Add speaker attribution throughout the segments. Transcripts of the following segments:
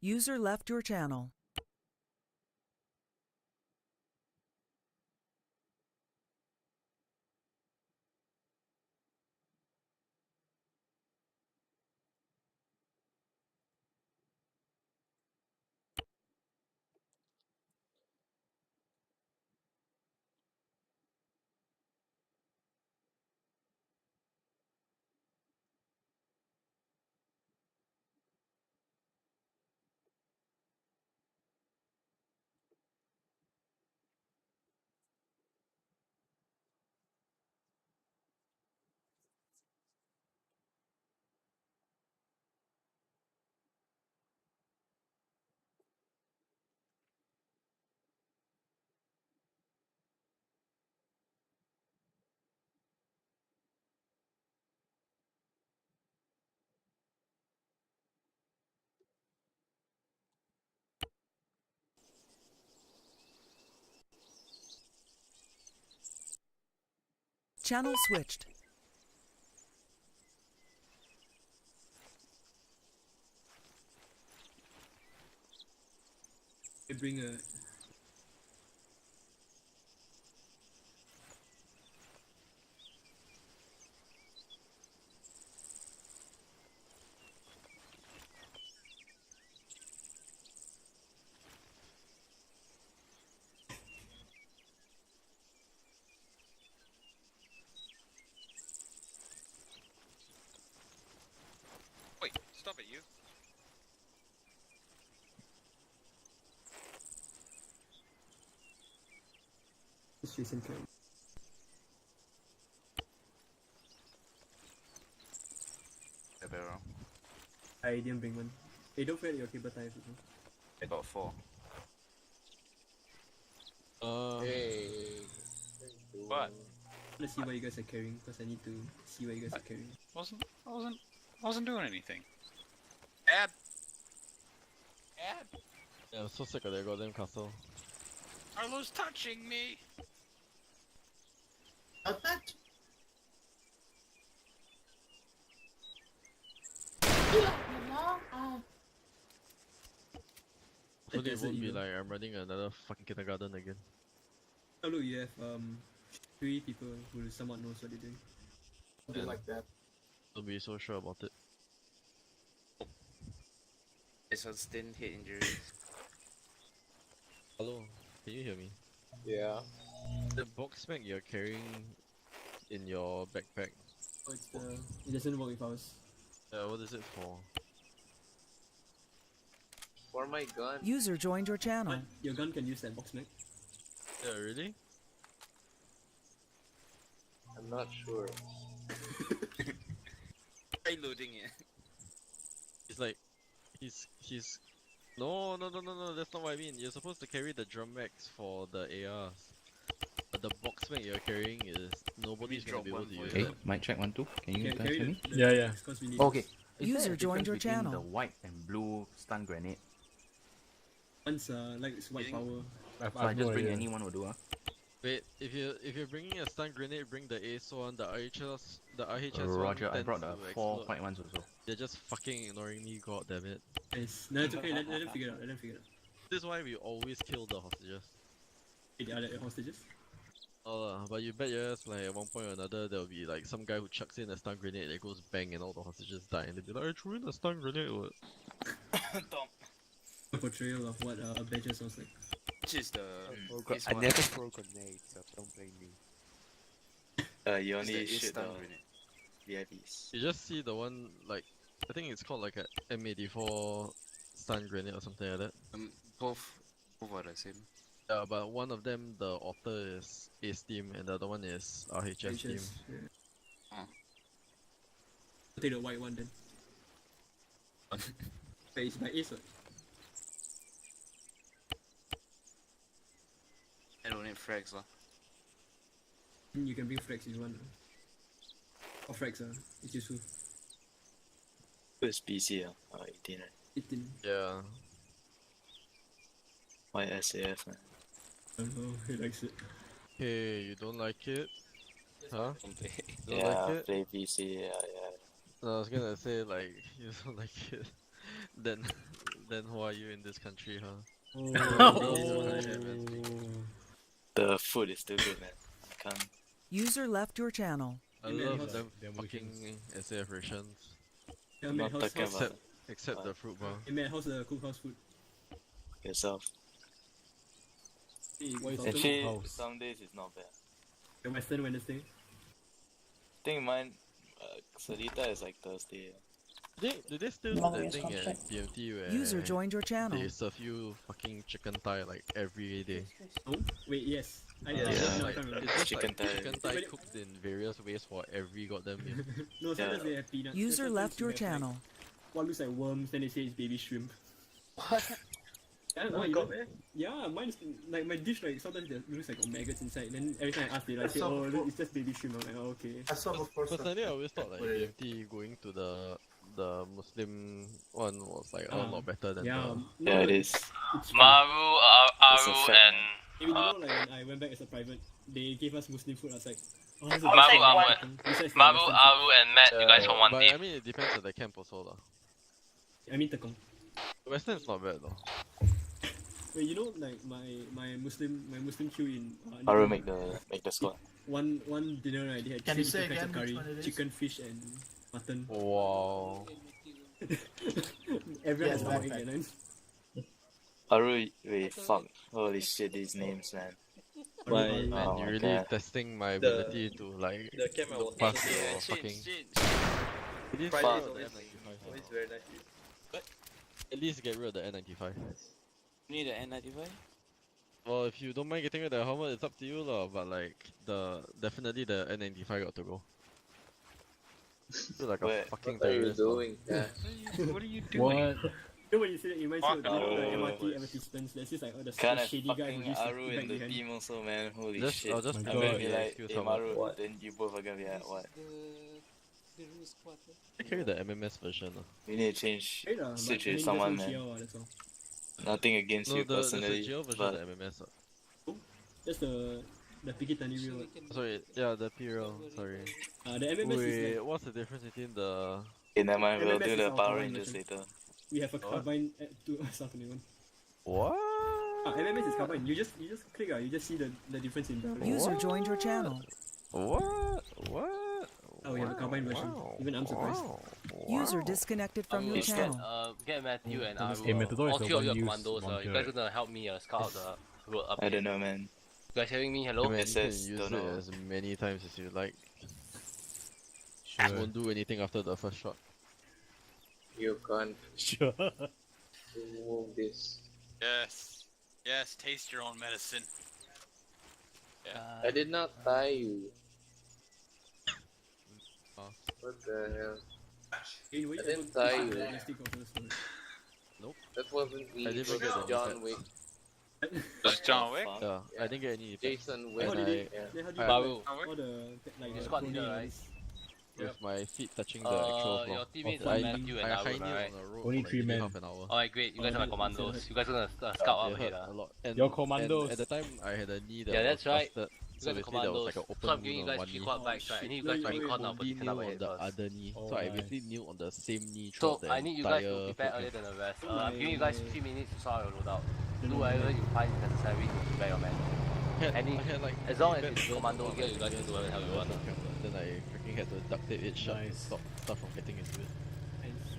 Speaker 1: User left your channel. Channel switched.
Speaker 2: I bring a...
Speaker 3: Wait, stop it, you.
Speaker 2: Just recent carry.
Speaker 3: A barrel.
Speaker 2: I didn't bring one. Hey, don't forget your cable ties.
Speaker 3: I got 4.
Speaker 4: Hey.
Speaker 3: What?
Speaker 2: I want to see what you guys are carrying because I need to see what you guys are carrying.
Speaker 3: I wasn't doing anything. Add.
Speaker 4: Yeah, I'm so sick of that goddamn castle.
Speaker 3: Arlo's touching me.
Speaker 4: Hopefully it
Speaker 2: desert
Speaker 4: won't be
Speaker 2: eagle.
Speaker 4: like I'm running another fucking kindergarten again.
Speaker 2: Oh look, you have 3 people who somewhat knows what they're doing.
Speaker 4: Something
Speaker 5: like that.
Speaker 4: Don't be so sure about it.
Speaker 3: I sustained head injuries.
Speaker 4: Hello, can you hear me?
Speaker 5: Yeah.
Speaker 4: The box bag you're carrying in your backpack,
Speaker 2: Oh, it's it doesn't work with ours.
Speaker 4: what is it for?
Speaker 5: For my gun.
Speaker 1: User joined your channel.
Speaker 2: But your gun can use that box mag.
Speaker 4: Yeah, really?
Speaker 5: I'm not sure.
Speaker 3: Try loading it.
Speaker 4: It's like, he's... No, that's not what I mean. You're supposed to carry the drum mags for the ARs. But the box mag you're carrying is... Nobody's gonna
Speaker 3: drop
Speaker 4: be able
Speaker 3: one
Speaker 4: to
Speaker 3: for
Speaker 4: use
Speaker 3: you.
Speaker 6: Okay,
Speaker 4: that.
Speaker 6: mic check 1 2. Can you guys
Speaker 2: carry
Speaker 6: hear me?
Speaker 2: the
Speaker 7: Yeah.
Speaker 2: because we need
Speaker 6: Okay. Is
Speaker 1: User
Speaker 6: there a
Speaker 1: joined
Speaker 6: difference
Speaker 1: your
Speaker 6: between
Speaker 1: channel.
Speaker 6: the white and blue stun grenade?
Speaker 2: One's like it's white
Speaker 3: Using-
Speaker 2: power.
Speaker 6: So I just bring anyone will do, huh?
Speaker 4: Wait, if you're bringing a stun grenade, bring the ACE one, the RHS
Speaker 6: Roger,
Speaker 4: one
Speaker 6: I brought the
Speaker 4: tends to
Speaker 6: 4
Speaker 4: explode.
Speaker 6: white ones also.
Speaker 4: They're just fucking ignoring me, god damn it.
Speaker 2: Nice. No, it's okay. Let them figure it out. Let them figure it out.
Speaker 4: This is why we always kill the hostages.
Speaker 2: Hey, the other hostages.
Speaker 4: But you bet your ass like at one point or another there'll be like some guy who chucks in a stun grenade that goes bang and all the hostages die and they'll be like, I threw in a stun grenade. What?
Speaker 3: Tom.
Speaker 2: A portrayal of what a badger sounds like.
Speaker 3: Which is the... is
Speaker 8: I
Speaker 3: one-
Speaker 8: never throw grenades, so don't blame me.
Speaker 5: You
Speaker 3: is the
Speaker 5: only
Speaker 3: is
Speaker 5: shoot the
Speaker 3: stun grenade.
Speaker 5: VIPs.
Speaker 4: You just see the one like I think it's called like a M84 stun grenade or something like that.
Speaker 3: Both are the same.
Speaker 4: Yeah, but one of them the author is Ace team and the other one is RHS team.
Speaker 2: Yeah.
Speaker 3: Oh.
Speaker 2: I'll take the white one then. Wait, it's by Ace. What?
Speaker 3: I don't need frags lah.
Speaker 2: You can bring frags if you want. Or frags, it's useful.
Speaker 5: Who's PC? 18, right?
Speaker 2: 18.
Speaker 4: Yeah.
Speaker 5: My SAF, man.
Speaker 2: I don't know, he likes it.
Speaker 4: Hey, you don't like it? Huh?
Speaker 3: Don't play.
Speaker 4: Don't
Speaker 5: Yeah,
Speaker 4: like it?
Speaker 5: play PC, yeah.
Speaker 4: No, I was gonna say like you don't like it. Then then who are you in this country, huh?
Speaker 5: The food is still good, man. I can't.
Speaker 1: User left your channel.
Speaker 4: I
Speaker 2: Yeah, man,
Speaker 4: love
Speaker 2: how's-
Speaker 4: them
Speaker 7: Them
Speaker 4: fucking SAF rations.
Speaker 2: Yeah,
Speaker 5: I'm
Speaker 2: man,
Speaker 5: not
Speaker 2: how's,
Speaker 5: talking
Speaker 2: how's,
Speaker 5: about
Speaker 4: Except the fruit bar.
Speaker 2: hey, man, how's the cookhouse food?
Speaker 5: yourself.
Speaker 2: Hey,
Speaker 7: What is
Speaker 2: Falcon?
Speaker 7: it?
Speaker 5: Actually,
Speaker 7: House.
Speaker 5: some days it's not bad.
Speaker 2: The Western Wednesday.
Speaker 5: I think mine, Sarita is like Thursday.
Speaker 4: Do they still do
Speaker 9: No,
Speaker 4: that
Speaker 9: it's
Speaker 4: thing at
Speaker 9: contract.
Speaker 4: BMT where
Speaker 1: User joined your channel.
Speaker 4: they serve you fucking chicken thigh like every day?
Speaker 2: Oh, wait, yes. I
Speaker 5: Yeah.
Speaker 2: no, I
Speaker 4: Like,
Speaker 2: can't remember.
Speaker 4: it's just
Speaker 5: Chicken
Speaker 4: like
Speaker 5: thigh.
Speaker 4: chicken thigh
Speaker 2: Wait.
Speaker 4: cooked in various ways for every goddamn meal.
Speaker 2: No, sometimes
Speaker 5: Yeah.
Speaker 2: they have peanuts.
Speaker 1: User
Speaker 2: Sometimes
Speaker 1: left
Speaker 2: you
Speaker 1: your
Speaker 2: have,
Speaker 1: channel.
Speaker 2: Like, what looks like worms, then they say it's baby shrimp.
Speaker 9: What?
Speaker 2: Yeah, no, you don't- yeah, mine's like my dish. Like sometimes there looks like got maggots inside. Then every time I ask, they like say, "Oh, look, it's just baby shrimp." I'm like, "Oh, okay."
Speaker 4: Personally, I always thought like BMT going to the Muslim one was like a lot better than
Speaker 2: Yeah,
Speaker 4: the.
Speaker 2: no,
Speaker 5: Yeah, it
Speaker 2: but
Speaker 5: is.
Speaker 2: It's fun.
Speaker 10: Maru,
Speaker 5: It's a
Speaker 10: Aru,
Speaker 5: fact,
Speaker 10: and
Speaker 2: Hey, you know, like when I went back as a private, they gave us Muslim food outside. Oh, that's the
Speaker 10: Maru,
Speaker 2: best thing.
Speaker 10: Aru,
Speaker 2: Besides the
Speaker 10: Maru,
Speaker 2: Western
Speaker 10: Aru, and Matt, you guys from one
Speaker 4: But I
Speaker 10: team.
Speaker 4: mean, it depends on the camp also lah.
Speaker 2: food. I mean Tekong.
Speaker 4: Western is not bad though.
Speaker 2: Wait, you know, like my Muslim queue in
Speaker 5: Aru
Speaker 2: Newton,
Speaker 5: make the squad.
Speaker 2: one dinner right, they had
Speaker 9: Can
Speaker 2: three
Speaker 9: you say
Speaker 2: different kinds of
Speaker 9: again which
Speaker 2: curry,
Speaker 9: one it is?
Speaker 2: chicken, fish, and mutton.
Speaker 4: Wow.
Speaker 2: Everyone has
Speaker 9: Yes,
Speaker 2: stomach
Speaker 9: backpack.
Speaker 2: ache, man.
Speaker 5: Aru, wait, fuck. Holy shit, these names, man.
Speaker 2: Aru,
Speaker 4: Man,
Speaker 5: Oh
Speaker 4: you're
Speaker 5: my
Speaker 4: really
Speaker 5: God.
Speaker 4: testing my ability to like look past your fucking. At least
Speaker 5: Fuck.
Speaker 4: get rid of the N95. At least get rid of the N95.
Speaker 3: Need the N95?
Speaker 4: Well, if you don't mind getting rid of the helmet, it's up to you lah. But like definitely the N95 got to go. Feel like a
Speaker 5: Where-
Speaker 4: fucking terrorist. lah.
Speaker 3: What are you
Speaker 7: What?
Speaker 2: You know when you say that, it reminds me of the
Speaker 5: no.
Speaker 2: MRT advertisements. There's this like the
Speaker 5: Kind of
Speaker 2: shady guy who
Speaker 5: fucking
Speaker 2: used to
Speaker 5: Aru
Speaker 2: back
Speaker 5: in the
Speaker 2: behind.
Speaker 5: team also, man. Holy
Speaker 4: Just,
Speaker 5: shit.
Speaker 4: I'll just
Speaker 7: My
Speaker 5: I'm gonna
Speaker 7: God.
Speaker 5: be like,
Speaker 4: excuse
Speaker 5: hey
Speaker 4: someone.
Speaker 5: Maru, then you both are gonna be like, what?
Speaker 4: I carry the MMS version. lah.
Speaker 5: We need to change,
Speaker 2: Right, but
Speaker 5: switch
Speaker 2: I mean,
Speaker 5: with
Speaker 2: there's
Speaker 5: someone,
Speaker 2: no
Speaker 5: man.
Speaker 2: GL, that's all.
Speaker 5: Nothing against
Speaker 4: No,
Speaker 5: you
Speaker 4: there's a
Speaker 5: personally,
Speaker 4: GL version
Speaker 5: but
Speaker 4: of the MMS.
Speaker 2: That's the Picky Tiny Wheel.
Speaker 4: Sorry, yeah, the PRL. Sorry.
Speaker 2: The MMS is
Speaker 4: Wait,
Speaker 2: like,
Speaker 4: what's the difference between the?
Speaker 5: okay, never mind, we'll
Speaker 2: MMS
Speaker 5: do
Speaker 2: is
Speaker 5: the
Speaker 2: our
Speaker 5: Power
Speaker 2: combined
Speaker 5: Rangers
Speaker 2: version.
Speaker 5: later.
Speaker 2: we have a carbine to South American.
Speaker 4: What?
Speaker 2: MMS is carbine. You just click, you just see the difference in the.
Speaker 1: User joined your channel.
Speaker 4: What? What?
Speaker 2: Oh, we have a carbine version. Even I'm surprised.
Speaker 1: User disconnected from your
Speaker 5: Is that-
Speaker 1: channel.
Speaker 10: Get Matthew and Aru.
Speaker 7: Hey, Matador is
Speaker 10: all
Speaker 7: the
Speaker 10: three of your
Speaker 7: one-use
Speaker 10: commandos. You
Speaker 7: bunker,
Speaker 10: guys
Speaker 7: right?
Speaker 10: gonna help me scout the road up
Speaker 5: I
Speaker 10: here.
Speaker 5: don't know, man.
Speaker 10: You guys hearing me?
Speaker 4: I
Speaker 10: Hello?
Speaker 4: mean,
Speaker 5: It
Speaker 4: you can
Speaker 5: says
Speaker 4: use
Speaker 5: don't
Speaker 4: it
Speaker 5: know.
Speaker 4: as many times as you like.
Speaker 7: Sure.
Speaker 4: Won't do anything after the first shot.
Speaker 11: You can't
Speaker 7: Sure.
Speaker 11: move this.
Speaker 12: Yes. Yes, taste your own medicine.
Speaker 11: I did not tie you.
Speaker 4: Oh.
Speaker 11: What the hell?
Speaker 2: Hey, wait,
Speaker 11: I didn't
Speaker 2: ever-
Speaker 11: tie you.
Speaker 2: Domestic officer story.
Speaker 11: That wasn't me.
Speaker 4: I
Speaker 11: It
Speaker 4: didn't
Speaker 11: was
Speaker 4: get the
Speaker 11: John
Speaker 4: defense.
Speaker 11: Wick.
Speaker 12: That's John Wick?
Speaker 5: Fuck.
Speaker 4: Yeah,
Speaker 11: Yeah.
Speaker 4: I didn't get any effects.
Speaker 11: Jason Wick.
Speaker 2: How did it?
Speaker 11: Yeah.
Speaker 2: Then how do you
Speaker 10: Baru.
Speaker 2: like, all the like
Speaker 10: You
Speaker 2: the
Speaker 10: squad
Speaker 2: cloning
Speaker 10: leader,
Speaker 2: and all
Speaker 10: right?
Speaker 2: this?
Speaker 4: With my feet touching the actual floor.
Speaker 10: Your teammates
Speaker 7: Oh,
Speaker 10: are
Speaker 4: I,
Speaker 10: Matthew and
Speaker 4: I
Speaker 10: Aru,
Speaker 4: high kneel
Speaker 10: right?
Speaker 4: on the road
Speaker 7: Only
Speaker 4: for
Speaker 7: three
Speaker 4: like
Speaker 7: men.
Speaker 4: half an hour.
Speaker 10: Alright, great. You guys are my commandos. You guys are gonna scout
Speaker 4: It
Speaker 10: up
Speaker 4: hurt
Speaker 10: ahead.
Speaker 4: a lot. And,
Speaker 7: Your commandos.
Speaker 4: And at the time, I had a knee that
Speaker 10: Yeah,
Speaker 4: was
Speaker 10: that's right.
Speaker 4: busted.
Speaker 10: You
Speaker 4: So
Speaker 10: guys are
Speaker 4: basically, there was
Speaker 10: commandos.
Speaker 4: like an open
Speaker 10: So I'm giving you
Speaker 4: wound on
Speaker 10: guys
Speaker 4: one
Speaker 10: three
Speaker 4: knee.
Speaker 10: quad bikes, right? I need you
Speaker 2: No,
Speaker 10: guys
Speaker 2: you-
Speaker 10: to
Speaker 2: wait,
Speaker 10: recon now,
Speaker 4: Only
Speaker 10: but you
Speaker 4: kneel
Speaker 10: cannot
Speaker 4: on
Speaker 10: ahead
Speaker 4: the
Speaker 10: first.
Speaker 4: other knee.
Speaker 7: Oh
Speaker 4: So I
Speaker 7: my.
Speaker 4: basically kneel on the same knee
Speaker 10: So
Speaker 4: throughout the
Speaker 10: I need you guys to
Speaker 4: entire
Speaker 10: prepare
Speaker 4: program.
Speaker 10: earlier than the rest.
Speaker 2: Oh
Speaker 10: I'm giving you guys
Speaker 2: my.
Speaker 10: 3 minutes to sort your loadout.
Speaker 2: No,
Speaker 10: Do
Speaker 2: no,
Speaker 10: whatever
Speaker 2: no.
Speaker 10: you find necessary to prepare your men.
Speaker 4: I
Speaker 10: Any-
Speaker 4: had like
Speaker 10: as long
Speaker 4: pretty
Speaker 10: as it's
Speaker 4: bad burns
Speaker 10: commando
Speaker 4: on
Speaker 10: gear,
Speaker 4: my
Speaker 10: you guys can do
Speaker 4: fingers
Speaker 10: whatever
Speaker 4: when
Speaker 10: you
Speaker 4: I was
Speaker 10: want.
Speaker 4: on camera. Then I freaking had to duct tape it shut to
Speaker 7: Nice.
Speaker 4: stop stuff from getting into it.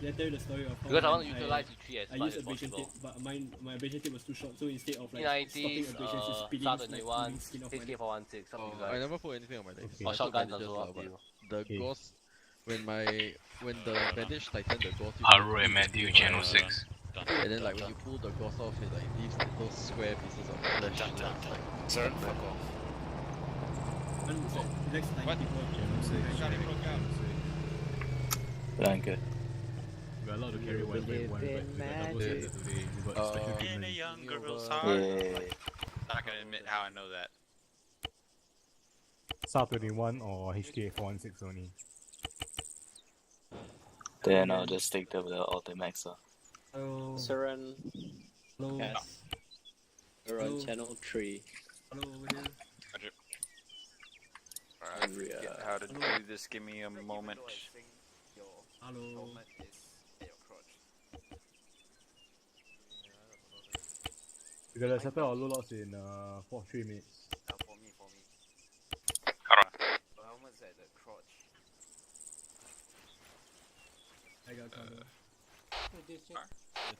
Speaker 2: Did I tell you the story of how
Speaker 10: Because I want to
Speaker 2: I-
Speaker 10: utilize you 3 as
Speaker 2: I
Speaker 10: much
Speaker 2: used
Speaker 10: as
Speaker 2: abrasion
Speaker 10: possible.
Speaker 2: tape, but my abrasion tape was too short, so instead of like
Speaker 10: P90s,
Speaker 2: stopping abrasions, it's spilling
Speaker 10: SAR
Speaker 2: like
Speaker 10: 21,
Speaker 2: pulling skin off my neck.
Speaker 10: HK416, up to you
Speaker 4: I
Speaker 10: guys.
Speaker 4: never put anything on my legs.
Speaker 7: Okay.
Speaker 4: I
Speaker 10: Or
Speaker 4: put
Speaker 10: shotguns
Speaker 4: bandages
Speaker 10: also
Speaker 4: lah,
Speaker 10: up to
Speaker 4: but
Speaker 10: you.
Speaker 4: the
Speaker 7: Okay.
Speaker 4: gauze when the bandage tightened, the gauze used
Speaker 12: Aru
Speaker 4: to
Speaker 12: and
Speaker 4: leak
Speaker 12: Matthew,
Speaker 4: into
Speaker 12: Channel
Speaker 4: my-
Speaker 12: 6.
Speaker 4: And then like when you pull the gauze off, it like leaves little square pieces of flesh.
Speaker 12: Dun, dun,
Speaker 4: that's,
Speaker 12: dun.
Speaker 4: like,
Speaker 12: Sir, fuck off.
Speaker 2: One is like, he likes tiny
Speaker 4: What?
Speaker 2: people.
Speaker 5: Blanca.
Speaker 7: We're allowed to carry one by one, but we got double
Speaker 11: Magic.
Speaker 7: center today. We got special
Speaker 12: In a
Speaker 7: treatment.
Speaker 12: young girl's
Speaker 4: Yeah.
Speaker 12: heart.
Speaker 5: Yeah.
Speaker 12: Not gonna admit how I know that.
Speaker 7: SAR 21 or HK 416 only.
Speaker 5: Then I'll just take the Ultimax.
Speaker 2: Hello.
Speaker 11: Saren,
Speaker 2: Hello.
Speaker 11: Yes. we're
Speaker 2: Hello.
Speaker 11: on channel 3.
Speaker 2: Hello over here.
Speaker 12: Alright,
Speaker 11: And we,
Speaker 12: forget how to do this. Give me a moment.
Speaker 2: Hello.
Speaker 7: We're gonna settle our low lots in 3 minutes.
Speaker 10: For me.
Speaker 12: Alright.
Speaker 10: The helmet's at the crotch.
Speaker 2: I got cover.
Speaker 4: Let's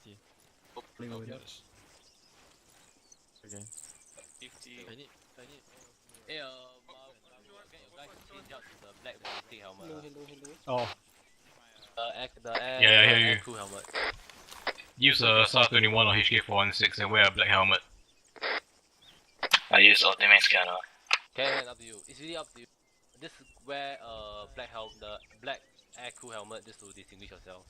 Speaker 4: see.
Speaker 2: Pulling over there.
Speaker 4: Okay.
Speaker 12: 50.
Speaker 4: I need.
Speaker 10: Hey, get your guys to change out to the black ballistic helmet.
Speaker 7: Oh,
Speaker 10: The air,
Speaker 9: Yeah, I hear
Speaker 10: air
Speaker 9: you.
Speaker 10: crew helmet.
Speaker 9: Use a SAR-21 or HK-416 and wear a black helmet.
Speaker 5: I use ultimate scanner.
Speaker 10: Okay, up to you. It's really up to you. Just wear the black air crew helmet just to distinguish yourself.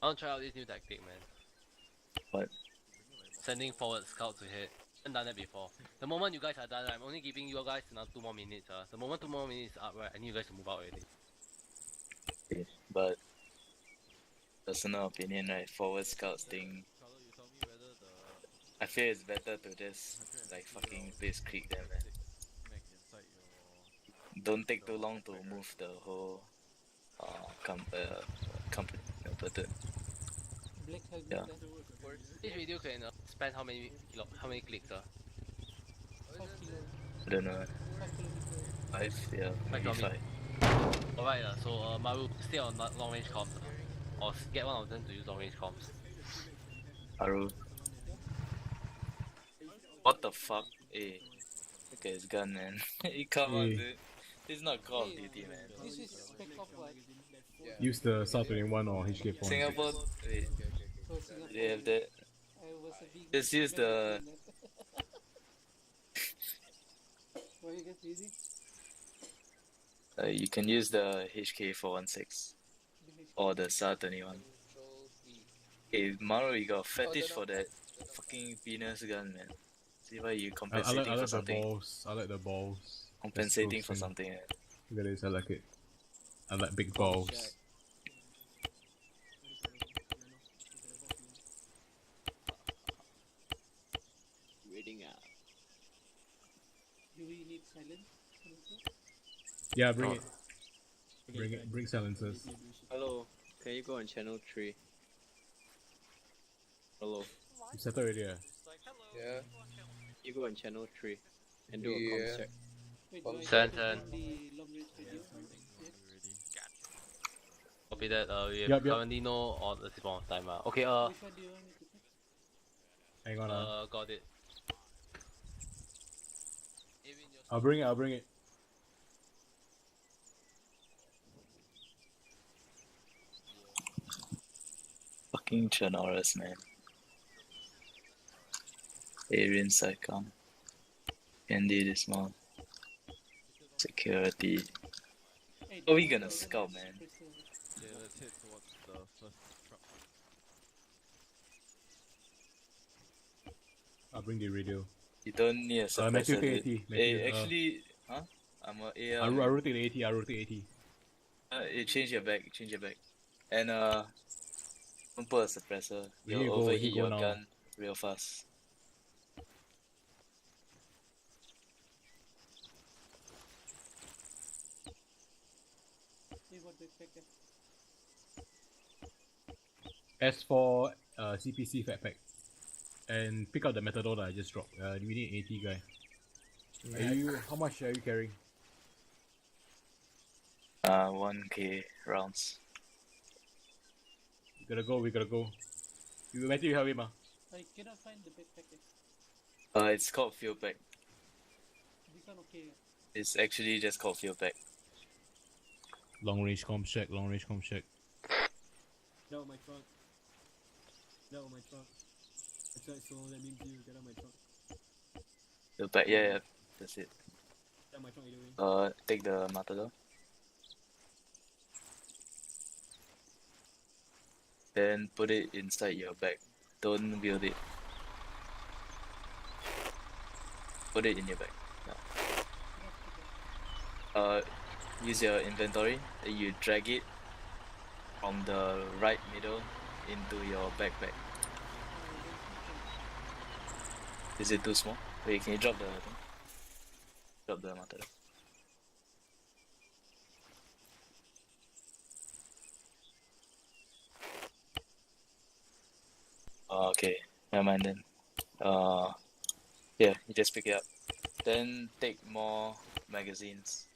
Speaker 10: I want to try out this new tactic, man.
Speaker 5: What?
Speaker 10: Sending forward scouts to hit. I haven't done that before. The moment you guys are done, I'm only giving you guys another 2 more minutes. The moment 2 more minutes is up, right, I need you guys to move out already.
Speaker 5: Okay, but personal opinion, right? Forward scouts thing.
Speaker 4: Carlo, you tell me whether the
Speaker 5: I feel it's better to just like fucking place creek there, man.
Speaker 4: mag inside your
Speaker 5: Don't take too long to move the whole company platoon. Yeah.
Speaker 10: This video can spend how many clicks?
Speaker 5: I don't know. 5, yeah, maybe 5.
Speaker 10: Alright, so Maru, stay on long range comms. Or get one of them to use long range comms.
Speaker 5: Aru. What the fuck? Hey, look at his gun, man. Come on,
Speaker 7: Hey.
Speaker 5: dude. This is not Call of Duty, man.
Speaker 8: This is spec of what?
Speaker 7: use the SAR-21 or HK-416.
Speaker 5: Singapore, wait,
Speaker 8: Oh, Singapore.
Speaker 5: they have that.
Speaker 8: I was a big
Speaker 5: Just use the.
Speaker 8: What are you guys using?
Speaker 5: You can use the HK-416 or the SAR-21. Hey, Maru, you got a fetish for that fucking penis gun, man. See why you
Speaker 7: I
Speaker 5: compensating
Speaker 7: like
Speaker 5: for
Speaker 7: the
Speaker 5: something?
Speaker 7: balls. I like the balls.
Speaker 5: Compensating
Speaker 7: That's
Speaker 5: for
Speaker 7: so
Speaker 5: something.
Speaker 7: Look at this, I like it. I like big balls.
Speaker 11: Reading out.
Speaker 8: Do we need silence?
Speaker 7: Yeah, bring it. Bring silencers.
Speaker 11: Hello, can you go on channel 3? Hello.
Speaker 7: You settled already, yeah?
Speaker 11: Yeah. You go on channel 3 and do a comms check.
Speaker 8: Wait, do I
Speaker 10: Turn,
Speaker 8: need to
Speaker 10: turn.
Speaker 8: turn the long range radio?
Speaker 10: Copy that, we
Speaker 7: Yup.
Speaker 10: currently know on the spawn of time. Okay,
Speaker 8: Which one do you want me to check?
Speaker 7: Hang on.
Speaker 10: got it.
Speaker 7: I'll bring it.
Speaker 5: Fucking Chernarus, man. Arian Psychon. Candy this month. Security.
Speaker 8: Hey,
Speaker 5: How are we
Speaker 8: do you
Speaker 5: gonna
Speaker 8: want
Speaker 5: scout,
Speaker 8: the
Speaker 5: man?
Speaker 8: suppressor?
Speaker 4: Okay, let's head towards the first truck.
Speaker 7: I'll bring the radio.
Speaker 5: You don't need a
Speaker 7: Matthew,
Speaker 5: suppressor,
Speaker 7: take
Speaker 5: dude.
Speaker 7: 80.
Speaker 5: Hey,
Speaker 7: Matthew,
Speaker 5: actually, huh? I'm a AR.
Speaker 7: I'll rotate 80.
Speaker 5: Change your back. And don't put a suppressor.
Speaker 7: We need to
Speaker 5: You'll
Speaker 7: go,
Speaker 5: overheat
Speaker 7: we need to go
Speaker 5: your
Speaker 7: now.
Speaker 5: gun real fast.
Speaker 8: Hey, what backpack?
Speaker 7: As for CPC fat pack. And pick up the metadone I just dropped. We need 80 guy. How much are you carrying?
Speaker 5: 1k rounds.
Speaker 7: We gotta go. Matthew, you have him,
Speaker 8: I cannot find the backpack.
Speaker 5: It's called field pack.
Speaker 8: This one okay.
Speaker 5: It's actually just called field pack.
Speaker 7: Long range comms check.
Speaker 2: Get out of my truck. I tried so that means you get out of my truck.
Speaker 5: Field pack, yeah, that's it.
Speaker 2: Get out of my truck either way.
Speaker 5: Take the matador. Then put it inside your bag. Don't wield it. Put it in your bag. Yeah. Use your inventory. Then you drag it from the right middle into your backpack. Is it too small? Wait, can you drop the thing? Drop the matador. Okay, never mind then. Yeah, you just pick it up. Then take more magazines.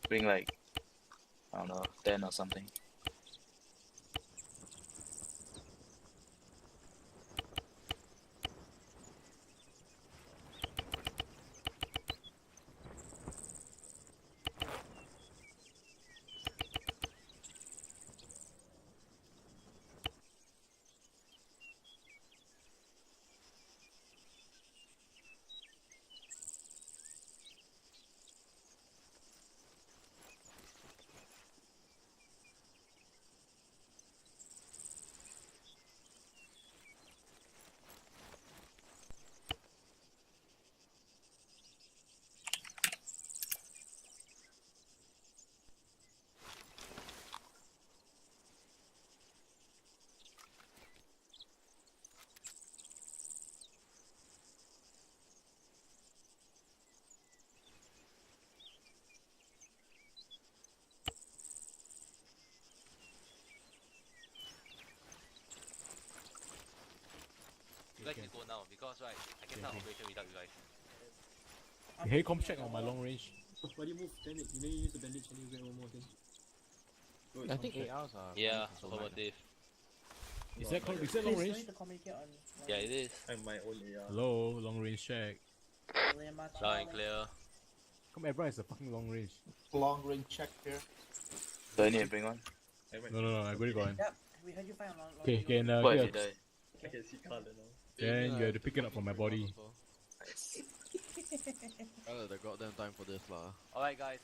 Speaker 5: Bring like, I don't know, 10 or something.
Speaker 10: You guys need to go now because right, I can start operation without you guys.
Speaker 7: Hey, comp check on my long range.
Speaker 2: Why do you move bandage? You may use the bandage and you get one more thing.
Speaker 6: I think ARs are.
Speaker 10: Yeah, affirmative.
Speaker 7: Is that long range?
Speaker 10: Yeah, it is.
Speaker 12: I'm my own AR.
Speaker 7: Hello, long range check.
Speaker 10: Loud and clear.
Speaker 7: Come, everyone has a fucking long range.
Speaker 13: Long range check here.
Speaker 5: Do I need to bring one?
Speaker 7: No, I already got one.
Speaker 8: Yep, we heard you find on
Speaker 7: Okay, can
Speaker 5: What
Speaker 7: yeah,
Speaker 5: if you die?
Speaker 12: I can see color now.
Speaker 7: then you have to pick it up from my body.
Speaker 5: Nice.
Speaker 4: I had the goddamn time for this lah.
Speaker 10: Alright guys,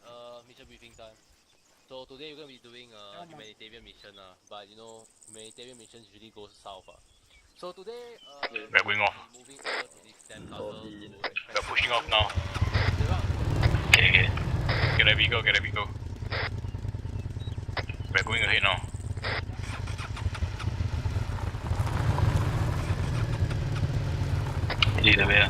Speaker 10: mission briefing time. So today we're gonna be doing a humanitarian mission but you know, humanitarian missions usually go south So today,
Speaker 9: We're going off.
Speaker 10: moving over to this sandcastle
Speaker 9: We're pushing off now. Okay. Get a vehicle, get a vehicle. We're going ahead now.
Speaker 5: Lead the way.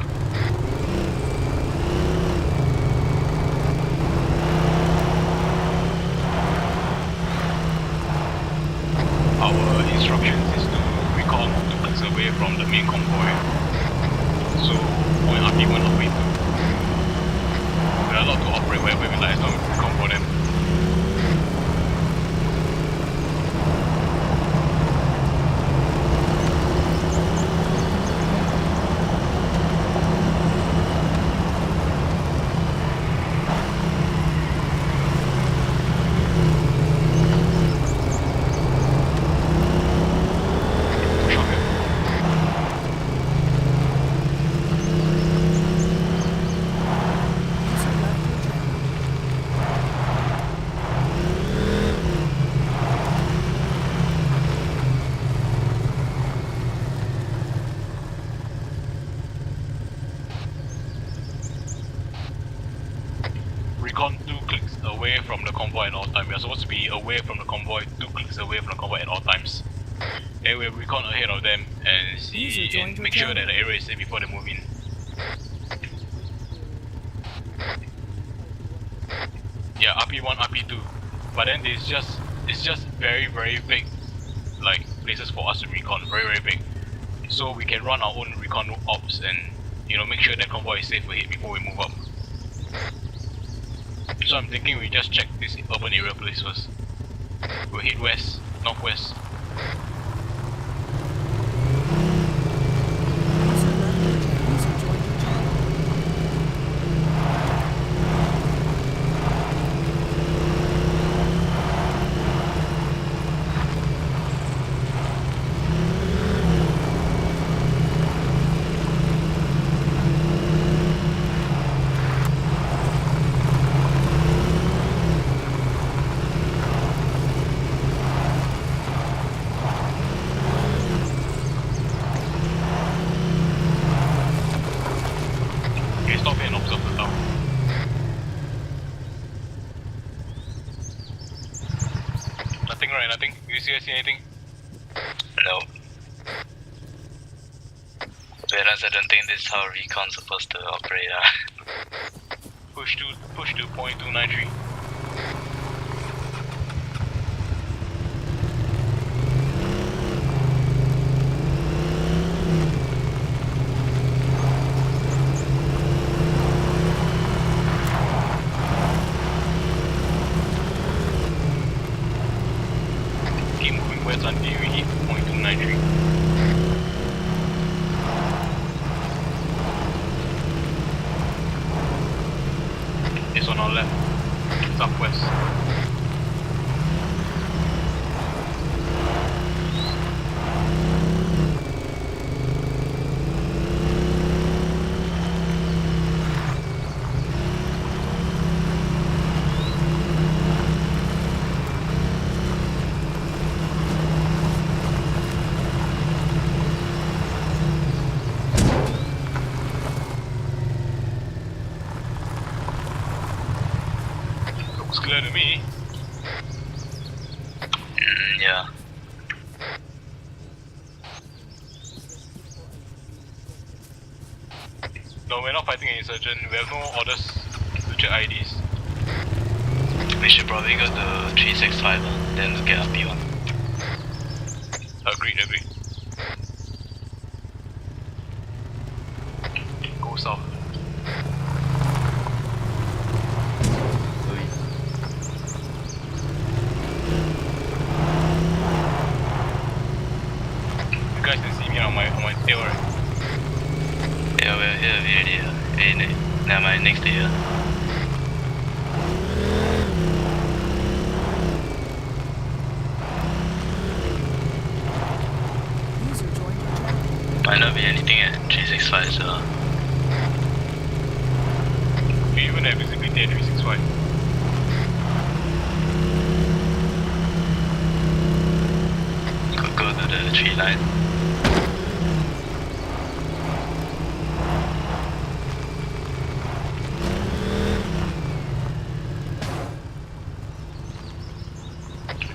Speaker 9: Our instructions is to recon 2 clicks away from the main convoy. So, point RP1 halfway through. We're allowed to operate wherever we like as long as we recon for them. Recon 2 clicks away from the convoy at all times. We are supposed to be away from the convoy, 2 clicks away from the convoy at all times. And we'll recon ahead of them and see and make sure that the area is safe before they move in. Yeah, RP1, RP2. But then it's just very big, like places for us to recon, very big. So we can run our own recon ops and make sure that convoy is safe ahead before we move up. So I'm thinking we just check this urban area place first. We'll head west, northwest. Nothing. Do you see anything?
Speaker 5: No. Whereas I don't think this is how recon's supposed to operate.
Speaker 9: Push to point 293. southwest until we hit 0.293. It's on our left, southwest. Looks clear to me.
Speaker 5: Yeah.
Speaker 9: No, we're not fighting an insurgent. We have no orders to check IDs.
Speaker 5: We should probably go to 365 then get up P1.
Speaker 9: Agreed, agreed. Go south. You guys can see me on my tail, right?
Speaker 5: Yeah, we're already here. Hey, never mind, next day here.
Speaker 1: User joined your channel.
Speaker 5: Might not be anything at 365, so
Speaker 9: We even have visibility at 365.
Speaker 5: could go to the tree line.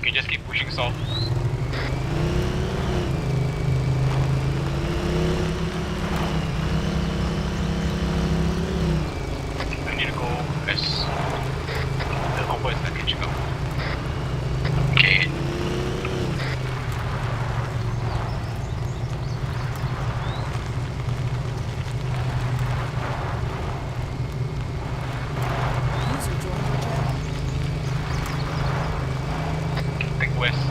Speaker 9: We can just keep pushing south. I need to go as the convoy is not catching up.
Speaker 5: Okay.
Speaker 1: User joined your channel.
Speaker 9: Think west.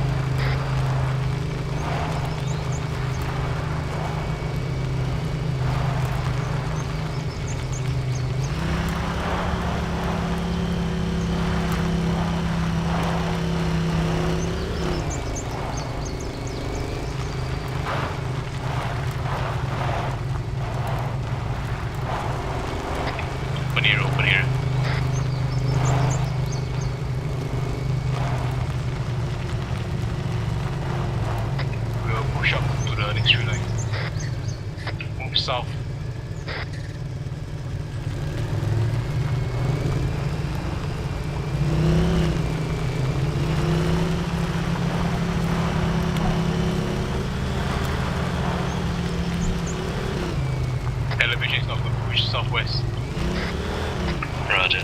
Speaker 9: Open here, open here. We'll push up to the next tree line. Move south. Elevation is not good. Push southwest.
Speaker 5: Roger.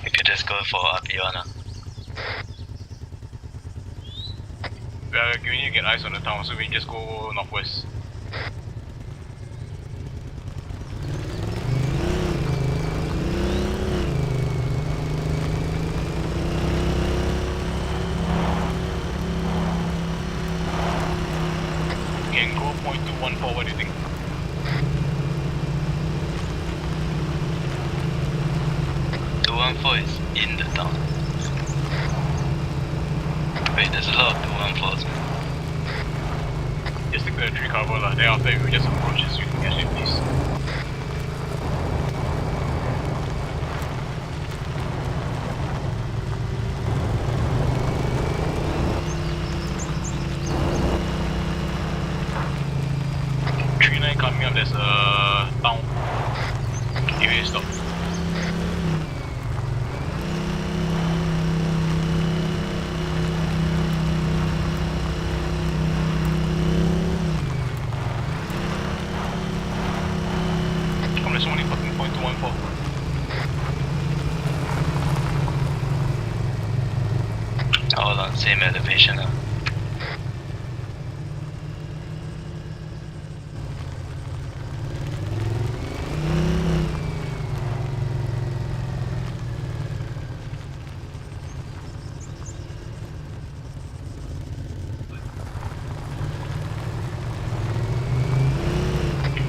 Speaker 5: We could just go for Apiana.
Speaker 9: We need to get eyes on the town, so we just go northwest. We can go 0.214, what do you think?
Speaker 5: The 214 is in the town. Wait, there's a lot of 214s.
Speaker 9: Just stick to the tree cover lah. Then after we just approach as we can catch it, please. Coming up, there's a town. Area stop.
Speaker 5: same elevation.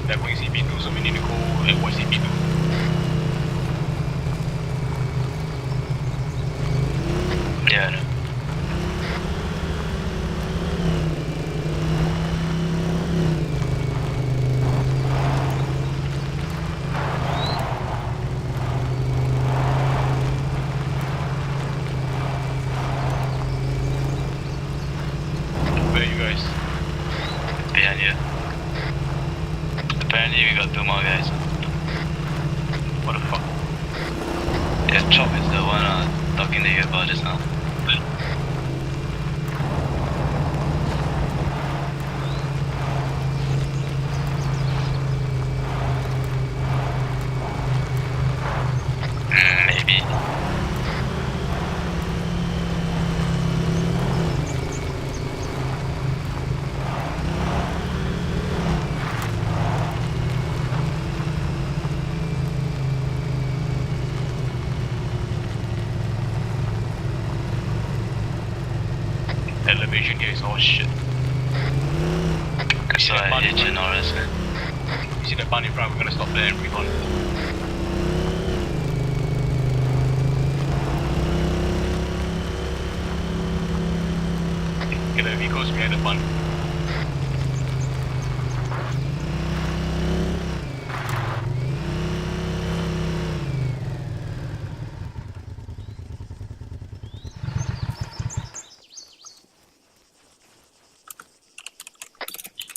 Speaker 9: They're going CP2, so we need to go avoid CP2.
Speaker 5: Yeah, I know.
Speaker 9: Where are you guys?
Speaker 5: Behind you. Apparently we got 2 more guys.
Speaker 9: What the fuck?
Speaker 5: Yeah, Chop is the one talking to you about just now. Maybe.
Speaker 9: Elevation here is all shit.
Speaker 5: So I hit Chernarus, man.
Speaker 9: You see that barn in front? We're gonna stop there and recon. Okay, the vehicles behind the barn.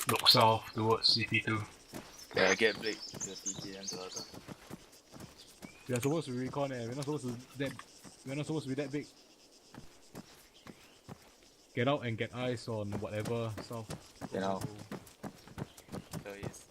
Speaker 9: Look south towards CP2.
Speaker 5: Yeah, get Blake to TTM to us.
Speaker 7: We are supposed to recon we're not supposed to we're not supposed to be that big. Get out and get eyes on whatever south.
Speaker 5: You know. So yes.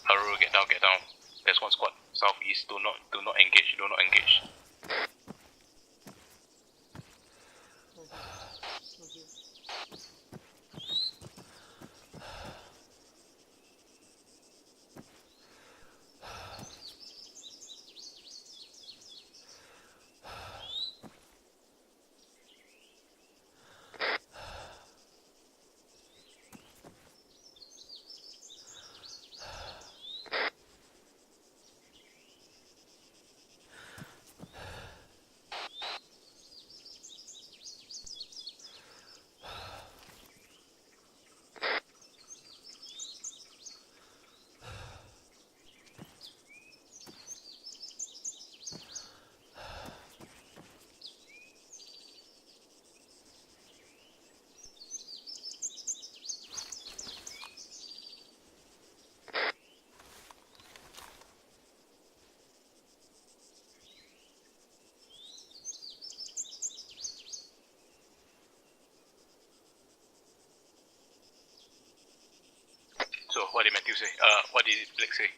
Speaker 9: Haru, get down, get down. There's one squad. Southeast, do not engage, do not engage. So, what did Matthew say? What did Blake say?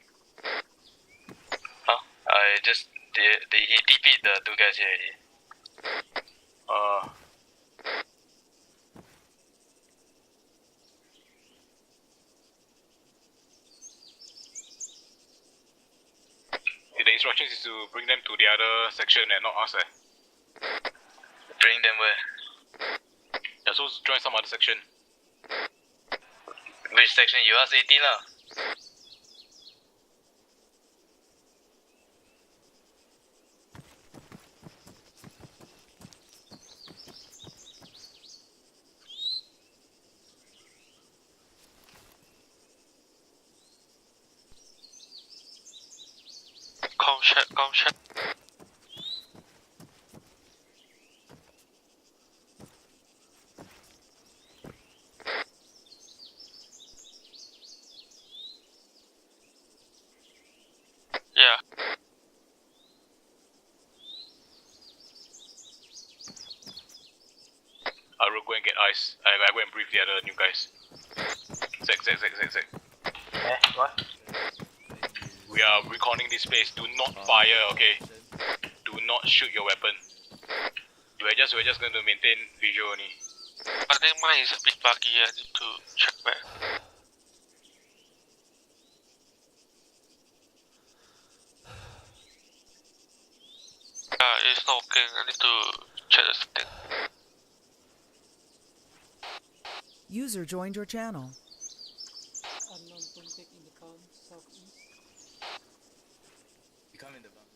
Speaker 5: Huh? I just he TP'd the 2 guys here already.
Speaker 9: The instructions is to bring them to the other section and not us,
Speaker 5: Bring them where?
Speaker 9: They're supposed to join some other section.
Speaker 5: Which section? You asked 18 lah.
Speaker 13: Com check. Yeah.
Speaker 9: go and get ice. I go and brief the other new guys. Zach.
Speaker 13: What?
Speaker 9: We are reconning this place. Do not fire, okay? Do not shoot your weapon. We're just going to maintain visual only.
Speaker 13: I think mine is a bit buggy. I need to check back. It's not working. I need to check the setting.
Speaker 1: User joined your channel.
Speaker 8: Unknown contact in the count southeast.
Speaker 5: You come in the bump.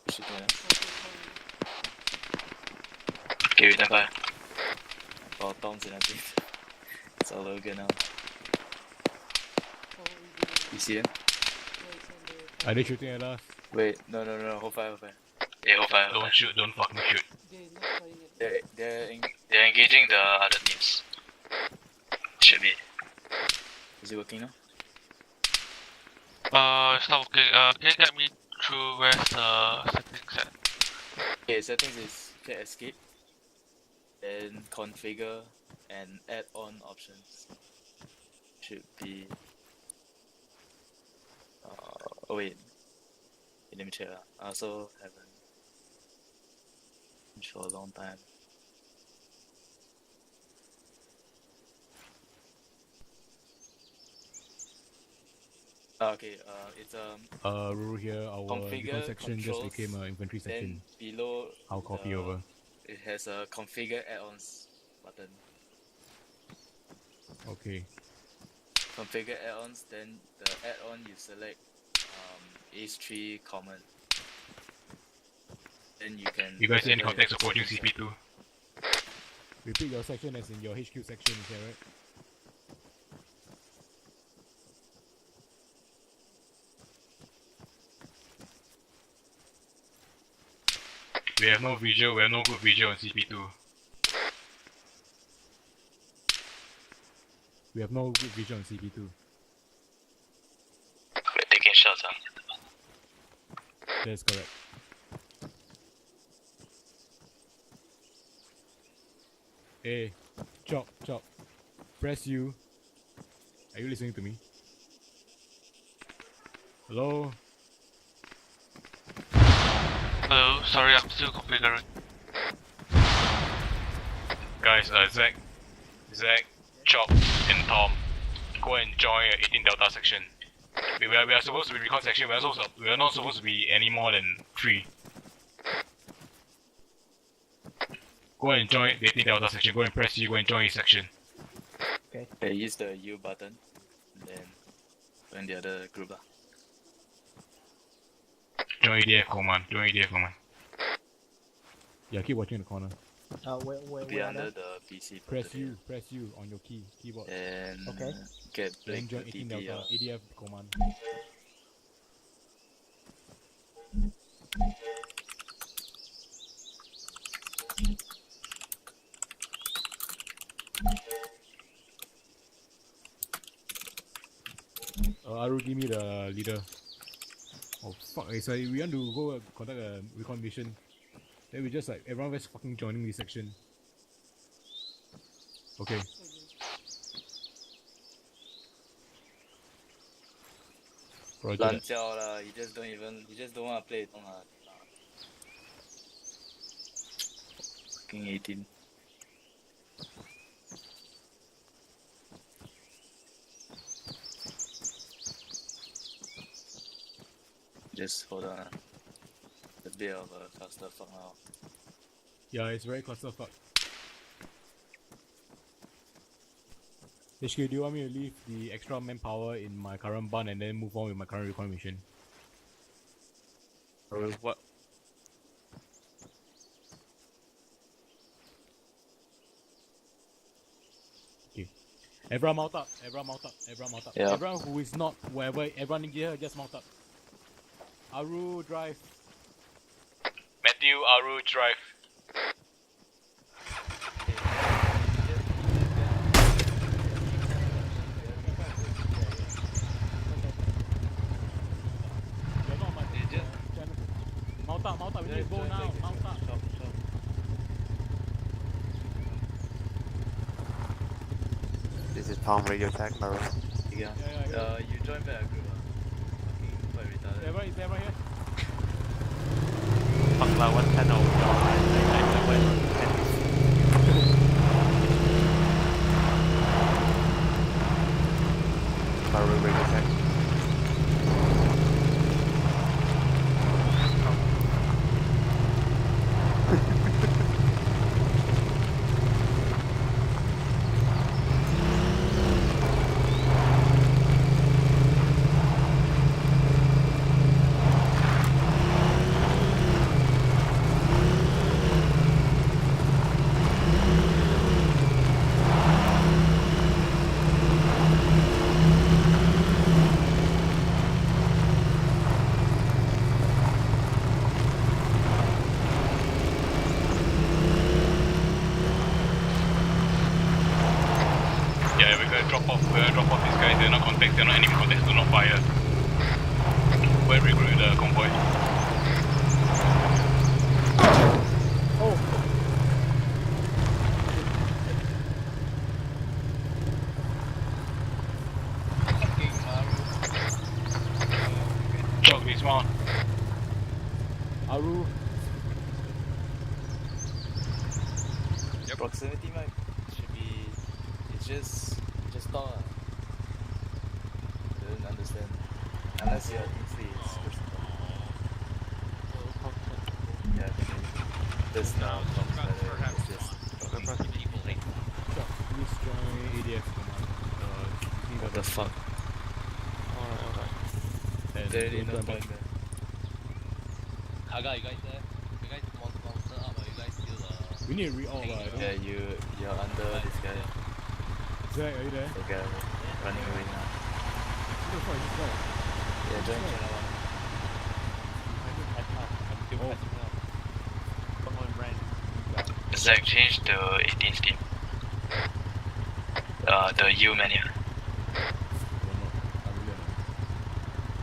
Speaker 5: Shit, yeah. Okay, we fire. Oh, Tom's in, I think. It's all over now. You see him?
Speaker 7: Are they shooting at us?
Speaker 5: Wait, no, hold fire.
Speaker 9: Yeah, hold fire. Don't shoot, don't fucking shoot.
Speaker 5: They're engaging the other teams. Should be. Is it working now?
Speaker 13: It's not working. Can you get me through where's the settings at?
Speaker 5: Okay, settings is get escape, then configure and add on options. Should be. Oh wait. Okay, let me check. I also haven't for a long time. Okay, it's
Speaker 7: Ruru here, our
Speaker 5: configure
Speaker 7: recon section just
Speaker 5: controls,
Speaker 7: became an infantry section.
Speaker 5: Then below
Speaker 7: I'll copy over.
Speaker 5: It has a configure add-ons button.
Speaker 7: Okay.
Speaker 5: Configure add-ons, then the add-on you select Ace3 common. Then you can.
Speaker 9: You guys see any contacts approaching CP2?
Speaker 7: Repeat your section as in your HQ section, is that right?
Speaker 9: We have no visual, we have no good visual on CP2.
Speaker 7: We have no good vision on CP2.
Speaker 5: We're taking shots, huh?
Speaker 7: That's correct. Hey, chop. Press U. Are you listening to me? Hello?
Speaker 13: Hello, sorry, I'm still configuring.
Speaker 9: Guys, Zach, Chop, and Tom, go and join 18 Delta section. We are supposed to be recon section, we are not supposed to be any more than 3. Go and join the 18 Delta section, go and press U, go and join his section.
Speaker 5: Okay, use the U button, then join the other group.
Speaker 9: Join ADF command,
Speaker 7: Yeah, keep watching the corner.
Speaker 11: Where
Speaker 5: Be under the PC.
Speaker 7: Press U on your keyboard.
Speaker 5: And
Speaker 11: Okay.
Speaker 7: Then
Speaker 5: get
Speaker 7: join
Speaker 5: the
Speaker 7: 18
Speaker 5: TP,
Speaker 7: Delta, ADF command. Aru, give me the leader. Oh fuck, sorry, we want to go conduct a recon mission. Then we just like, everyone just fucking joining this section. Okay. Roger that.
Speaker 5: 烂叫了, you just don't want to play it. Fucking 18. Just hold on. It's a bit of a clusterfuck now.
Speaker 7: Yeah, it's very clusterfuck. HQ, do you want me to leave the extra manpower in my current bun and then move on with my current recon mission?
Speaker 4: What?
Speaker 7: Okay. Everyone mount up.
Speaker 5: Yeah.
Speaker 7: Everyone who is not wherever, everyone in here, just mount up. Aru, drive.
Speaker 9: Matthew, Aru, drive.
Speaker 7: Let's go now. Mount up.
Speaker 14: This is Tom Radio Tech, Maru.
Speaker 5: Yeah.
Speaker 7: Yeah.
Speaker 5: You join back a group. Fucking quite retarded.
Speaker 7: Is ever here?
Speaker 14: ฝั่งเราวัดถนนจอดไหนๆเว้ย Maru Radio Tech.
Speaker 9: Yeah, we're gonna drop off these guys. They're not contacts, they're not enemy contacts, do not fire. We'll recruit the convoy.
Speaker 7: Oh.
Speaker 9: Shock dismount.
Speaker 7: Aru.
Speaker 5: Your proximity map should be. It's just talk. Don't understand. Unless you're free, it's good. Yeah, there's no it's just
Speaker 3: people like.
Speaker 7: Please join ADF command.
Speaker 5: what the fuck?
Speaker 7: And
Speaker 5: There
Speaker 7: don't
Speaker 5: ain't no
Speaker 7: join
Speaker 5: point
Speaker 7: back.
Speaker 5: there.
Speaker 10: Kaga, you guys there? You guys monster up, or you guys still
Speaker 7: We need to re-all, right?
Speaker 5: Yeah, you're under this guy.
Speaker 7: Zach, are you there?
Speaker 5: The guy running away now.
Speaker 7: What the fuck is this guy?
Speaker 5: Yeah, join channel 1.
Speaker 13: Zach changed the 18 scheme. The U menu.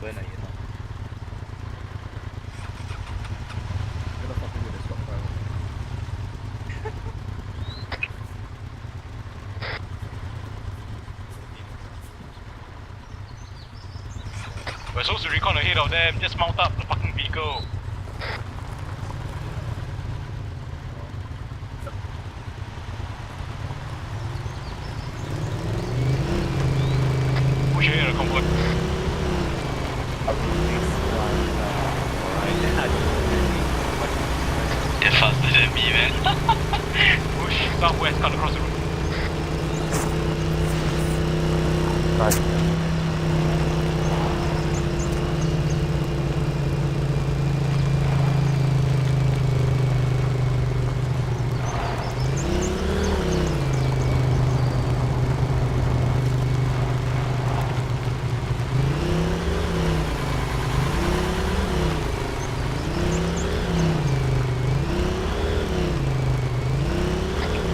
Speaker 5: When are you not?
Speaker 7: Gonna fucking get a spot fire.
Speaker 9: We're supposed to recon ahead of them, just mount up the fucking vehicle. Push ahead of the convoy.
Speaker 13: They're faster than me, man.
Speaker 9: Push southwest, cut across the road.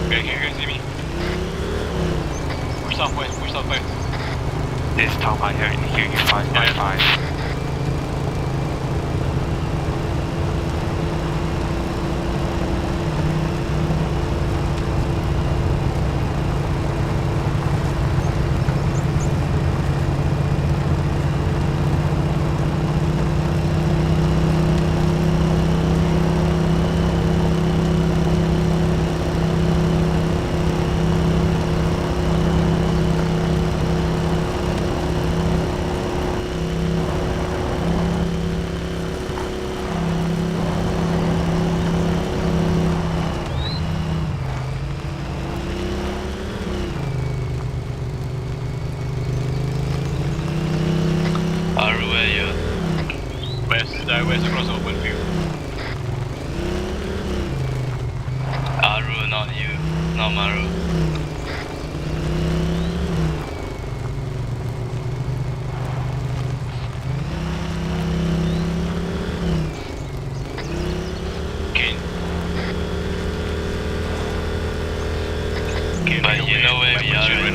Speaker 9: Okay, can you guys see me? Push southwest, push southwest.
Speaker 13: This is Tom here in here, you 555. Aru, where you?
Speaker 9: West across the open field.
Speaker 13: Aru, not you, not Maru. But you know where we are, right?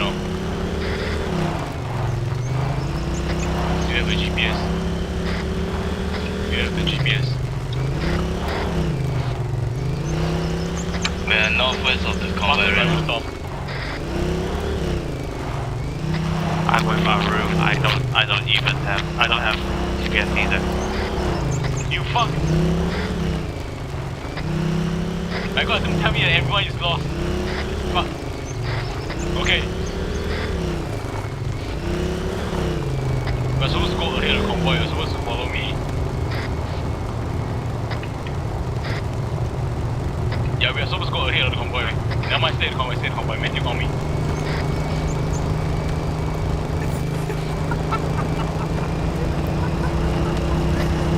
Speaker 9: Do you have a GPS? Do you have the GPS?
Speaker 5: We are northwest of the convoy right now.
Speaker 13: I'm with Maru. I don't even have. I don't have GPS either. You fuck! My god, don't tell me that everyone is lost. Fuck. Okay. We're supposed to go ahead of the convoy. You're supposed to follow me. Yeah, we are supposed to go ahead of the convoy. Never mind, stay the convoy, stay the convoy. Man, you call me.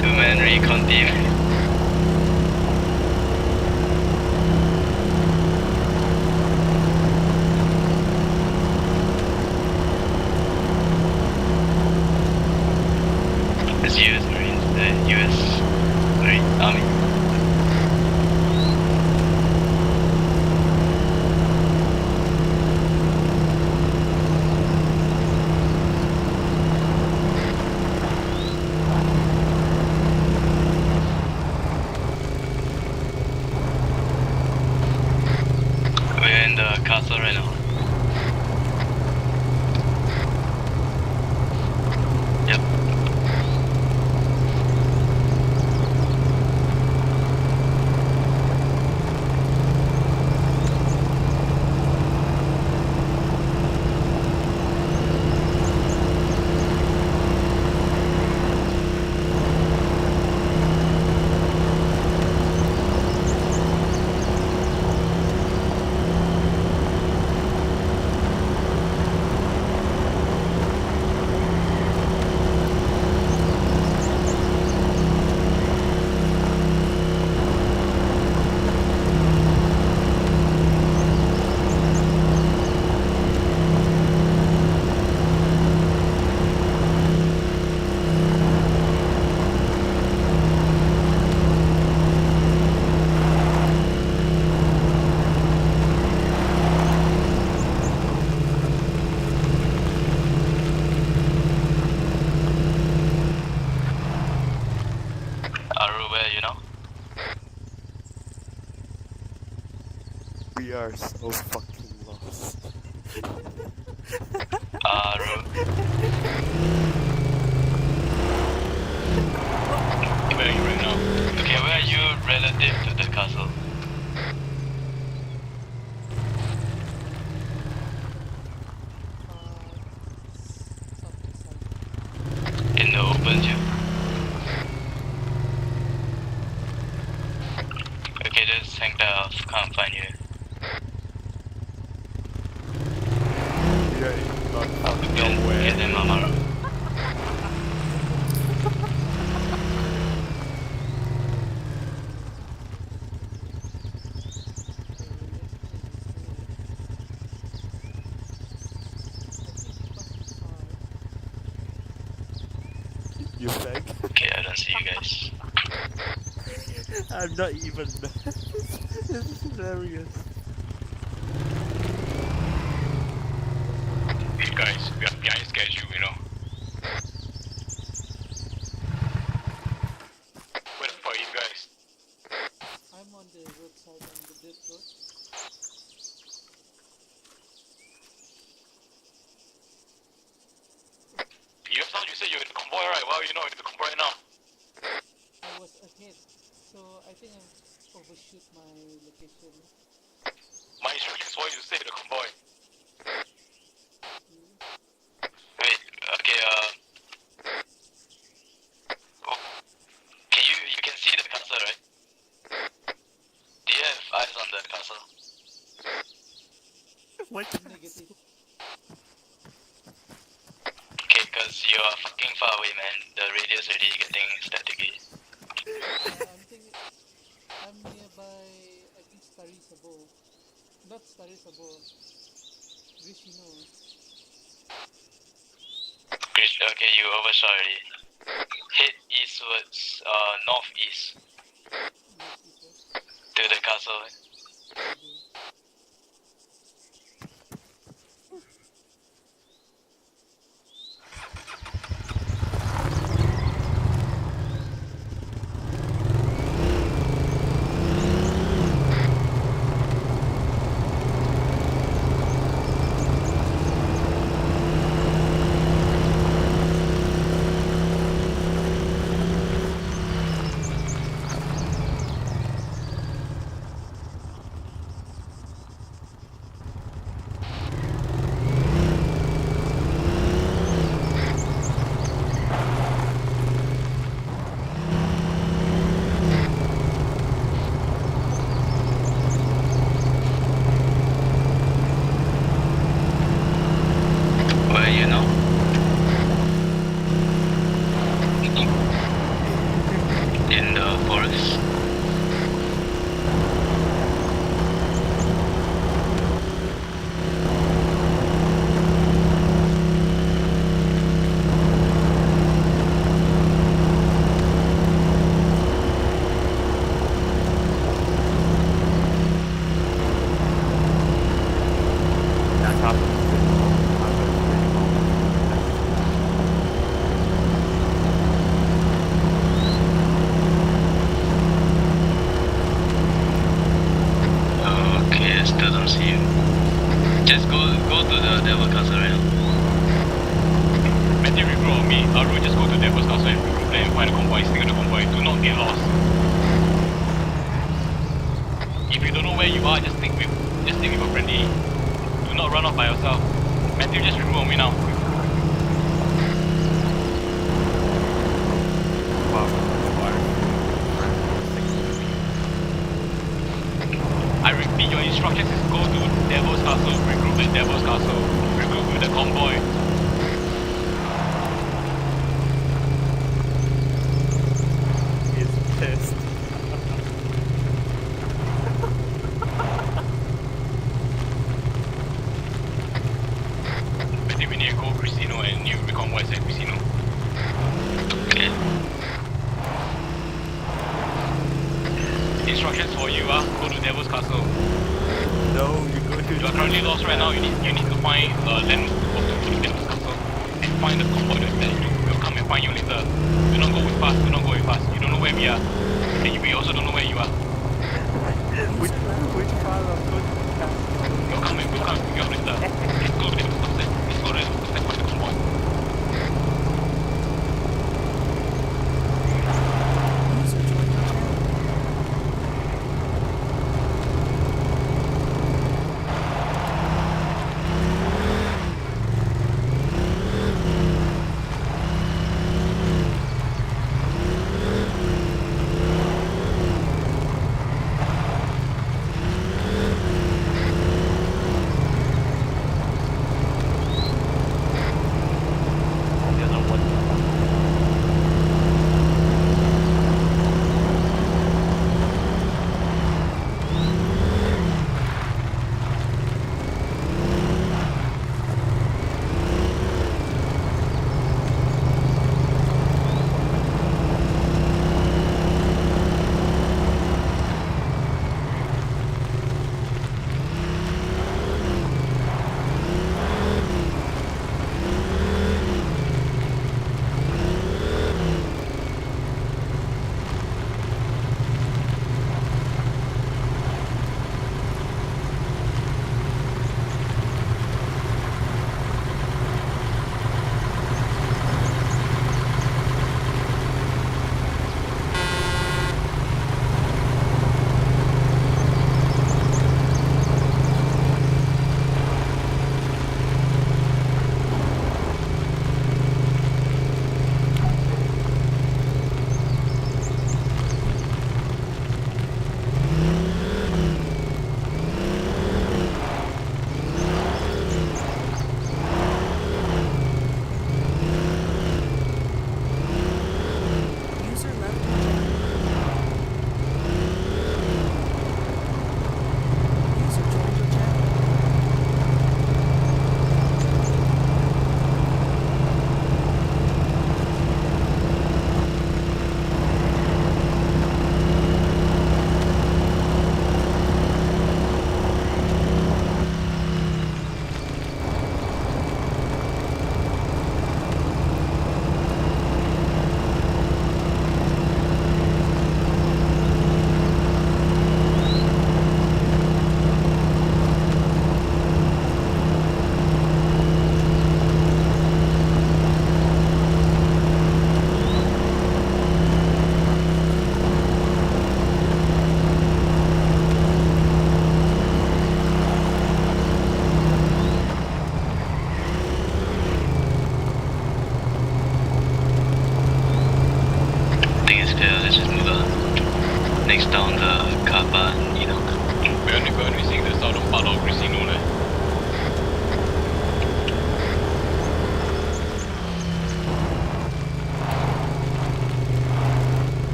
Speaker 5: Two-man recon team. It's US Marines, the US Marine Army. We're in the castle right now. Yep. Aru, where you know?
Speaker 14: We are so fucking lost.
Speaker 5: Aru.
Speaker 9: Where are you right now?
Speaker 5: Okay, where are you relative to the castle? In the open view. Okay, just hang there, can't find you.
Speaker 14: We are not fucking nowhere.
Speaker 5: Get them, Amaru.
Speaker 14: You fag?
Speaker 5: Okay, I don't see you guys.
Speaker 14: I'm not even mad. This is hilarious.
Speaker 9: Hey guys, we are behind schedule, you know. Where the fuck are you guys?
Speaker 8: I'm on the roadside on the dirt road.
Speaker 9: You thought you said you're in the convoy, right? Why are you not in the convoy now?
Speaker 8: I was ahead, so I think I overshoot my location.
Speaker 9: My instructions for you to stay in the convoy.
Speaker 5: Wait, okay, oh, you can see the castle, right? Do you have eyes on the castle?
Speaker 14: What?
Speaker 8: Negative.
Speaker 5: Okay, cause you are fucking far away, man. The radius already getting staticky.
Speaker 8: I'm nearby, I think Starry's above. Not Starry's above. Grishino.
Speaker 5: Okay, you overshot already. Head eastwards, northeast. To the castle. Just go to the Devil Castle right now.
Speaker 9: Matthew recruit on me. Aru, just go to Devil's Castle and recruit there and find a convoy. Stick to the convoy. Do not get lost. If you don't know where you are, just stick with a friendly. Do not run off by yourself. Matthew, just recruit on me now. I repeat, your instructions is go to Devil's Castle, recruit at Devil's Castle, recruit with the convoy.
Speaker 14: He's pissed.
Speaker 9: I think we need to go Casino and new reconvoys at Casino.
Speaker 5: Okay.
Speaker 9: Instructions for you are go to Devil's Castle.
Speaker 14: No, you go to.
Speaker 9: You are currently lost right now. You need to find land to go to Devil's Castle and find the convoy that will come and find you later. Do not go with fast. Do not go with fast. You don't know where we are. And we also don't know where you are.
Speaker 14: Which part of good?
Speaker 9: We'll come and pick you up later. Let's go to Devil's Castle. Let's go there. Let's find the convoy.
Speaker 1: User joined your channel.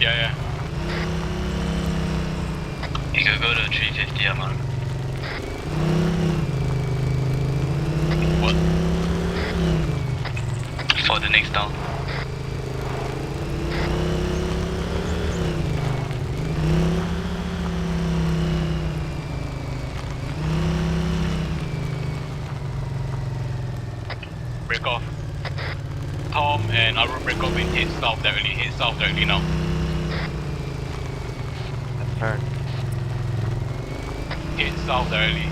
Speaker 9: Yeah.
Speaker 5: You could go to 350 Arma.
Speaker 9: What?
Speaker 5: For the next down.
Speaker 9: Break off. Tom and Aru break off and head south directly. Head south directly now.
Speaker 14: Turn.
Speaker 9: Head south directly.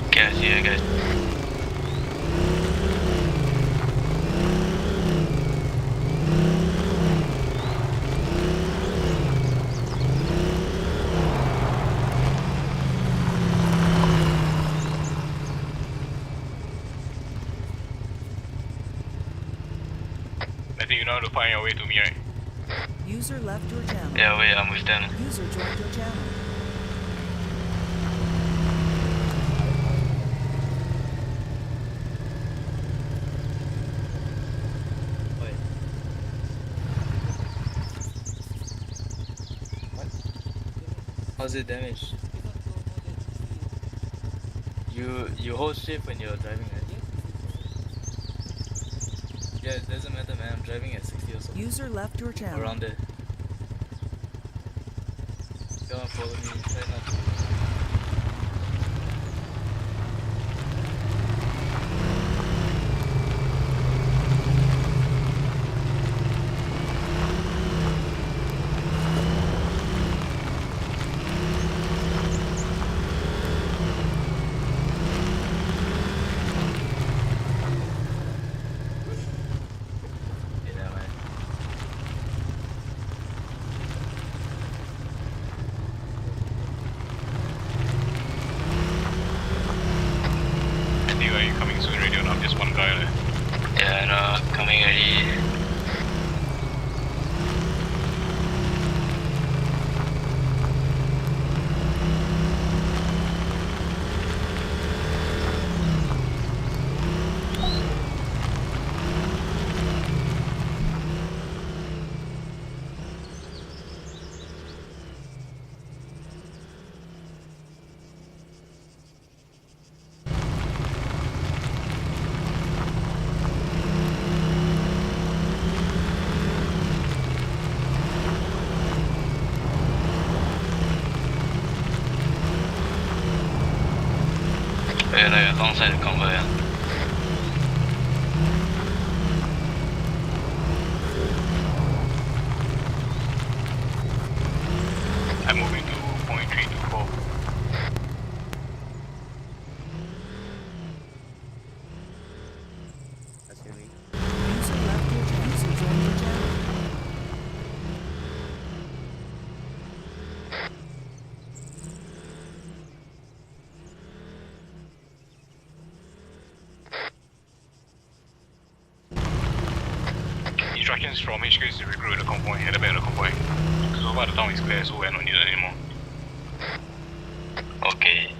Speaker 5: Okay, I see you guys.
Speaker 9: I think you know how to find your way to me, right?
Speaker 1: User left your channel.
Speaker 5: Yeah, wait, I'm with them.
Speaker 1: User joined your channel.
Speaker 5: How's it damaged? You hold shift when you're driving, right? Yeah, it doesn't matter, man. I'm driving at 60 or so.
Speaker 1: User left your channel.
Speaker 5: Around there. Come on, follow me. Try not to. Yeah, man.
Speaker 9: I think are you coming soon radio now? Just one guy there.
Speaker 5: Yeah, no, coming already. Yeah, like alongside the convoy, yeah.
Speaker 9: I'm moving to point 324.
Speaker 1: User left your channel. User joined your channel.
Speaker 9: Instructions from HQ is to recruit the convoy at the back of the convoy. So far the town is clear, so we're not needed anymore.
Speaker 5: Okay.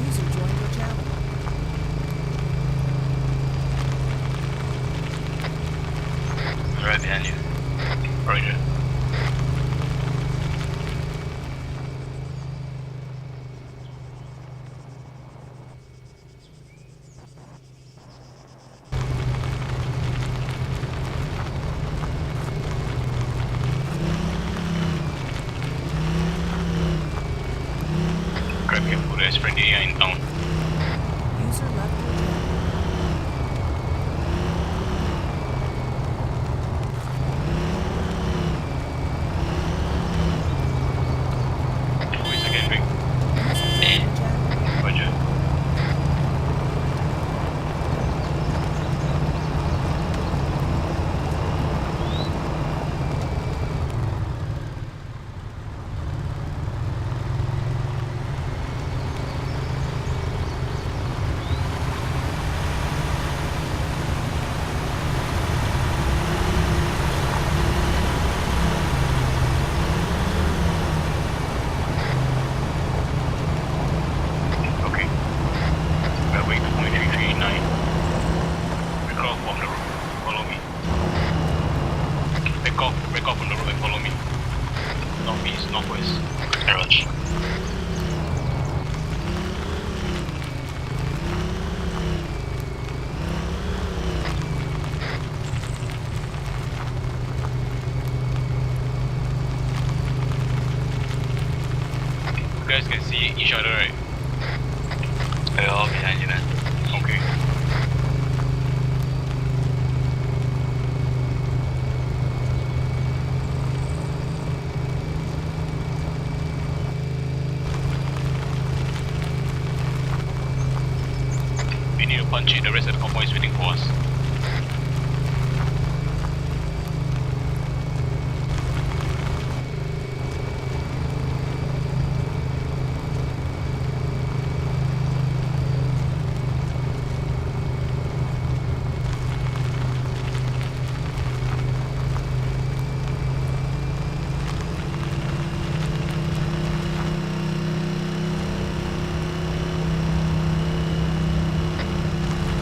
Speaker 1: User joined your channel.
Speaker 5: Right behind you.
Speaker 9: Roger. Grab your food as friendly in town.
Speaker 1: User left your channel.
Speaker 9: take off on the road and follow me. Northeast, northwest. Garage. You guys can see each other, right?
Speaker 5: We're all behind you, man.
Speaker 9: Okay. We need to punch it, the rest of the convoy is waiting for us.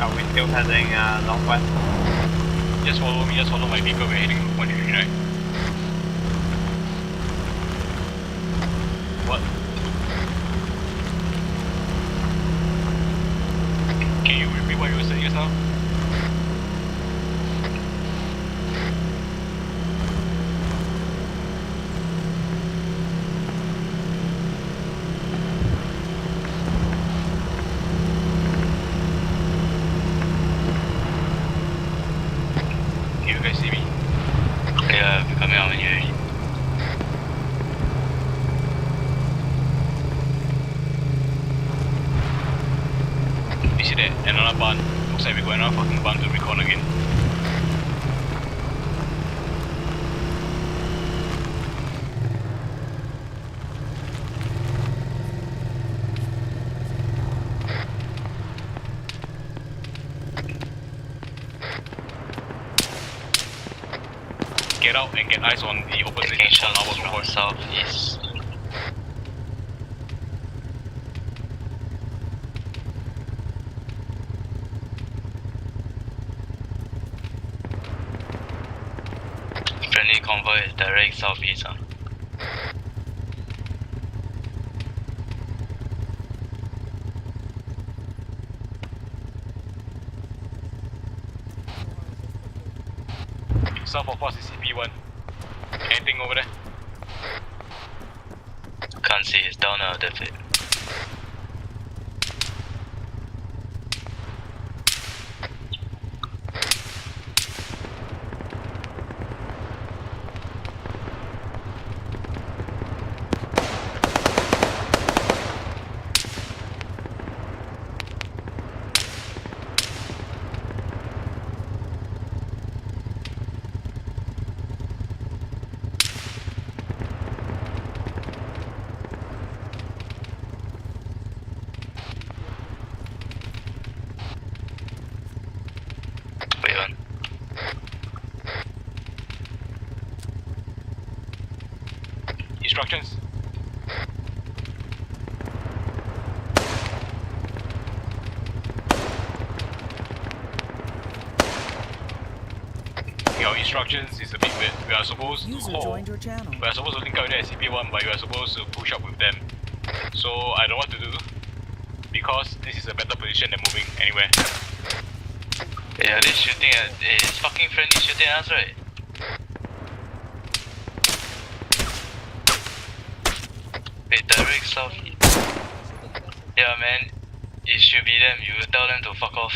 Speaker 13: Are we still heading northwest?
Speaker 9: Just follow me, just follow my vehicle, we're heading 139. What? Can you repeat what you were saying just now? Can you guys see me?
Speaker 5: Yeah, we're coming out when you're ready.
Speaker 9: You see that? Another barn. Looks like we got another fucking barn to recon again. Get out and get eyes on the opposite on our convoy.
Speaker 5: Southeast. Friendly convoy direct southeast.
Speaker 9: South of us is CP1. Anything over there?
Speaker 5: Can't see, it's down now, that's it. Wait on.
Speaker 9: Instructions. Your instructions is a bit weird. We are supposed to
Speaker 1: Joined your channel.
Speaker 9: We are supposed to link out with the SCP-1, but you are supposed to push up with them. So I don't know what to do, because this is a better position than moving anywhere.
Speaker 5: Yeah, they're shooting at. It's fucking friendly shooting at us, right? Wait, direct south. Yeah, man. It should be them. You tell them to fuck off.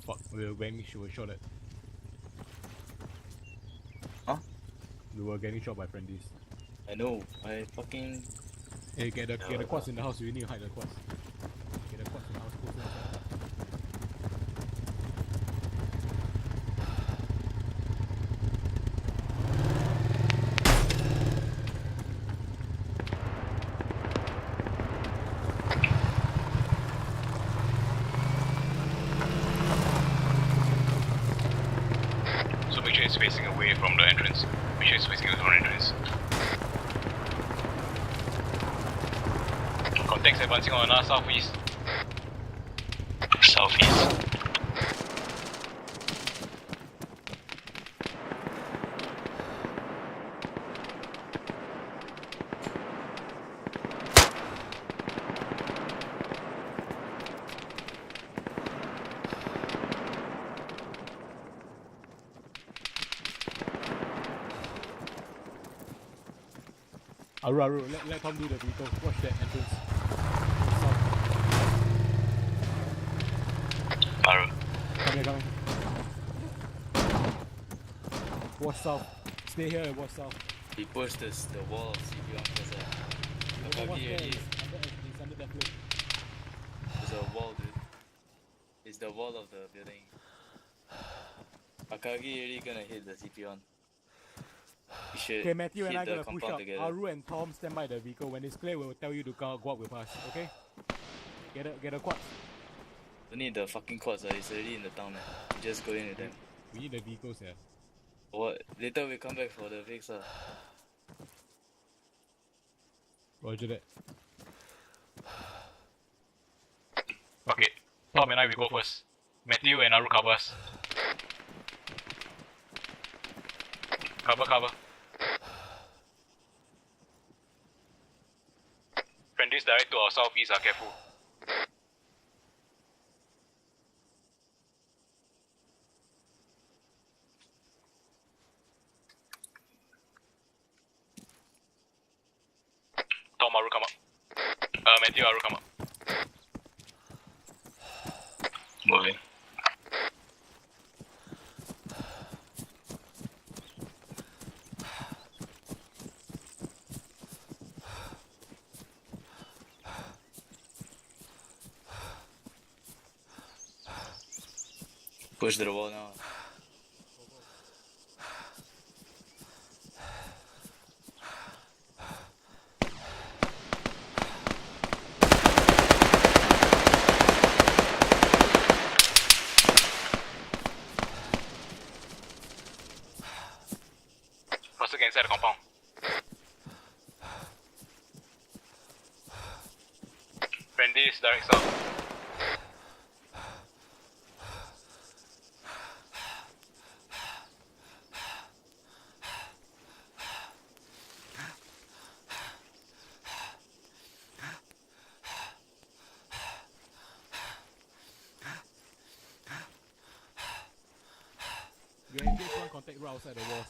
Speaker 7: Fuck, we were shot at.
Speaker 5: Huh?
Speaker 7: We were getting shot by friendlies.
Speaker 5: I know. I fucking.
Speaker 7: Hey, get the quads in the house. We need to hide the quads. Get the quads in the house. Close inside.
Speaker 9: facing away from the entrance. Make sure it's facing away from the entrance. Contacts advancing on us southeast.
Speaker 13: Southeast.
Speaker 7: Aru, let Tom do the vehicle. Watch that entrance.
Speaker 13: Maru.
Speaker 7: Come here. Watch south. Stay here and watch south.
Speaker 5: He pushed the wall of CP on because
Speaker 7: What's there?
Speaker 5: Akagi
Speaker 7: It's under that plate.
Speaker 5: There's a wall, dude. It's the wall of the building. Akagi already gonna hit the CP on. We should
Speaker 7: Okay, Matthew and I
Speaker 5: hit the
Speaker 7: gonna push
Speaker 5: compound
Speaker 7: up.
Speaker 5: together.
Speaker 7: Aru and Tom stand by the vehicle. When it's clear, we'll tell you to go up with us. Okay? Get a quad.
Speaker 5: Don't need the fucking quads, it's already in the town. Just go in with them.
Speaker 7: We need the vehicles here.
Speaker 5: What? Later we come back for the fix.
Speaker 7: Roger that.
Speaker 9: Okay, Tom and I will go first. Matthew and Aru cover us. Cover. Friendlies direct to our southeast are careful. Tom, Aru come up. Matthew, Aru come up.
Speaker 13: Moving.
Speaker 5: Push to the wall now.
Speaker 9: Faster get inside the compound. Friendlies direct south.
Speaker 7: You engage one contact right outside the walls.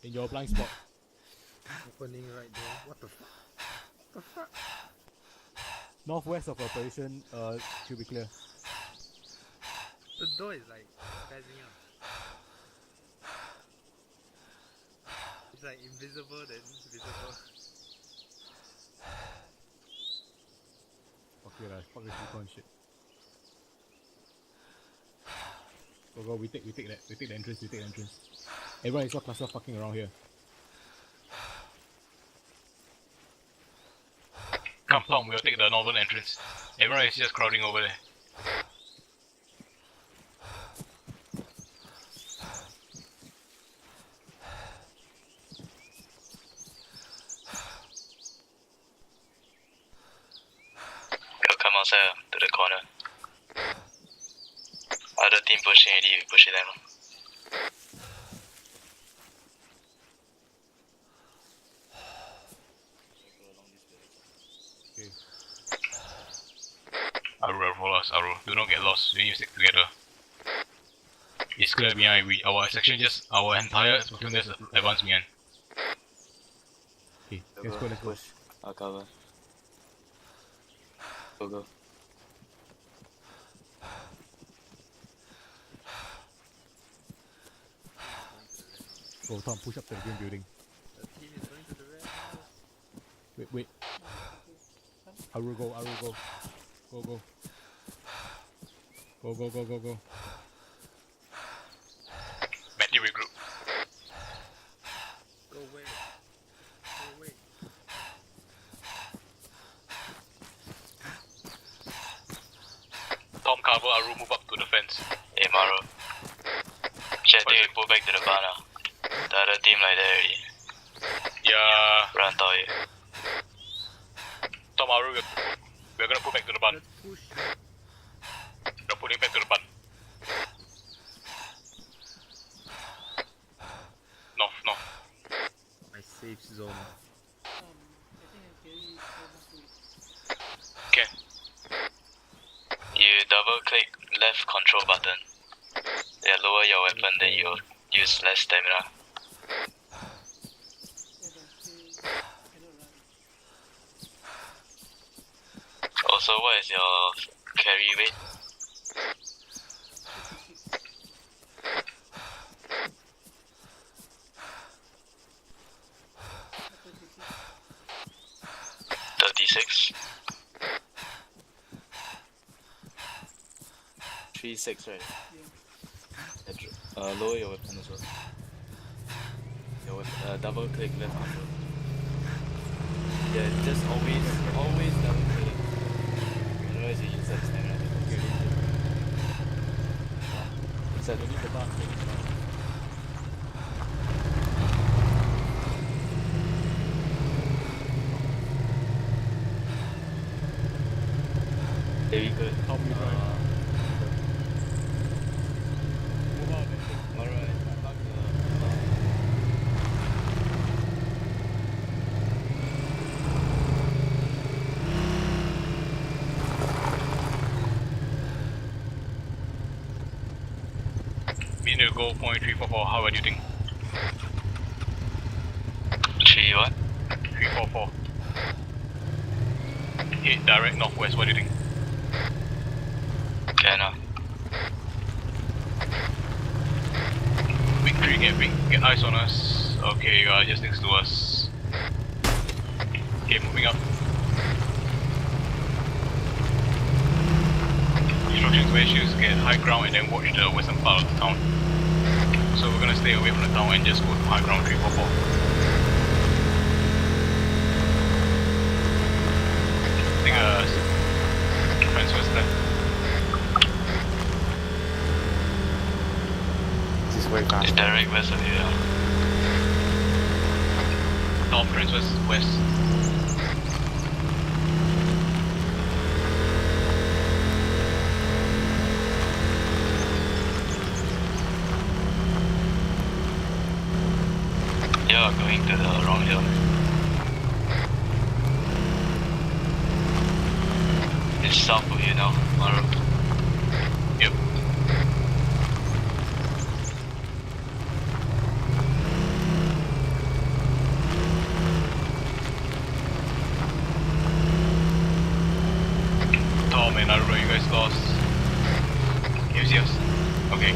Speaker 7: In your blind spot.
Speaker 6: Opening right there. What the fuck? What the fuck?
Speaker 7: Northwest of operation, should be clear.
Speaker 6: The door is like spazzing up. It's like invisible then visible.
Speaker 7: Okay lah, fuck this recon shit. Go, we take the entrance. Everyone is all cluster fucking around here.
Speaker 9: Come Tom, we'll take the northern entrance. Everyone is just crowding over there.
Speaker 13: We'll come outside to the corner. Other team pushing AD, we push them.
Speaker 7: Okay.
Speaker 9: Aru, follow us, Aru. Do not get lost. We need to stick together. It's clear behind. Our section our entire platoon just advance behind.
Speaker 7: Okay, let's go.
Speaker 5: Push. I'll cover. Go.
Speaker 7: Go, Tom, push up to the green building.
Speaker 6: The team is going to the red house.
Speaker 7: Wait. Aru, go. Go.
Speaker 9: Matthew, regroup.
Speaker 6: Go away.
Speaker 9: Tom, cover Aru, move up to the fence.
Speaker 13: Hey Maru.
Speaker 5: Actually, I think we pull back to the barn now. The other team like that already.
Speaker 9: Yeah.
Speaker 5: Run toy.
Speaker 9: Tomaru, we're gonna pull back to the barn.
Speaker 2: Push.
Speaker 9: We're pulling back to the barn. North, north.
Speaker 7: My safe zone.
Speaker 8: I think I carry almost full.
Speaker 9: Okay.
Speaker 5: You double click left control button. Yeah, lower your weapon, then you use less stamina. Also, what is your carry weight? $36. 36, right? Lower your weapon as well. Your weapon, double click left control. Yeah, just always double click. Otherwise you use that stamina. Inside the bar. Very good.
Speaker 7: Help me drive.
Speaker 5: Alright.
Speaker 9: We need to go 0.344. How do you think?
Speaker 5: 3 what?
Speaker 9: 344. Hit direct northwest. What do you think?
Speaker 5: Can
Speaker 9: Victory, get eyes on us. Okay, you are just next to us. Okay, moving up. Instructions where you get high ground and then watch the western part of the town. So we're gonna stay away from the town and just go to high ground 344. I think friends was there.
Speaker 5: It's direct west of you now.
Speaker 9: North, friends was west.
Speaker 5: You're going to the wrong hill. It's south of you now, Maru.
Speaker 9: Yep. Tom and Naruto, you guys lost. Here's yours. Okay.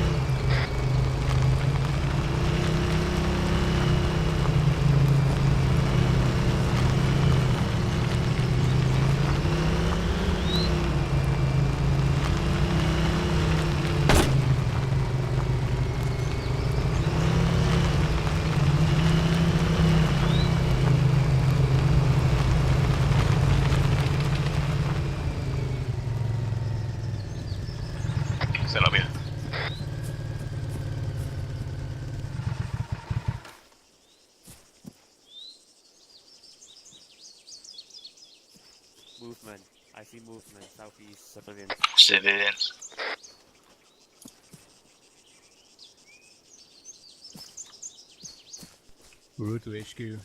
Speaker 9: Set up here.
Speaker 14: Movement. I see movement. Southeast civilians.
Speaker 5: Civilians.
Speaker 7: Route to HQ.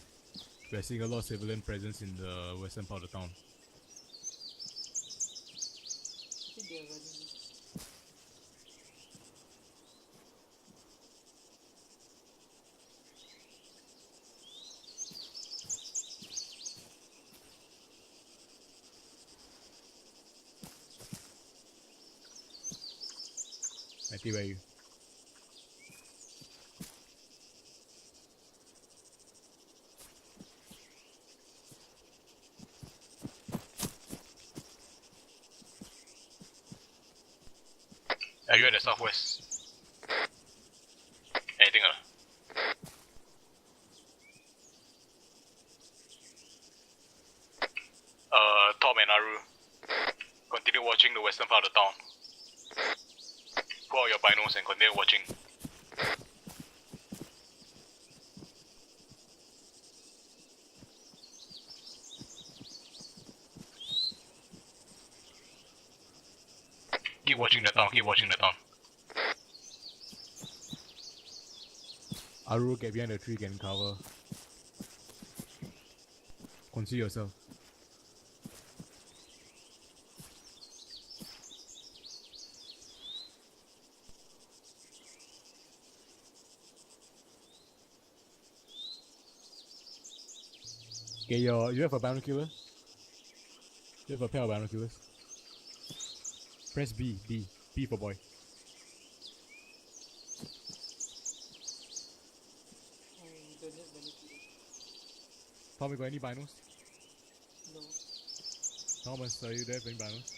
Speaker 7: We're seeing a lot of civilian presence in the western part of town.
Speaker 8: I think they are running.
Speaker 7: I see where you.
Speaker 9: Are you at the southwest? Anything Tom and Naru, continue watching the western part of the town. Pull out your binos and continue watching. Keep watching the town, keep watching the town.
Speaker 7: Aru, get behind the tree, get in cover. Conceal yourself. Okay, you have a binocular? You have a pair of binoculars? Press B for boy.
Speaker 8: Don't have binoculars.
Speaker 7: Tom, you got any binos?
Speaker 8: No.
Speaker 7: Thomas, are you there playing binos?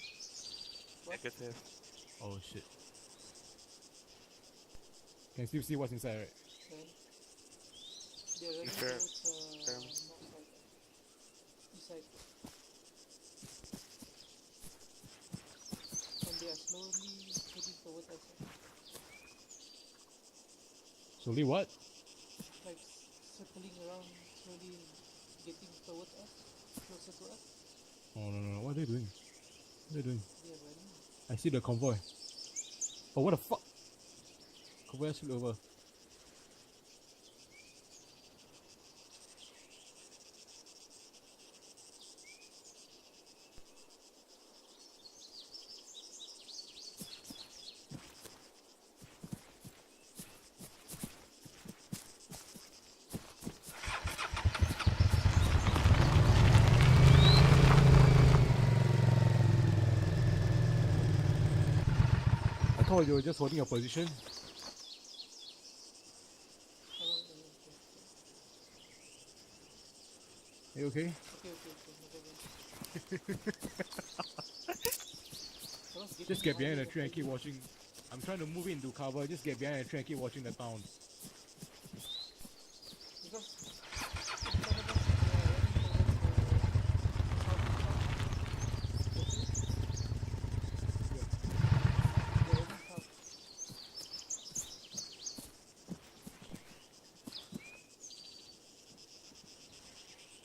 Speaker 14: Negative.
Speaker 7: Oh shit. Can you still see what's inside, right?
Speaker 8: They're running
Speaker 14: Sure.
Speaker 8: towards north side. East side. And they are slowly heading towards us.
Speaker 7: Slowly what?
Speaker 8: Like circling around, slowly getting towards us, closer to us.
Speaker 7: Oh no, what are they doing? What are they doing?
Speaker 8: They are running.
Speaker 7: I see the convoy. Oh, what the fuck? Convoy has flew over. I thought you were just holding your position. Are you okay?
Speaker 8: Okay.
Speaker 7: Just get behind the tree and keep watching. I'm trying to move into cover. Just get behind the tree and keep watching the town.
Speaker 8: Because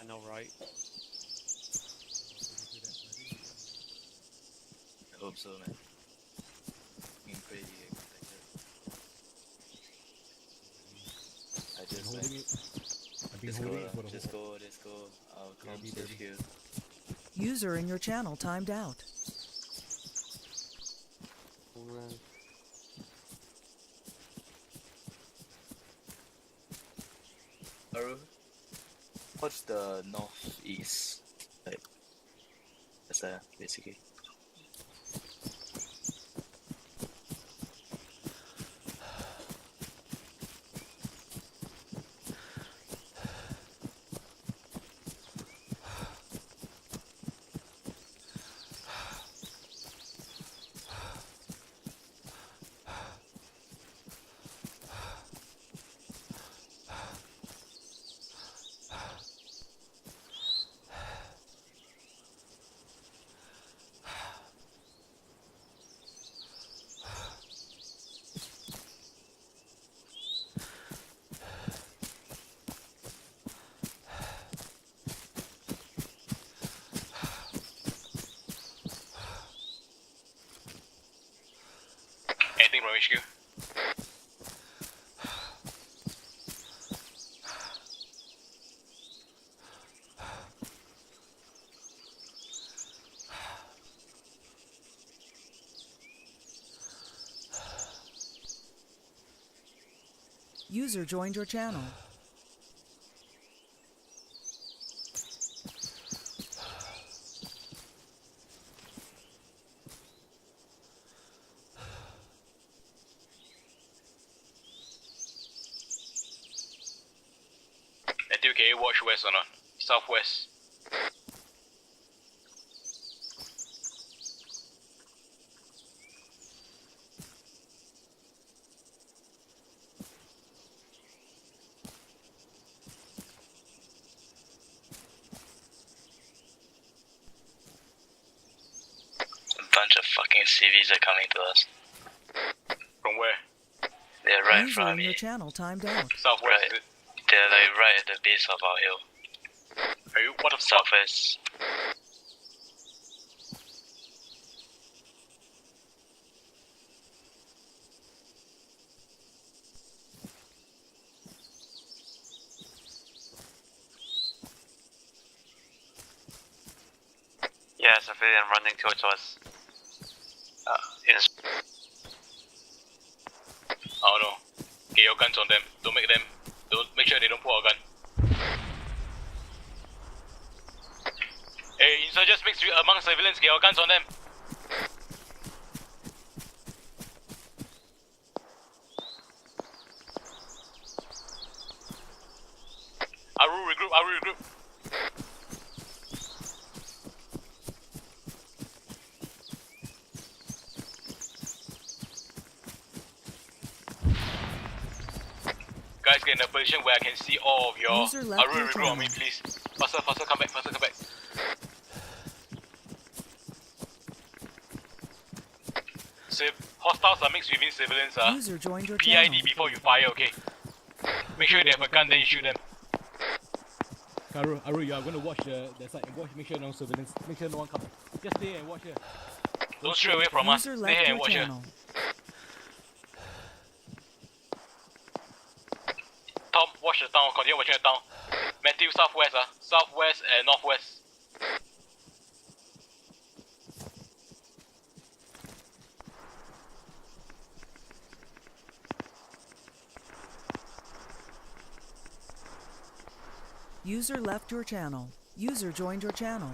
Speaker 14: I know, right?
Speaker 5: I hope so, man. Being crazy protected. I just
Speaker 7: holding
Speaker 5: like,
Speaker 7: it. I've been
Speaker 5: just
Speaker 7: holding
Speaker 5: go,
Speaker 7: it for the
Speaker 5: just
Speaker 7: whole.
Speaker 5: go, just go. I'll come
Speaker 7: be
Speaker 5: to
Speaker 7: dirty.
Speaker 5: you.
Speaker 1: User in your channel timed out.
Speaker 5: Aru, what's the northeast? Like, that's basically.
Speaker 9: Anything from HQ?
Speaker 1: User joined your channel.
Speaker 9: Can you watch west or not? Southwest.
Speaker 5: A bunch of fucking CVs are coming to us.
Speaker 9: From where?
Speaker 5: They're right in
Speaker 1: User
Speaker 5: front of
Speaker 1: in
Speaker 5: me.
Speaker 1: your channel timed out.
Speaker 9: Southwest.
Speaker 5: Right. They're like right at the base of our hill.
Speaker 9: Are you? What the fuck?
Speaker 5: Southwest.
Speaker 13: Yeah, civilian running towards us.
Speaker 9: Oh no. Get your guns on them. Don't make sure they don't pull a gun. Hey, insurgents mixed among civilians, get your guns on them. Aru regroup. Guys, get in a position where I can see all of your
Speaker 1: User left
Speaker 9: Aru
Speaker 1: your
Speaker 9: regroup on me,
Speaker 1: channel.
Speaker 9: please. Faster, come back. Hostiles are mixed within civilians.
Speaker 1: User joined your
Speaker 9: PID
Speaker 1: channel.
Speaker 9: before you fire, okay? Make sure they have a gun, then you shoot them.
Speaker 7: Aru, you are going to watch that side and make sure no surveillance. Make sure no one comes. Just stay and watch here.
Speaker 9: Don't stray away from us.
Speaker 1: User
Speaker 9: Stay
Speaker 1: left
Speaker 9: here and
Speaker 1: your
Speaker 9: watch here.
Speaker 1: channel.
Speaker 9: Tom, watch the town. Continue watching the town. Matthew, southwest, southwest and northwest.
Speaker 1: User left your channel. User joined your channel.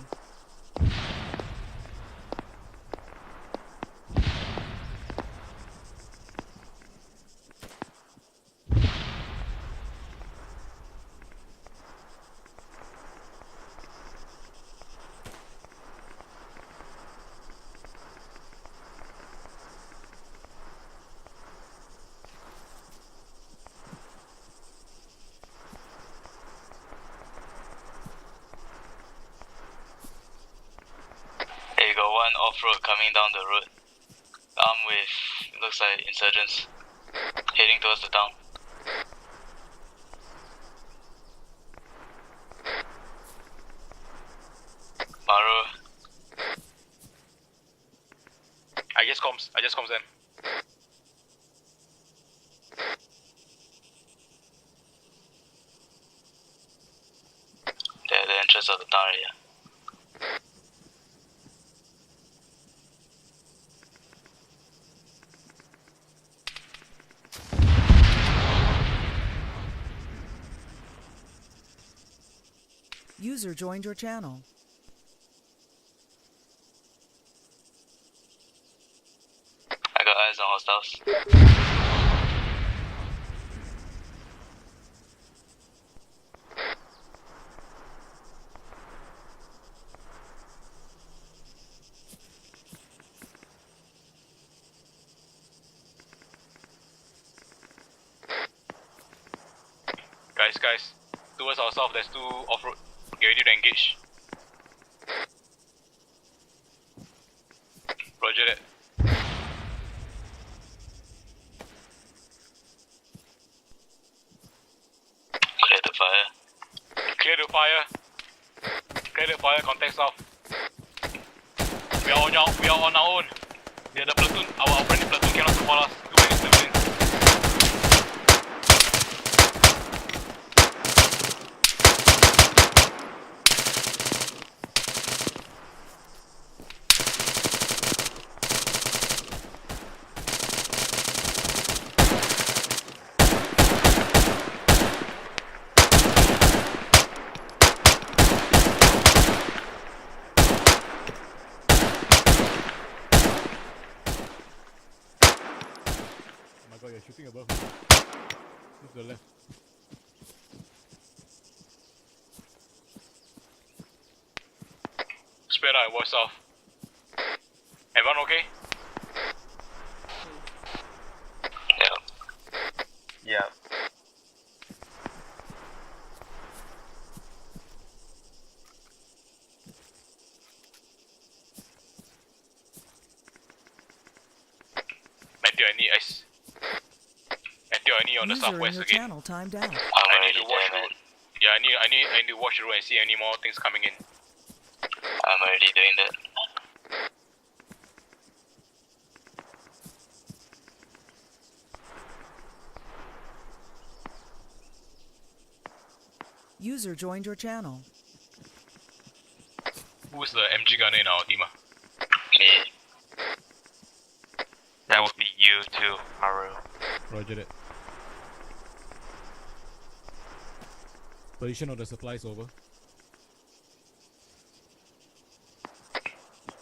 Speaker 5: Hey, you got one off-road coming down the road. Armed with, looks like insurgents. Heading towards the town. Maru.
Speaker 9: I just comms them.
Speaker 5: They're at the entrance of the town area.
Speaker 1: User joined your channel.
Speaker 5: I got eyes on hostiles.
Speaker 9: Guys, towards our south there's two off-road. Get ready to engage. Roger that.
Speaker 5: Clear the fire.
Speaker 9: Clear the fire, contact south. We are on our own. The platoon, our friendly platoon cannot support us. Too many civilians.
Speaker 7: Oh my god, you're shooting above me. Move to the left.
Speaker 9: Spread out and watch south. Everyone okay?
Speaker 5: Yeah.
Speaker 9: Matthew, I need ice. Matthew, I need on the
Speaker 1: User in
Speaker 9: southwest
Speaker 1: your
Speaker 9: again.
Speaker 1: channel timed out.
Speaker 9: I need to watch the road. Yeah, I need to watch the road and see any more things coming in.
Speaker 5: I'm already doing that.
Speaker 1: User joined your channel.
Speaker 9: Who's the MG gunner in our team?
Speaker 13: Me. That would be you too, Haru.
Speaker 7: Roger that. Position of the supplies over.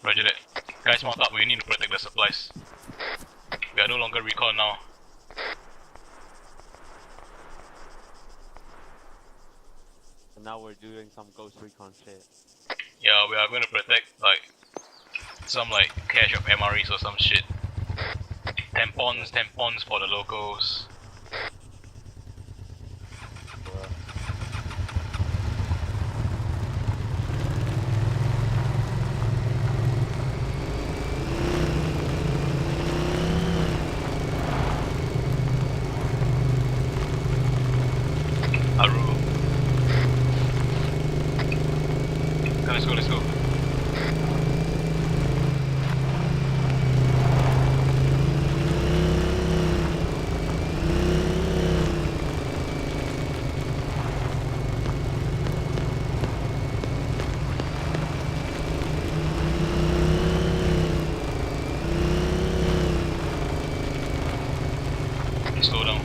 Speaker 9: Roger that. Guys, mount up. We need to protect the supplies. We are no longer recon now.
Speaker 14: And now we're doing some ghost recon shit.
Speaker 9: Yeah, we are going to protect like some like cache of MREs or some shit. Tampons for the locals. Aru. Let's go, let's go. Slow down.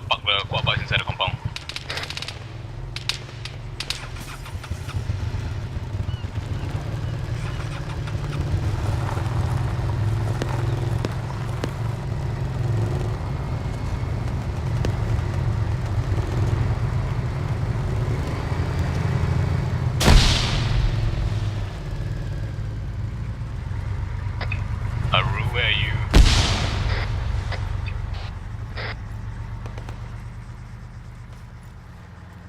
Speaker 9: Park the quad bikes inside the compound. Aru, where are you?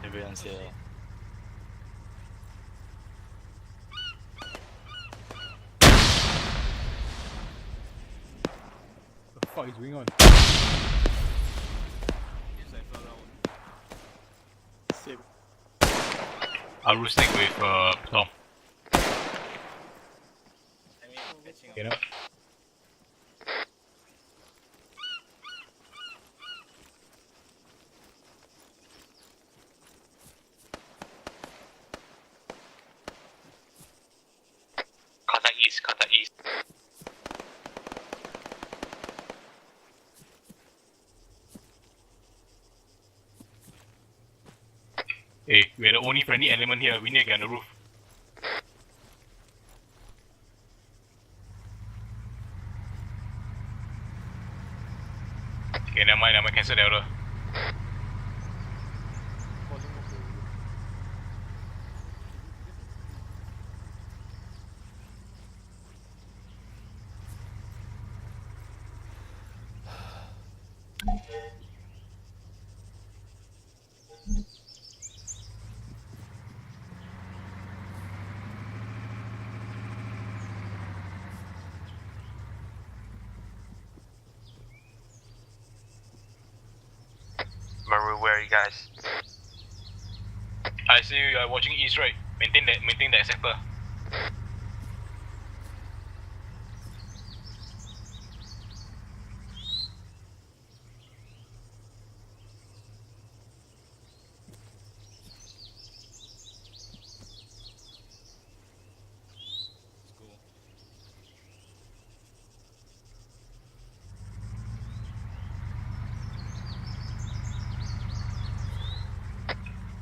Speaker 5: Everyone's here.
Speaker 7: What the fuck is going on?
Speaker 11: Same.
Speaker 9: Aru stick with Tom.
Speaker 7: Okay, now.
Speaker 13: Contact east, contact east.
Speaker 9: Hey, we're the only friendly element here. We need to get on the roof. Okay, never mind, cancel the order.
Speaker 13: Maru, where are you guys?
Speaker 9: I see you are watching east, right? Maintain that sector.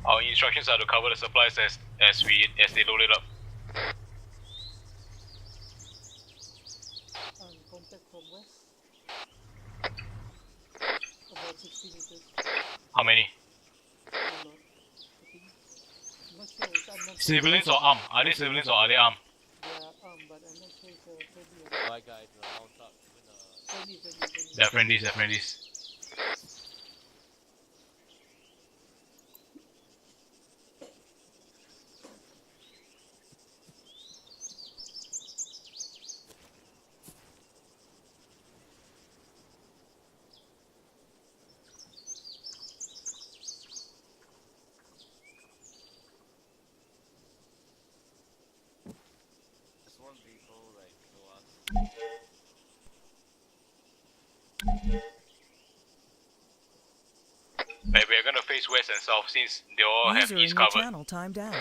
Speaker 9: Our instructions are to cover the supplies as they load it up.
Speaker 8: Contact from west. About 60 meters.
Speaker 9: How many?
Speaker 8: A lot, I think. I'm not sure. It's unknown.
Speaker 9: Civilians or armed? Are they civilians or are they armed?
Speaker 8: They are armed, but I'm not sure it's friendly or not.
Speaker 10: Right guys, mount up.
Speaker 8: Friendly.
Speaker 9: They're friendlies. face west and south since they all have
Speaker 1: User in
Speaker 9: east
Speaker 1: your
Speaker 9: covered.
Speaker 1: channel timed out.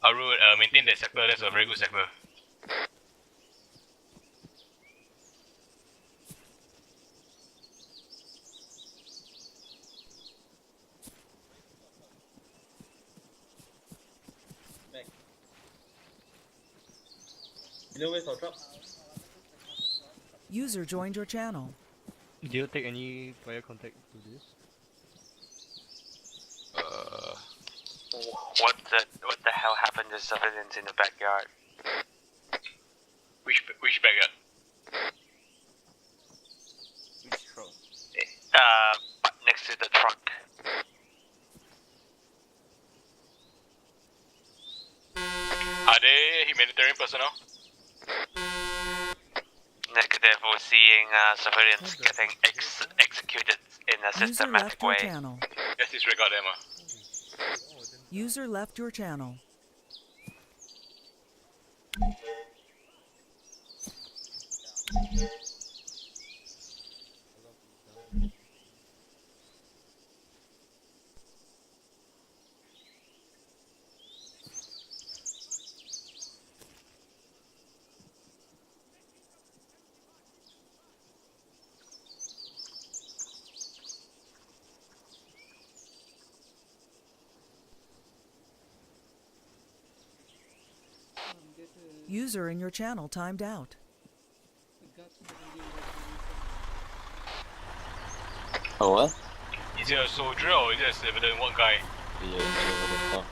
Speaker 9: Aru, maintain that sector. That's a very good sector.
Speaker 12: Back. You know where's our truck?
Speaker 1: User joined your channel.
Speaker 15: Do you take any player contact to this?
Speaker 13: What the hell happened to civilians in the backyard?
Speaker 9: Which backyard?
Speaker 3: Which truck?
Speaker 13: Next to the truck.
Speaker 9: Are they humanitarian personnel?
Speaker 13: Negative, we're seeing civilians getting executed in a
Speaker 1: User
Speaker 13: systematic
Speaker 1: left your
Speaker 13: way.
Speaker 1: channel.
Speaker 9: Let's disregard them.
Speaker 1: User left your channel. User in your channel timed out.
Speaker 5: Oh what?
Speaker 9: Is it a soldier or is it a civilian? What guy?
Speaker 5: Yeah, what the fuck?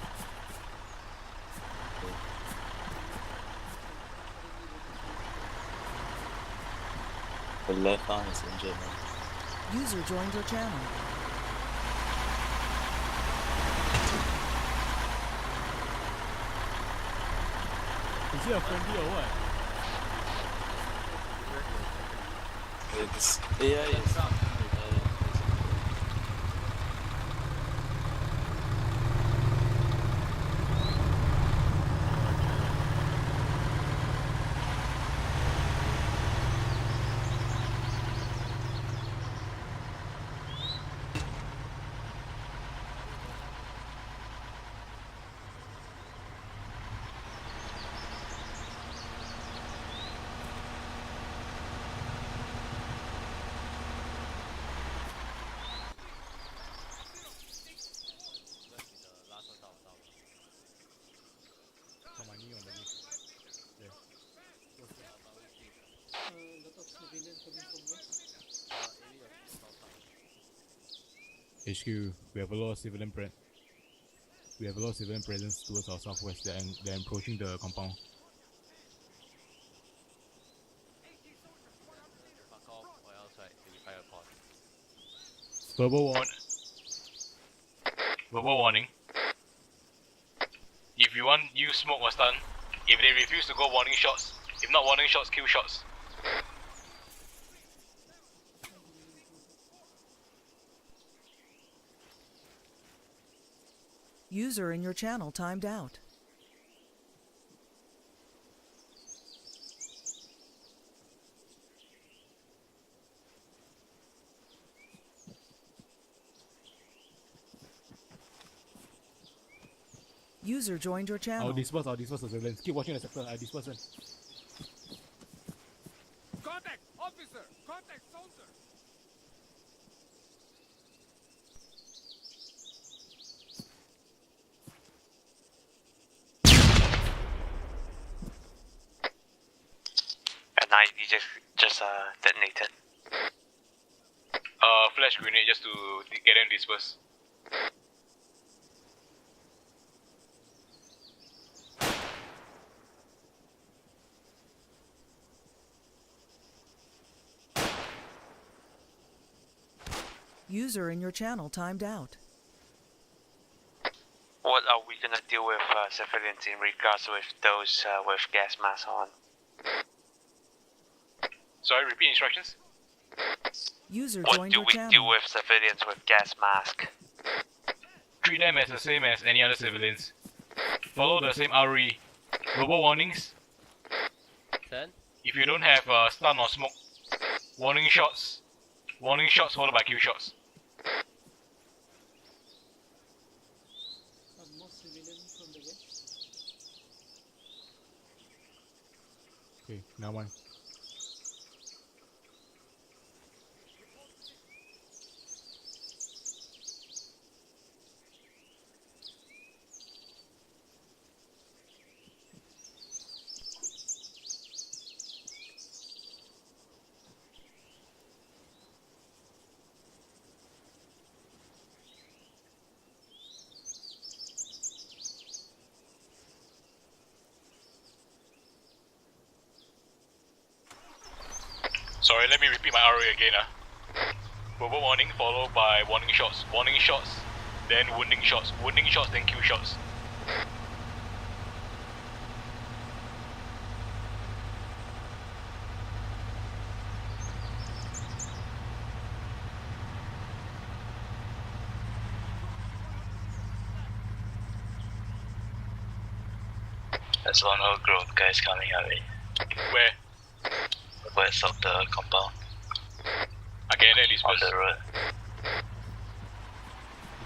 Speaker 5: The left arm is injured, man.
Speaker 1: User joined your channel.
Speaker 7: Is he a friendly or what?
Speaker 5: It's AI is.
Speaker 7: HQ, we have a lot of civilian presence towards our southwest. They're approaching the compound.
Speaker 10: Fuck off, or else right, they will fire upon.
Speaker 7: Verbal warning.
Speaker 9: Verbal warning. If you want, use smoke or stun. If they refuse to go, warning shots. If not warning shots, kill shots.
Speaker 1: User in your channel timed out. User joined your channel.
Speaker 7: I'll disperse the civilians. Keep watching the sector. I'll disperse them.
Speaker 16: Contact! Officer! Contact soldier!
Speaker 13: And IED just detonated.
Speaker 9: Flash grenade just to get them dispersed.
Speaker 1: User in your channel timed out.
Speaker 13: What are we gonna do with civilians in regards with those with gas masks on?
Speaker 9: Sorry, repeat instructions.
Speaker 1: User
Speaker 13: What
Speaker 1: joined
Speaker 13: do
Speaker 1: your
Speaker 13: we
Speaker 1: channel.
Speaker 13: do with civilians with gas mask?
Speaker 9: Treat them as the same as any other civilians. Follow the same RE. Verbal warnings.
Speaker 10: 10?
Speaker 9: If you don't have stun or smoke, warning shots. Warning shots followed by kill shots.
Speaker 7: Okay, now one.
Speaker 9: Sorry, let me repeat my RA again. Verbal warning followed by warning shots, then wounding shots, then kill shots.
Speaker 5: There's one whole group of guys coming our way.
Speaker 9: Where?
Speaker 5: West of the compound.
Speaker 9: Okay, then disperse.
Speaker 5: On the road.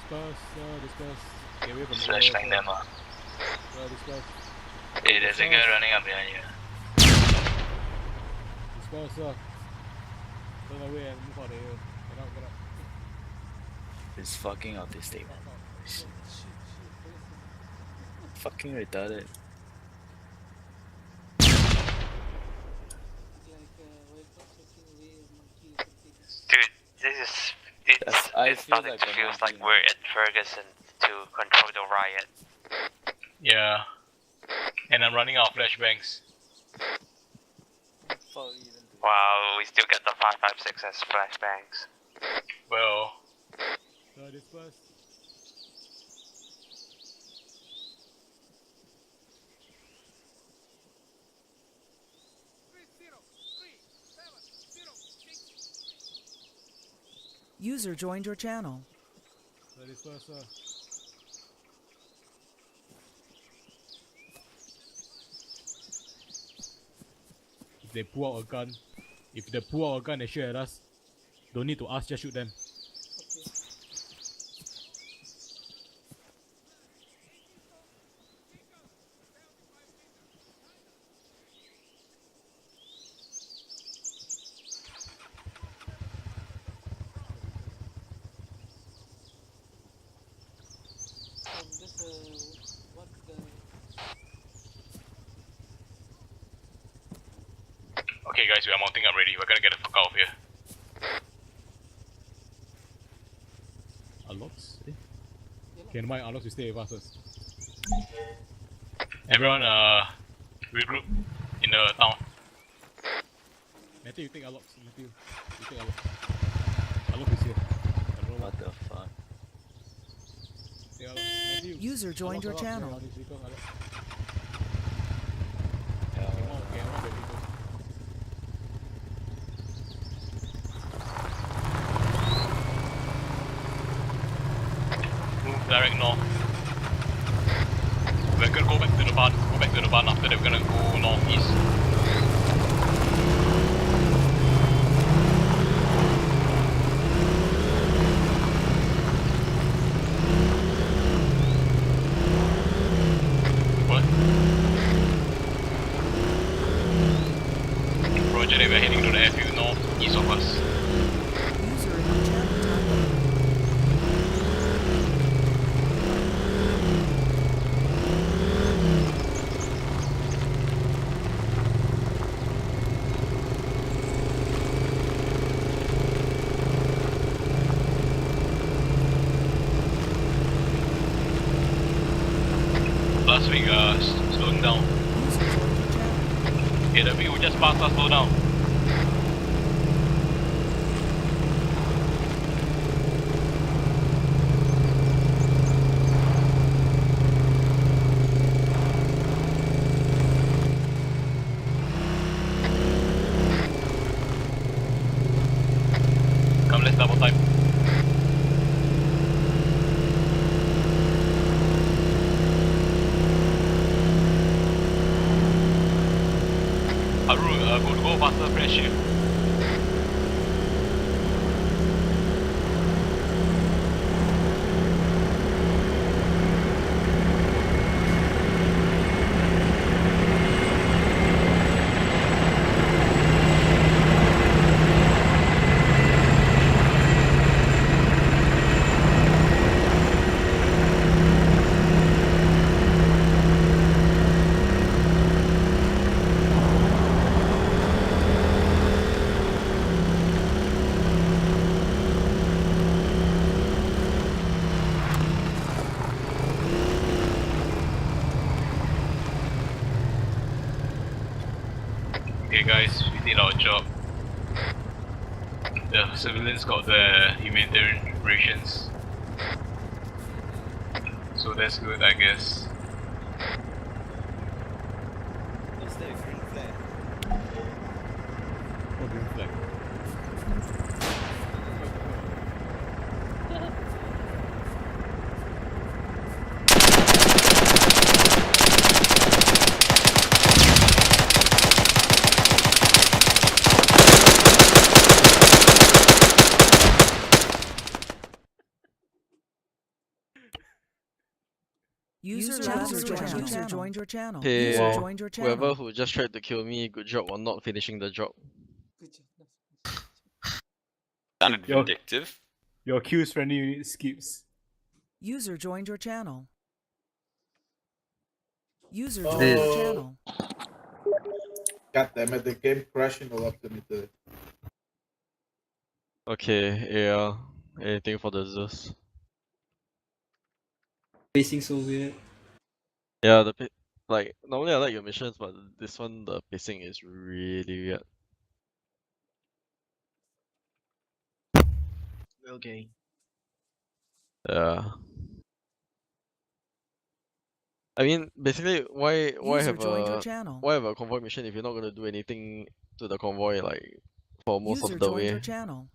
Speaker 7: Disperse. Get away from
Speaker 5: Flashbang them
Speaker 7: disperse.
Speaker 5: Hey, there's a guy running up behind you.
Speaker 7: Disperse, sir. Turn away and move out of here. Get out.
Speaker 5: It's fucking autistic, man. Fucking retarded.
Speaker 13: Dude, this is it's starting to feel like we're at Ferguson to control the riot.
Speaker 9: Yeah. And I'm running out of flashbangs.
Speaker 13: Wow, we still get the 5.56 as flashbangs.
Speaker 9: Well.
Speaker 7: Disperse.
Speaker 1: User joined your channel.
Speaker 7: Disperse, sir. If they pull out a gun, and shoot at us, don't need to ask, just shoot them.
Speaker 9: Okay guys, we are mounting up ready. We're gonna get the fuck out of here.
Speaker 7: Unlocks? Okay, never mind, unlocks, we stay with us first.
Speaker 9: Everyone, regroup in the town.
Speaker 7: Matthew, you take unlocks. You take unlocks. Unlock is here.
Speaker 5: What the fuck?
Speaker 7: Take unlocks. Matthew.
Speaker 1: User joined your channel.
Speaker 9: Move direct north. We're gonna go back to the barn. After that we're gonna go northeast. What? Roger that, we're heading to the airfield northeast of us.
Speaker 1: User in your channel timed.
Speaker 9: Last week, slowing down. AW just passed us, slow down. Come, let's double time. Go faster, fresh shift. okay guys, we did our job. The civilians got the humanitarian rations. So that's good, I guess.
Speaker 3: What's that green flag?
Speaker 7: Oh, green flag.
Speaker 1: User left your channel. User joined your channel.
Speaker 4: Hey,
Speaker 1: User joined your channel.
Speaker 4: whoever who just tried to kill me, good job on not finishing the job.
Speaker 8: Good job.
Speaker 17: Sounded
Speaker 7: Yo.
Speaker 17: vindictive.
Speaker 7: Your Q's friendly unit skips.
Speaker 1: User joined your channel. User joined your channel.
Speaker 18: God damn it, the game crashing all up to me today.
Speaker 4: Okay, yeah. Anything for the Zeus?
Speaker 2: Pacing so weird.
Speaker 4: Yeah, like normally I like your missions, but this one the pacing is really weird.
Speaker 19: Okay.
Speaker 4: Yeah. I mean, basically, why
Speaker 1: User
Speaker 4: have
Speaker 1: joined your
Speaker 4: a
Speaker 1: channel.
Speaker 4: why have a convoy mission if you're not gonna do anything to the convoy like for most
Speaker 1: User
Speaker 4: of the
Speaker 1: joined
Speaker 4: way?
Speaker 1: your channel.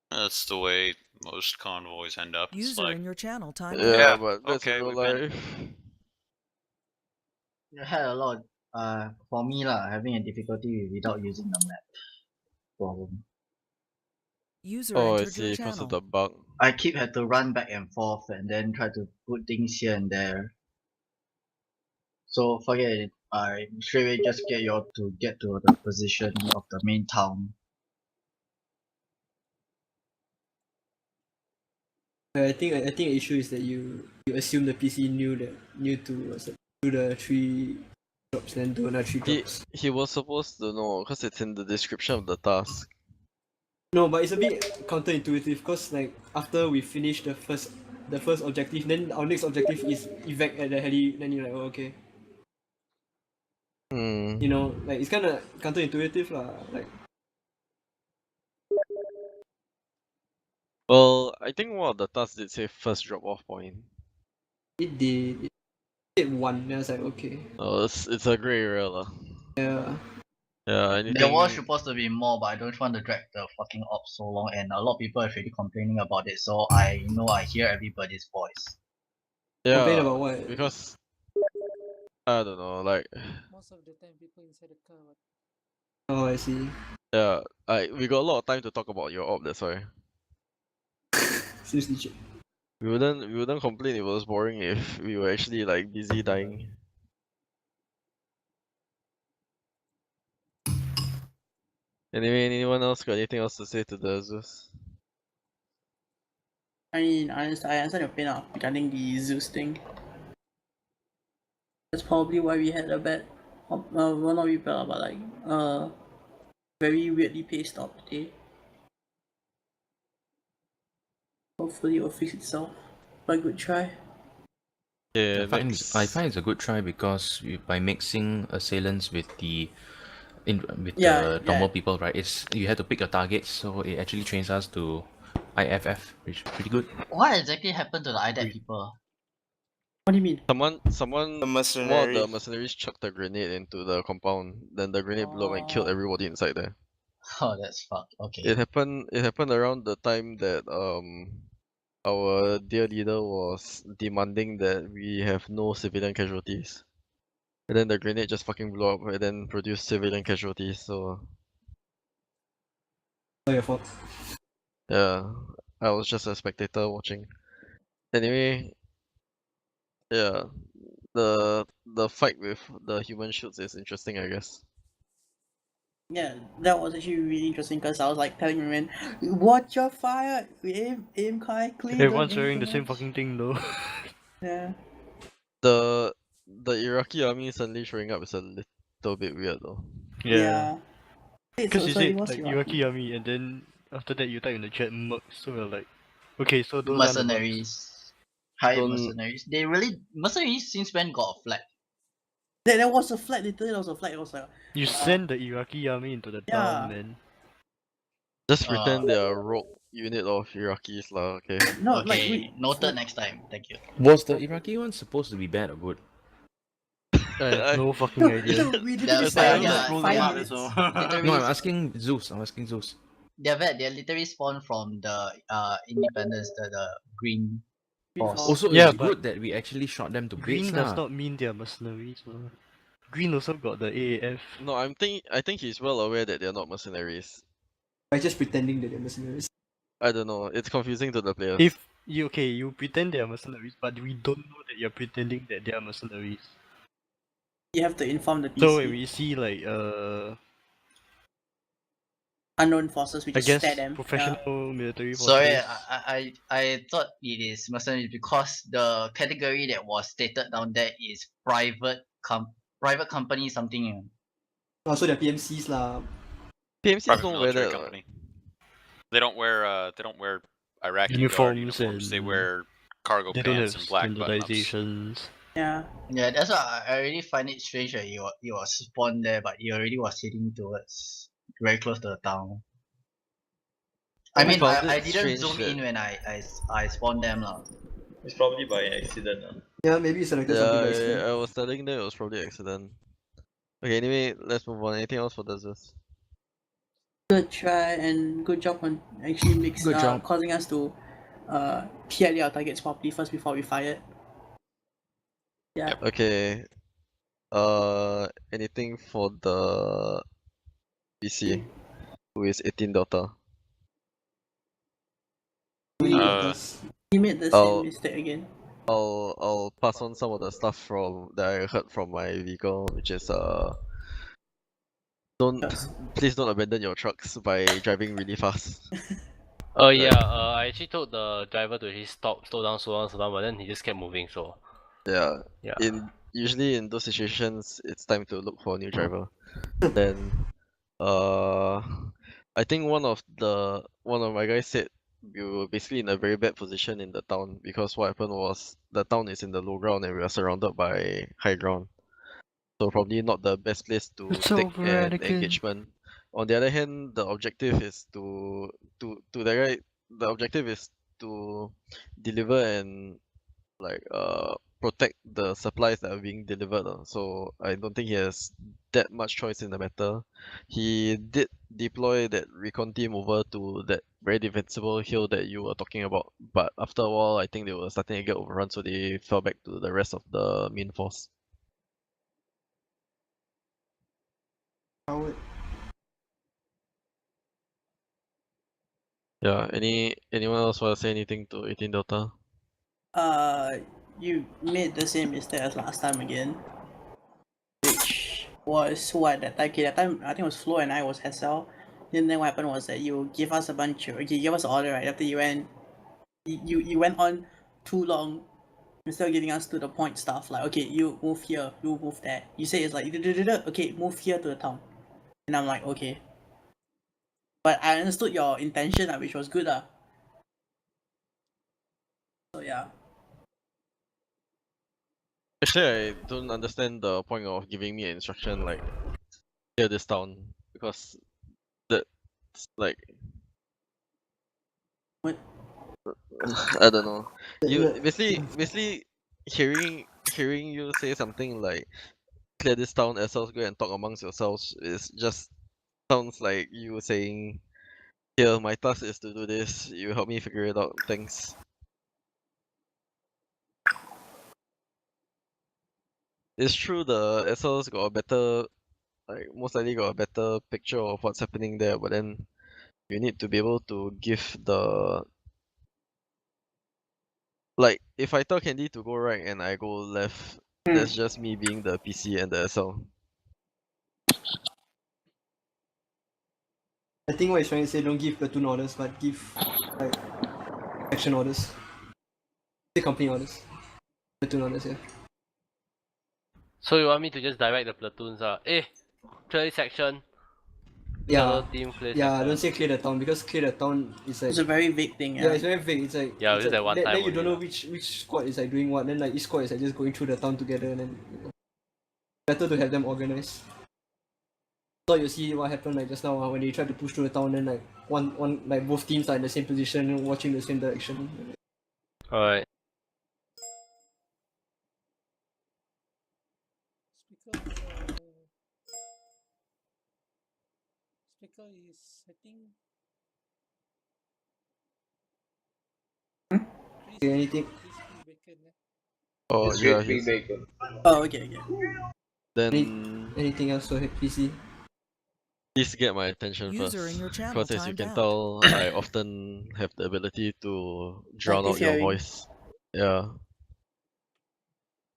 Speaker 17: That's the way most convoys end up. It's
Speaker 1: User
Speaker 17: like,
Speaker 1: in your channel. Time.
Speaker 4: Yeah, but that's
Speaker 17: okay,
Speaker 4: in real
Speaker 17: we've been.
Speaker 4: life.
Speaker 19: I had a lot. For me lah, having a difficulty without using the map problem.
Speaker 1: User
Speaker 4: Oh, I
Speaker 1: entered your
Speaker 4: see, because
Speaker 1: channel.
Speaker 4: of the bug.
Speaker 19: I keep had to run back and forth and then try to put things here and there. So forget it. I straight away just get you all to get to the position of the main town.
Speaker 2: I think the issue is that you assume the PC knew to do the 3 drops, then do another 3 drops.
Speaker 4: He was supposed to know because it's in the description of the task.
Speaker 2: No, but it's a bit counterintuitive because like after we finish the first objective, then our next objective is evac at the heli. Then you're like, oh, okay. You know, like it's kind of counterintuitive lah. Like.
Speaker 4: Well, I think one of the tasks did say first drop off point.
Speaker 2: It did. It did 1. Then I was like, okay.
Speaker 4: Oh, it's a grey area lah.
Speaker 2: Yeah.
Speaker 4: Yeah, anything.
Speaker 19: There was supposed to be more, but I don't want to drag the fucking op so long, and a lot of people are already complaining about it, so I know I hear everybody's voice.
Speaker 4: Yeah,
Speaker 2: Complain about what?
Speaker 4: because I don't know, like.
Speaker 8: Most of the time, people inside the car.
Speaker 2: Oh, I see.
Speaker 4: Yeah, we got a lot of time to talk about your op. That's why.
Speaker 2: Seriously.
Speaker 4: We wouldn't complain it was boring if we were actually like busy dying. Anyway, anyone else got anything else to say to the Zeus?
Speaker 20: I mean, I understand your pain regarding the Zeus thing. That's probably why we had a bad, well not really bad, but like, very weirdly paced op today. Hopefully it will fix itself. But good try.
Speaker 4: Yeah,
Speaker 21: I find it's a good try because by mixing assailants with the normal people, right? You have to pick your targets, so it actually trains us to IFF, which is pretty good.
Speaker 19: What exactly happened to the IDAT people?
Speaker 20: What do you mean?
Speaker 4: Someone, one of the mercenaries chucked a grenade into the compound. Then the grenade blew up and killed everybody inside there.
Speaker 19: Oh, that's fucked. Okay.
Speaker 4: It happened around the time that our dear leader was demanding that we have no civilian casualties. And then the grenade just fucking blew up and then produced civilian casualties, so
Speaker 2: Not your fault.
Speaker 4: yeah. I was just a spectator watching. Anyway, yeah. The fight with the human shields is interesting, I guess.
Speaker 20: Yeah, that was actually really interesting because I was like telling my man, watch your fire, aim correctly.
Speaker 15: Everyone's wearing the same fucking thing though.
Speaker 20: Yeah.
Speaker 4: The Iraqi army suddenly showing up is a little bit weird though.
Speaker 15: Yeah. Because
Speaker 20: so
Speaker 15: you
Speaker 20: it
Speaker 15: said
Speaker 20: was
Speaker 15: like
Speaker 20: Iraqi.
Speaker 15: Iraqi army, and then after that you type in the chat mercs, so we're like, okay, so those
Speaker 19: Mercenaries. Hired
Speaker 4: Don't-
Speaker 19: mercenaries. Mercenaries since when got a flag?
Speaker 20: There was a flight, literally there was a flight, it was like...
Speaker 15: You send the Iraqi army into the
Speaker 20: Yeah.
Speaker 15: town, man.
Speaker 4: Just pretend they're a rogue unit of Iraqis lah, okay?
Speaker 20: No, like
Speaker 19: Okay,
Speaker 20: we...
Speaker 19: noted next time. Thank you.
Speaker 21: Was the Iraqi one supposed to be bad or good?
Speaker 15: I have no fucking idea.
Speaker 20: we did
Speaker 19: They're
Speaker 20: this
Speaker 19: bad,
Speaker 20: like
Speaker 19: yeah,
Speaker 20: 5
Speaker 19: yeah,
Speaker 20: minutes.
Speaker 19: so-
Speaker 21: No, I'm asking Zeus. I'm asking Zeus.
Speaker 19: They're bad. They're literally spawned from the independence, the green force.
Speaker 21: Also,
Speaker 15: Yeah,
Speaker 21: it's
Speaker 15: but
Speaker 21: good that we actually shot them to
Speaker 15: Green
Speaker 21: bits
Speaker 15: does
Speaker 21: lah.
Speaker 15: not mean they're mercenaries, man. Green also got the AAF.
Speaker 4: No, I think he's well aware that they're not mercenaries.
Speaker 2: By just pretending that they're mercenaries.
Speaker 4: I don't know, it's confusing to the players.
Speaker 15: If you pretend they are mercenaries, but we don't know that you're pretending that they are mercenaries.
Speaker 20: You have to inform the PC.
Speaker 15: So when we see like
Speaker 20: unknown forces, we
Speaker 15: I
Speaker 20: just
Speaker 15: guess
Speaker 20: stare them.
Speaker 15: professional military forces.
Speaker 19: Sorry, I thought it is mercenary because the category that was stated down there is private company something.
Speaker 2: Oh, so they're PMCs lah.
Speaker 4: PMCs
Speaker 17: Private
Speaker 4: don't wear
Speaker 17: military
Speaker 4: that.
Speaker 17: company. They don't wear Iraqi guard
Speaker 15: Uniforms
Speaker 17: uniforms. They
Speaker 15: and
Speaker 17: wear cargo
Speaker 15: They don't
Speaker 17: pants
Speaker 15: have
Speaker 17: and black button-ups.
Speaker 15: standardizations.
Speaker 20: Yeah.
Speaker 19: Yeah, that's why I really find it strange that he was spawned there, but he already was heading towards very close to the town. I mean, I didn't zoom in when I spawned them lah.
Speaker 12: It's probably by accident.
Speaker 2: Yeah, maybe it's selected something by accident.
Speaker 4: I was telling them it was probably accident. Okay, anyway, let's move on. Anything else for Zeus?
Speaker 20: Good try and good job on actually
Speaker 21: Good job.
Speaker 20: causing us to PLE our targets properly first before we fired. Yeah.
Speaker 4: Okay. Anything for the PC, who is 18 Delta?
Speaker 20: He made the
Speaker 4: I'll-
Speaker 20: same mistake again.
Speaker 4: I'll pass on some of the stuff from that I heard from my vehicle, which is please don't abandon your trucks by driving really fast.
Speaker 10: Yeah, I actually told the driver to actually slow down, but then he just kept moving, so...
Speaker 4: Yeah.
Speaker 10: Yeah.
Speaker 4: Usually in those situations, it's time to look for a new driver. Then, I think one of my guys said we were basically in a very bad position in the town because what happened was the town is in the low ground and we are surrounded by high ground. So probably not the best place to
Speaker 15: It's
Speaker 4: take
Speaker 15: over,
Speaker 4: an
Speaker 15: Anakin.
Speaker 4: engagement. On the other hand, the objective is to deliver and protect the supplies that are being delivered. So I don't think he has that much choice in the matter. He did deploy that recon team over to that very defensible hill that you were talking about, but after a while I think they were starting to get overrun, so they fell back to the rest of the main force. Yeah, anyone else want to say anything to 18 Delta?
Speaker 20: You made the same mistake as last time again. Which was what that time? Okay, that time I think it was Flo and I was Hessel. Then what happened was that you give us a bunch of you gave us an order right after you went went on too long instead of giving us to the point stuff like okay you move here, you move there. You say it's like okay move here to the town. And I'm like okay. But I understood your intention which was good So yeah.
Speaker 4: Actually, I don't understand the point of giving me an instruction like clear this town because that's like
Speaker 20: what?
Speaker 4: I don't know. You basically hearing you say something like clear this town, yourselves go and talk amongst yourselves is just sounds like you saying here my task is to do this. You help me figure it out. Thanks. It's true the SLs got a better, most likely got a better picture of what's happening there, but then you need to be able to give the... Like, if I tell Candy to go right and I go left, that's just me being the PC and the SL.
Speaker 2: I think what he's trying to say, don't give platoon orders, but give like action orders. Say company orders. Platoon orders, yeah.
Speaker 10: So you want me to just direct the platoons clear this section.
Speaker 2: Yeah,
Speaker 10: team clear
Speaker 2: yeah.
Speaker 10: section.
Speaker 2: Don't say clear the town because clear the town is like
Speaker 20: It's a very vague thing.
Speaker 2: yeah, it's very vague. It's like
Speaker 10: Yeah,
Speaker 2: it's
Speaker 10: just
Speaker 2: like,
Speaker 10: that one
Speaker 2: then
Speaker 10: time
Speaker 2: you don't know
Speaker 10: only
Speaker 2: which squad is like doing what. Then like each squad is like just going through the town together and then. better to have them organized. So you see what happened like just now when they tried to push through the town, then like one like both teams are in the same position, watching the same direction.
Speaker 10: Alright.
Speaker 8: Speaker is setting.
Speaker 2: Okay, anything?
Speaker 4: Oh
Speaker 12: It's
Speaker 4: yeah,
Speaker 12: big
Speaker 4: he's.
Speaker 12: bacon.
Speaker 20: Oh, okay.
Speaker 4: Then
Speaker 2: Anything else for PC?
Speaker 4: please get my attention
Speaker 1: User
Speaker 4: first.
Speaker 1: in your channel
Speaker 4: Because as you
Speaker 1: timed
Speaker 4: can
Speaker 1: out.
Speaker 4: tell, I often have the ability to drown
Speaker 20: Active
Speaker 4: out your
Speaker 20: hearing.
Speaker 4: voice. Yeah.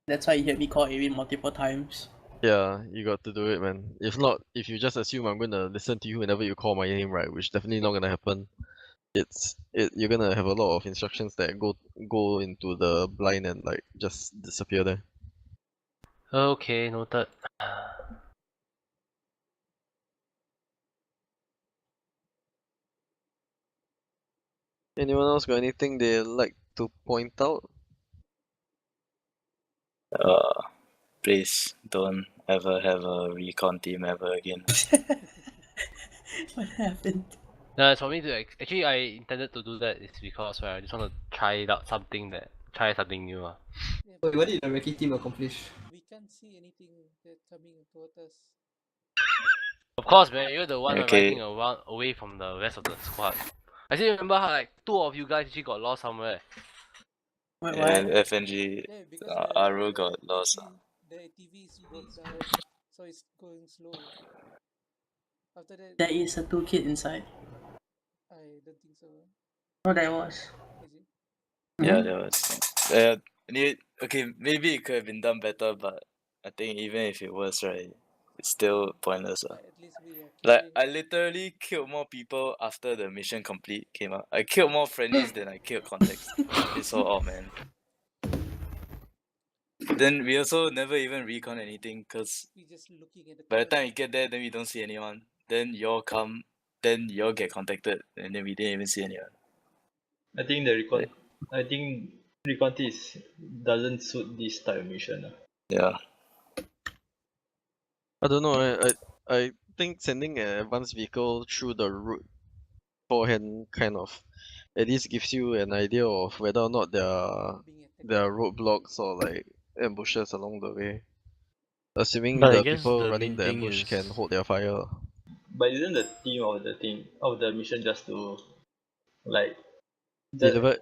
Speaker 20: That's why you heard me call Avin multiple times.
Speaker 4: Yeah, you got to do it, man. If not, if you just assume I'm gonna listen to you whenever you call my name, right, which definitely not gonna happen. You're gonna have a lot of instructions that go into the blind and like just disappear there.
Speaker 10: Okay, noted.
Speaker 4: Anyone else got anything they like to point out?
Speaker 5: Please don't ever have a recon team ever again.
Speaker 20: What happened?
Speaker 10: No, it's for me to actually I intended to do that is because I just want to try something new.
Speaker 2: Wait, what did the Recce team accomplish?
Speaker 8: We can't see anything that coming toward us.
Speaker 10: Of course, man, you're the one
Speaker 5: Okay.
Speaker 10: running around away from the rest of the squad. I still remember how like 2 of you guys actually got lost somewhere.
Speaker 20: Wait,
Speaker 5: And
Speaker 20: what?
Speaker 5: FNG, Aru got lost.
Speaker 8: The ATVs broke down, so it's going slow. After that,
Speaker 20: There is a toolkit inside.
Speaker 8: I don't think so.
Speaker 20: Oh, there was.
Speaker 8: Is it?
Speaker 5: Yeah, there was. Okay, maybe it could have been done better, but I think even if it was, right, it's still pointless.
Speaker 8: At least we are
Speaker 5: Like, I literally killed more people after the mission complete came out. I killed more friendlies than I killed contacts. It's so odd, man. Then we also never even recon anything, cause
Speaker 8: we just looking at the
Speaker 5: by the time we get there, then we don't see anyone. Then y'all come, then y'all get contacted, and then we didn't even see anyone.
Speaker 12: I think the recon. I think recon doesn't suit this type of mission.
Speaker 5: Yeah.
Speaker 4: I don't know. I think sending an advanced vehicle through the route beforehand kind of at least gives you an idea of whether or not there are roadblocks or like ambushes along the way. Assuming
Speaker 15: But I
Speaker 4: the
Speaker 15: guess
Speaker 4: people
Speaker 15: the
Speaker 4: running
Speaker 15: main
Speaker 4: the
Speaker 15: thing
Speaker 4: ambush
Speaker 15: is-
Speaker 4: can hold their fire.
Speaker 12: But isn't the theme of the mission just to like
Speaker 4: Deliver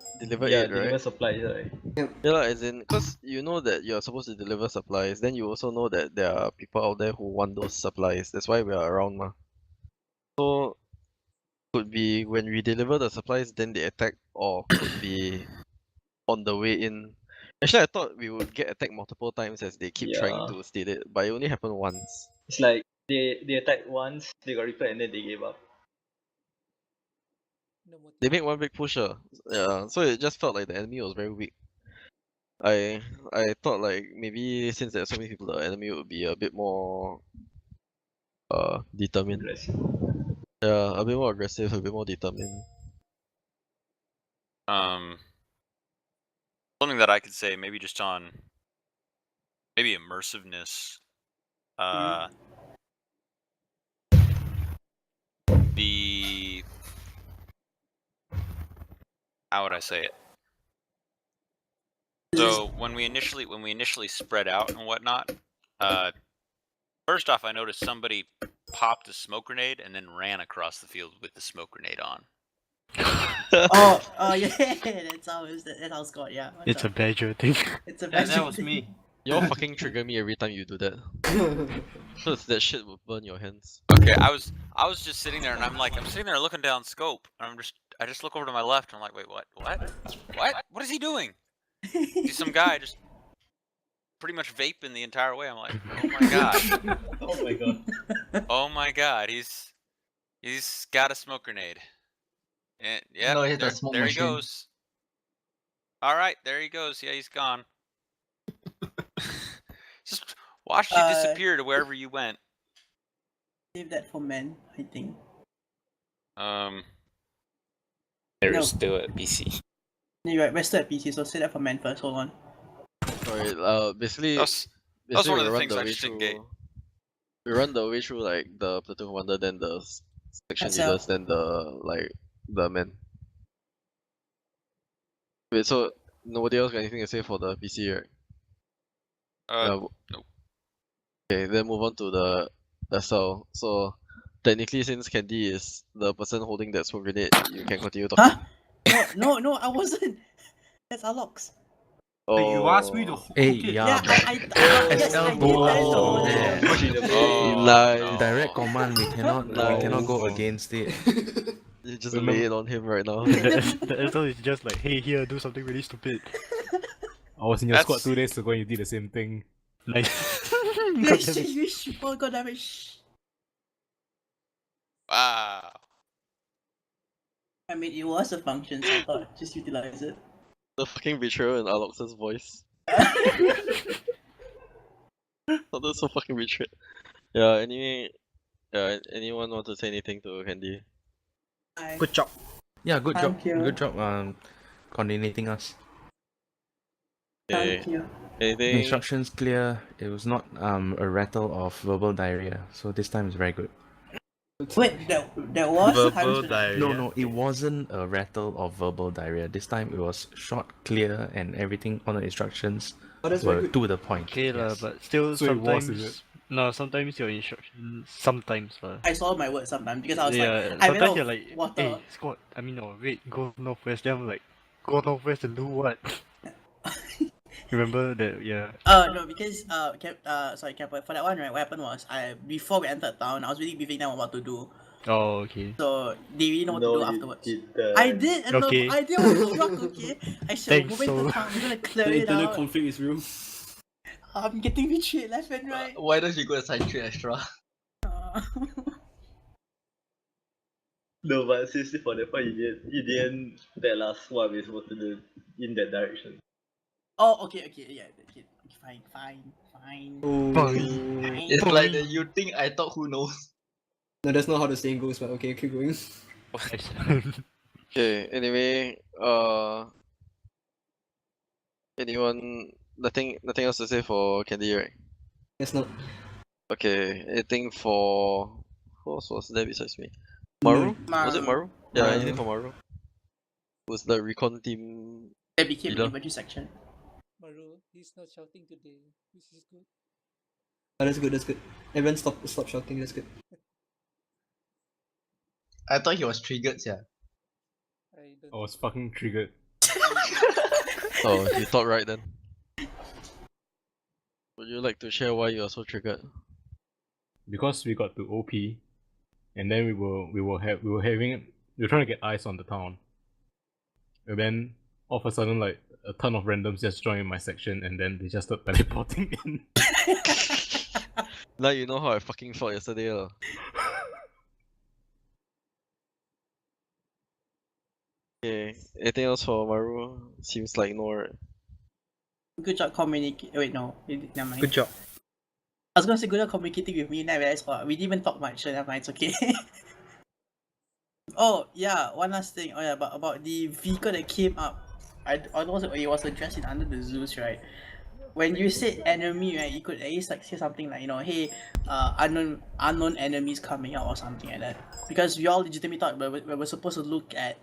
Speaker 12: yeah,
Speaker 4: aid,
Speaker 12: deliver
Speaker 4: right?
Speaker 12: supplies, right?
Speaker 4: Yeah, lah, as in, cause you know that you're supposed to deliver supplies, then you also know that there are people out there who want those supplies. That's why we are around, mah. So could be when we deliver the supplies, then they attack, or could be on the way in. Actually, I thought we would get attacked multiple times as they keep trying
Speaker 12: Yeah.
Speaker 4: to steal it, but it only happened once.
Speaker 12: It's like they attacked once, they got repelled, and then they gave up.
Speaker 4: They made one big push, yeah. So it just felt like the enemy was very weak. I thought like maybe since there's so many people, the enemy would be a bit more determined. Yeah, a bit more aggressive, a bit more determined.
Speaker 17: Something that I could say, maybe just on maybe immersiveness. The how would I say it? So when we initially spread out and whatnot, first off, I noticed somebody popped a smoke grenade and then ran across the field with the smoke grenade on.
Speaker 20: Oh yeah, that's how Scott, yeah.
Speaker 15: It's a badger thing.
Speaker 20: It's a badger thing.
Speaker 4: Y'all fucking trigger me every time you do that. Cause that shit will burn your hands.
Speaker 17: Okay, I was just sitting there and I'm sitting there looking down scope and I just look over to my left and I'm like, wait, what is he doing? See some guy just pretty much vaping the entire way. I'm like, oh my god.
Speaker 12: Oh my god.
Speaker 17: Oh my god, he's got a smoke grenade. And yeah,
Speaker 19: No, it's a smoke
Speaker 17: there he
Speaker 19: machine.
Speaker 17: goes. Alright, there he goes. Yeah, he's gone. Just watch you disappear to wherever you went.
Speaker 20: Save that for men, I think.
Speaker 3: We're still at PC.
Speaker 20: You're right, we're still at PC, so save that for men first, hold on.
Speaker 4: Alright, basically
Speaker 17: That was
Speaker 4: basically
Speaker 17: one of
Speaker 4: we
Speaker 17: the
Speaker 4: run
Speaker 17: things
Speaker 4: the
Speaker 17: I
Speaker 4: way
Speaker 17: just didn't get.
Speaker 4: through. We run the way through like the platoon commander, then the section
Speaker 20: That's
Speaker 4: leaders, then the men. Wait, so nobody else got anything to say for the PC, right?
Speaker 17: Nope.
Speaker 4: Okay, then move on to the SL. So technically, since Candy is the person holding that smoke grenade, you can continue talking.
Speaker 20: No, I wasn't. That's Alox.
Speaker 7: You asked me to.
Speaker 21: Hey,
Speaker 7: Okay.
Speaker 20: Yeah, I yes, I did. That is the whole thing.
Speaker 4: Nice.
Speaker 21: Direct command, we cannot go
Speaker 4: Nice.
Speaker 21: against it.
Speaker 4: You just lay it on him right now.
Speaker 15: The SL is just like, hey, here, do something really stupid.
Speaker 7: I was in your
Speaker 17: That's-
Speaker 7: squad 2 days ago and you did the same thing.
Speaker 15: Nice.
Speaker 20: Oh god damn it.
Speaker 17: Wow.
Speaker 20: I mean, it was a function, so I thought just utilize it.
Speaker 4: The fucking betrayal in Alox's voice. Oh, that's so fucking betrayed. Yeah, anyway, anyone want to say anything to Candy?
Speaker 21: Good job. Yeah, good
Speaker 20: Thank
Speaker 21: job.
Speaker 20: you.
Speaker 21: Good job. Coordinating us.
Speaker 20: Thank you.
Speaker 4: Anything?
Speaker 21: Instructions clear. It was not a rattle of verbal diarrhea. So this time is very good.
Speaker 20: Wait, that was
Speaker 21: No, it wasn't a rattle of verbal diarrhea. This time it was short, clear, and everything on the instructions
Speaker 2: that's very
Speaker 21: were
Speaker 2: good.
Speaker 21: to the point.
Speaker 15: Okay,
Speaker 21: Yes.
Speaker 15: but still
Speaker 7: So it was,
Speaker 15: sometimes.
Speaker 7: is it?
Speaker 15: No, sometimes your instructions. Sometimes.
Speaker 20: I saw my words sometimes because I was
Speaker 15: Yeah,
Speaker 20: like, I ran
Speaker 15: sometimes
Speaker 20: out
Speaker 15: you're
Speaker 20: of
Speaker 15: like,
Speaker 20: water.
Speaker 15: hey, squad, wait, go northwest. Then I'm like, go northwest and do what? Remember that, yeah.
Speaker 20: No, because sorry, Cap, for that one, right, what happened was before we entered town, I was really briefing them on what to do.
Speaker 15: Oh, okay.
Speaker 20: So they really know what to do afterwards. I did, and
Speaker 15: Okay.
Speaker 20: I did was struck, okay? I said,
Speaker 15: Thanks,
Speaker 20: we're moving to
Speaker 15: Sol.
Speaker 20: town, we're gonna clear
Speaker 2: The
Speaker 20: it
Speaker 2: internal
Speaker 20: out.
Speaker 2: conflict is real.
Speaker 20: I'm getting betrayed left and right.
Speaker 19: Why don't you go assign 3 extra?
Speaker 12: No, but seriously, for that part, you didn't. That last one we're supposed to do in that direction.
Speaker 20: Oh, okay, yeah, fine.
Speaker 19: It's like that you think I thought who knows.
Speaker 2: No, that's not how the saying goes, but okay, keep going.
Speaker 4: Okay, anyway, anyone, nothing else to say for Candy, right?
Speaker 2: Yes, not.
Speaker 4: Okay, anything for, who else was there besides me? Maru? Was it Maru? Yeah,
Speaker 2: Maru.
Speaker 4: anything for Maru? Was the recon team
Speaker 20: That became
Speaker 4: leader?
Speaker 20: an infantry section.
Speaker 8: Maru, he's not shouting today. This is good.
Speaker 2: Oh, that's good. Everyone stop shouting, that's good.
Speaker 19: I thought he was triggered, yeah.
Speaker 8: I don't
Speaker 7: I was fucking triggered.
Speaker 4: Oh, you thought right then. Would you like to share why you are so triggered?
Speaker 7: Because we got to OP, and then we were trying to get eyes on the town, and then all of a sudden like a ton of randoms just joined my section, and then they just started teleporting in.
Speaker 4: Now you know how I fucking felt yesterday, lah. Okay, anything else for Maru? Seems like no, right?
Speaker 20: Good job communicating. Wait, no, never mind.
Speaker 21: Good job.
Speaker 20: I was gonna say good job communicating with me, and I realized we didn't even talk much, so never mind, it's okay. Oh yeah, one last thing. Oh yeah, about the vehicle that came up. I know it was addressed in under the Zeus, right? When you said enemy, right, you could at least like say something like, hey, unknown enemies coming out or something like that. Because we all legitimately thought we were supposed to look at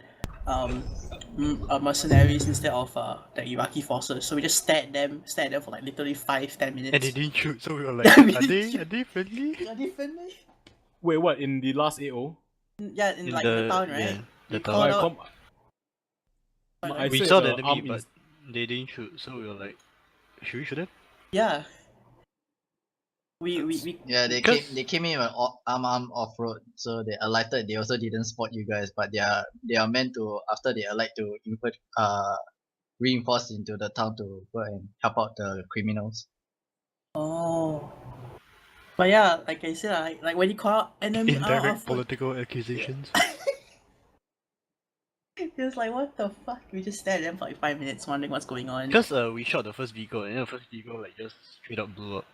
Speaker 20: mercenaries instead of the Iraqi forces. So we just stared at them for like literally 5-10 minutes.
Speaker 15: And they didn't shoot, so we were like,
Speaker 20: Yeah, we
Speaker 15: are they friendly?
Speaker 20: Are they friendly?
Speaker 7: Wait, what, in the last AO?
Speaker 20: Yeah, in like the town, right?
Speaker 15: Yeah, the
Speaker 20: You
Speaker 15: town.
Speaker 20: called out-
Speaker 7: I
Speaker 15: We
Speaker 7: said
Speaker 15: saw the
Speaker 7: the
Speaker 15: enemy,
Speaker 7: arm
Speaker 15: but
Speaker 7: is-
Speaker 15: they didn't shoot, so we were like, should we shoot them?
Speaker 20: Yeah. We
Speaker 19: Yeah, they came in with arm off road, so they alighted. They also didn't spot you guys, but they are meant to, after they alight, to reinforce into the town to go and help out the criminals.
Speaker 20: Oh. But yeah, like I said, like when you call out enemy
Speaker 15: Indirect political accusations.
Speaker 20: it was like, what the fuck? We just stared at them for like 5 minutes wondering what's going on.
Speaker 15: Because we shot the first vehicle, and then the first vehicle like just straight up blew up.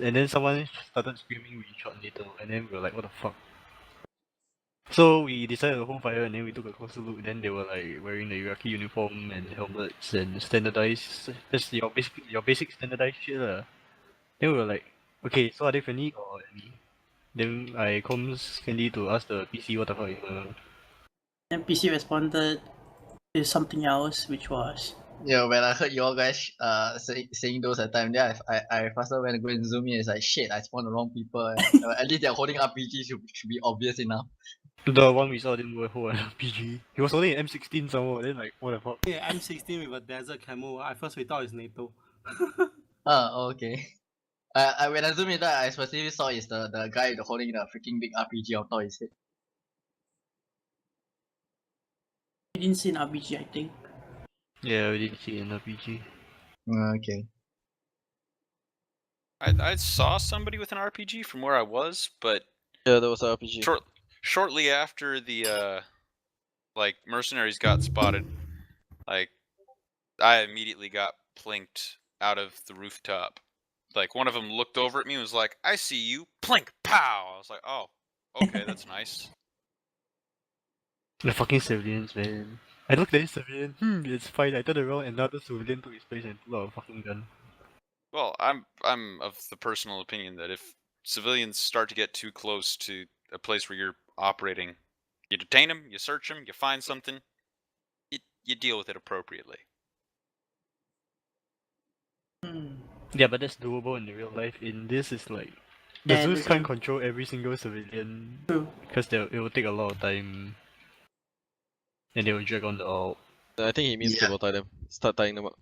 Speaker 15: And then someone started screaming, we shot later, and then we were like, what the fuck? So we decided to hold fire, and then we took a closer look. Then they were like wearing the Iraqi uniform and helmets and standardized. That's your basic standardized shit, lah. Then we were like, okay, so are they friendly or enemy? Then I comms Candy to ask the PC what the fuck is going on.
Speaker 20: NPC responded to something else, which was
Speaker 19: Yeah, when I heard you all guys saying those at time, then I faster went to go and zoom in. It's like shit, I spawned the wrong people. At least they're holding RPG should be obvious enough.
Speaker 15: The one we saw didn't hold an RPG. He was holding an M16 somewhere, then like, what the fuck?
Speaker 6: Yeah, M16 with a desert camo. At first we thought it's NATO.
Speaker 19: Okay. When I zoom in, I specifically saw is the guy holding the freaking big RPG on top of his head.
Speaker 20: we didn't see an RPG, I think.
Speaker 15: Yeah, we didn't see an RPG.
Speaker 19: Okay.
Speaker 17: I saw somebody with an RPG from where I was, but
Speaker 4: yeah, there was an RPG.
Speaker 17: Shortly after the like mercenaries got spotted, like I immediately got plinked out of the rooftop. Like one of them looked over at me and was like, "I see you." Plink, pow. I was like, "Oh, okay, that's nice."
Speaker 15: The fucking civilians, man. I looked at this civilian, it's fine. I turned around, another civilian took his place and pulled out a fucking gun.
Speaker 17: Well, I'm of the personal opinion that if civilians start to get too close to a place where you're operating, you detain them, you search them, you find something, you deal with it appropriately.
Speaker 15: Yeah, but that's doable in the real life. In this, it's like the
Speaker 20: Yeah,
Speaker 15: Zeus
Speaker 20: this
Speaker 15: can't
Speaker 20: one-
Speaker 15: control every single civilian
Speaker 20: True.
Speaker 15: because it will take a lot of time, and they will drag on the all.
Speaker 4: I think he means cable tie them. Start tying them up.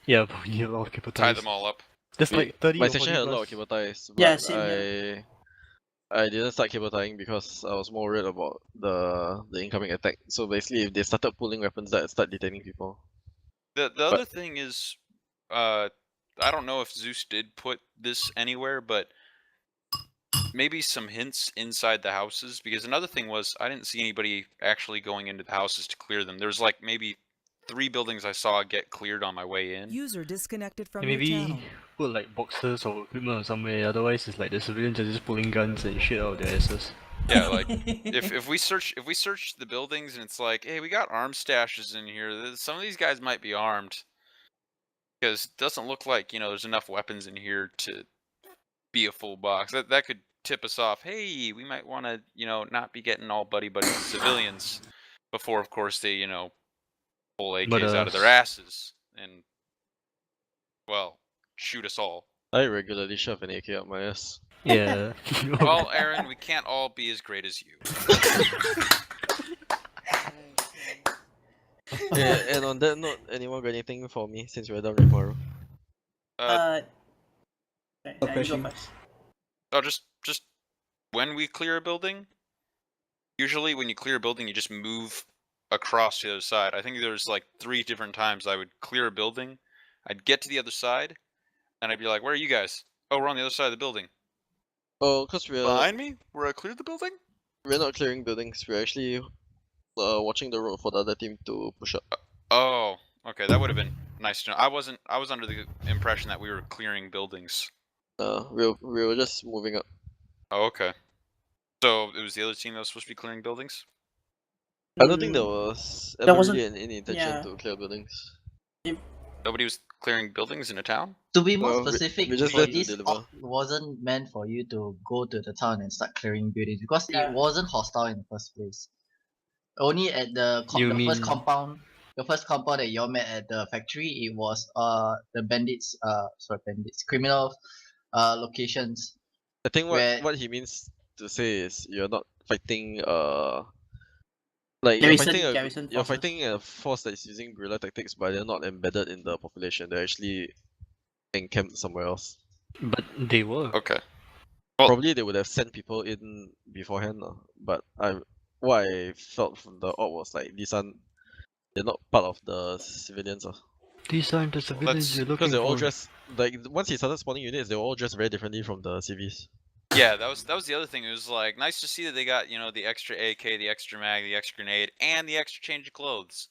Speaker 15: Yeah, but we need a lot of cable
Speaker 17: Tie
Speaker 15: ties.
Speaker 17: them all up.
Speaker 15: There's like 30
Speaker 4: My
Speaker 15: or
Speaker 4: section
Speaker 15: 40
Speaker 4: had a lot
Speaker 15: plus.
Speaker 4: of cable ties, but
Speaker 20: Yeah, same
Speaker 4: I didn't start cable tying because I was more worried about the incoming attack. So basically, if they started pulling weapons, that start detaining people.
Speaker 17: The other thing is, I don't know if Zeus did put this anywhere, but maybe some hints inside the houses, because another thing was I didn't see anybody actually going into the houses to clear them. There's like maybe 3 buildings I saw get cleared on my way in.
Speaker 1: User disconnected from
Speaker 15: And
Speaker 1: your
Speaker 15: maybe
Speaker 1: channel.
Speaker 15: put like boxes or equipment or somewhere. Otherwise, it's like the civilians are just pulling guns and shit out of their asses.
Speaker 17: Yeah, like if we search the buildings and it's like, hey, we got arm stashes in here. Some of these guys might be armed, because it doesn't look like there's enough weapons in here to be a full box. That could tip us off. Hey, we might want to not be getting all buddy with civilians before, of course, they pull AKs out of their asses and shoot us all.
Speaker 4: I regularly shove an AK up my ass.
Speaker 15: Yeah.
Speaker 17: Well, Aaron, we can't all be as great as you.
Speaker 4: Yeah, and on that note, anyone got anything for me since we're done with Maru?
Speaker 20: Okay, you go
Speaker 2: question.
Speaker 20: first.
Speaker 17: Oh, just when we clear a building, usually when you clear a building, you just move across to the other side. I think there's like 3 different times I would clear a building, I'd get to the other side, and I'd be like, "Where are you guys?" "Oh, we're on the other side of the building."
Speaker 4: Oh, because we're
Speaker 17: Behind me? Where I cleared the building?
Speaker 4: We're not clearing buildings. We're actually watching the road for the other team to push up.
Speaker 17: Oh, okay, that would have been nice to know. I was under the impression that we were clearing buildings.
Speaker 4: We were just moving up.
Speaker 17: Oh, okay. So it was the other team that was supposed to be clearing buildings?
Speaker 4: I don't think there was
Speaker 20: There
Speaker 4: ever
Speaker 20: wasn't-
Speaker 4: really any intention
Speaker 20: yeah.
Speaker 4: to clear buildings.
Speaker 17: Nobody was clearing buildings in a town?
Speaker 19: To be more
Speaker 4: Well, we-
Speaker 19: specific,
Speaker 4: we just there to
Speaker 19: this
Speaker 4: deliver.
Speaker 19: op wasn't meant for you to go to the town and start clearing buildings because it wasn't hostile in the first place. Only at the first compound, that y'all met at the factory, it was the criminal locations.
Speaker 4: I think
Speaker 19: where-
Speaker 4: what he means to say is you're not fighting like
Speaker 20: Garrison-
Speaker 4: you're
Speaker 20: garrison
Speaker 4: you're
Speaker 20: forces.
Speaker 4: fighting a force that is using guerrilla tactics, but they're not embedded in the population. They're actually encamped somewhere else.
Speaker 15: But they were.
Speaker 17: Okay.
Speaker 4: Probably they would have sent people in beforehand, but what I felt from the op was like they're not part of the civilians.
Speaker 15: These aren't the civilians you're looking
Speaker 4: Because they're all
Speaker 15: for.
Speaker 4: dressed like once he started spawning units, they were all dressed very differently from the civvies.
Speaker 17: Yeah, that was the other thing. It was like nice to see that they got the extra AK, the extra mag, the extra grenade, and the extra change of clothes.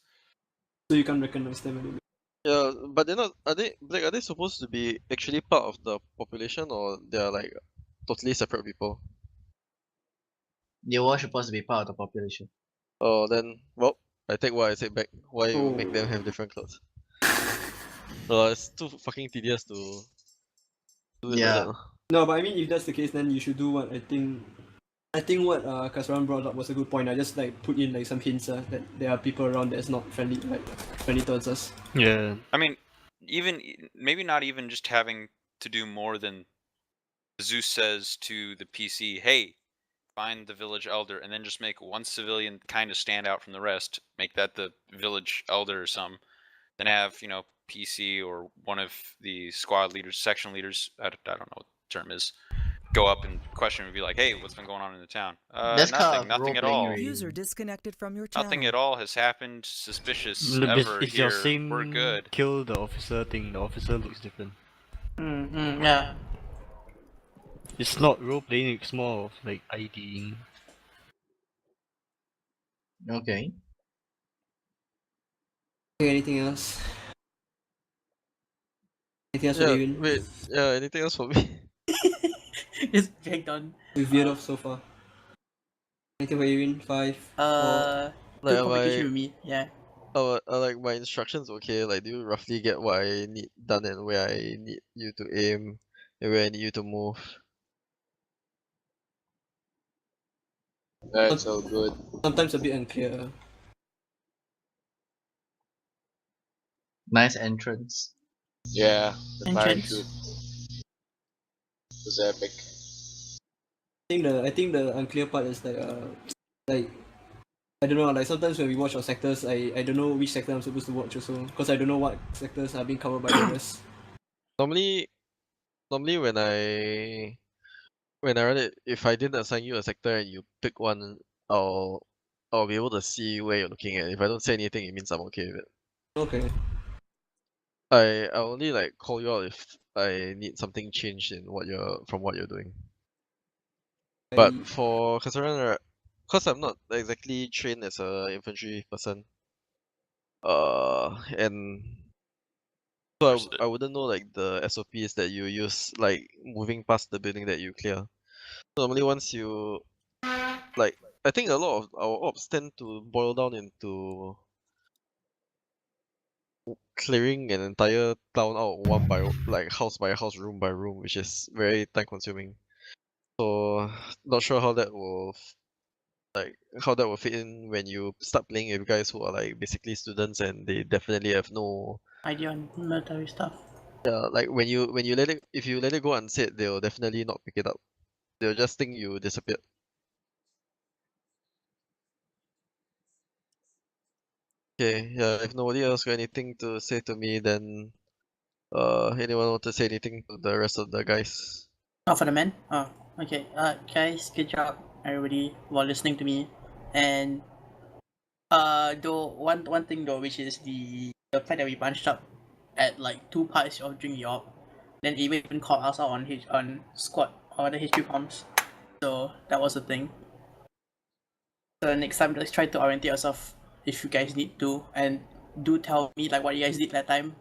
Speaker 2: So you can't recognize them anymore.
Speaker 4: Yeah, but they're not. Are they supposed to be actually part of the population, or they're like totally separate people?
Speaker 19: They were supposed to be part of the population.
Speaker 4: Oh, then well, I take what I said back. Why you make them have different clothes? It's too fucking tedious to Do it like that.
Speaker 2: No, but I mean, if that's the case, then you should do what I think what Kasran brought up was a good point. I just like put in like some hints that there are people around that's not friendly towards us.
Speaker 15: Yeah.
Speaker 17: I mean, even maybe not even just having to do more than Zeus says to the PC, "Hey, find the village elder," and then just make one civilian kind of stand out from the rest. Make that the village elder or some. Then have PC or one of the squad leaders, section leaders. I don't know what the term is. Go up and question and be like, "Hey, what's been going on in the town?"
Speaker 19: That's kind
Speaker 17: Nothing.
Speaker 19: of
Speaker 17: Nothing at
Speaker 19: role-playing
Speaker 17: all.
Speaker 19: already.
Speaker 1: User disconnected from your channel.
Speaker 17: Nothing at all has happened suspicious
Speaker 15: It's
Speaker 17: ever
Speaker 15: your
Speaker 17: here.
Speaker 15: same
Speaker 17: We're good.
Speaker 15: kill the officer thing. The officer looks different.
Speaker 20: Yeah.
Speaker 15: It's not role playing. It's more of like IDing.
Speaker 19: Okay.
Speaker 2: Okay, anything else? Anything else for
Speaker 4: Yeah,
Speaker 2: David?
Speaker 4: wait. Yeah, anything else for me?
Speaker 20: It's dragged on.
Speaker 2: We veered off so far. Anything for Irene? 5, 4.
Speaker 20: Good communication with me. Yeah.
Speaker 4: Like my instructions okay? Like, do you roughly get what I need done and where I need you to aim and where I need you to move?
Speaker 11: That's all good.
Speaker 2: Sometimes a bit unclear.
Speaker 19: Nice entrance.
Speaker 11: Yeah, the
Speaker 20: Entrance.
Speaker 11: parachute was epic.
Speaker 2: I think the unclear part is like I don't know, like sometimes when we watch our sectors, I don't know which sector I'm supposed to watch also, because I don't know what sectors are being covered by the rest.
Speaker 4: Normally when I run it, if I didn't assign you a sector and you pick one, I'll be able to see where you're looking at. If I don't say anything, it means I'm okay with it.
Speaker 2: Okay.
Speaker 4: I only like call you out if I need something changed in what you're doing. But for Kassaran, cause I'm not exactly trained as a infantry person, and so I wouldn't know like the SOPs that you use, like moving past the building that you clear. Normally, once you like, I think a lot of our ops tend to boil down into clearing an entire town out one by like house by house, room by room, which is very time consuming. So not sure how that will fit in when you start playing with guys who are like basically students and they definitely have no
Speaker 20: idea on military stuff.
Speaker 4: Yeah, like when you if you let it go unsaid, they'll definitely not pick it up. They'll just think you disappeared. Okay, yeah, if nobody else got anything to say to me, then anyone want to say anything to the rest of the guys?
Speaker 20: Oh, for the men? Oh, okay. Guys, good job, everybody, while listening to me. And though one thing though, which is the fact that we bunched up at like 2 parts of during the op, then even called us out on squad or the HQ comms. So that was the thing. So next time, let's try to orientate yourself if you guys need to, and do tell me like what you guys did that time,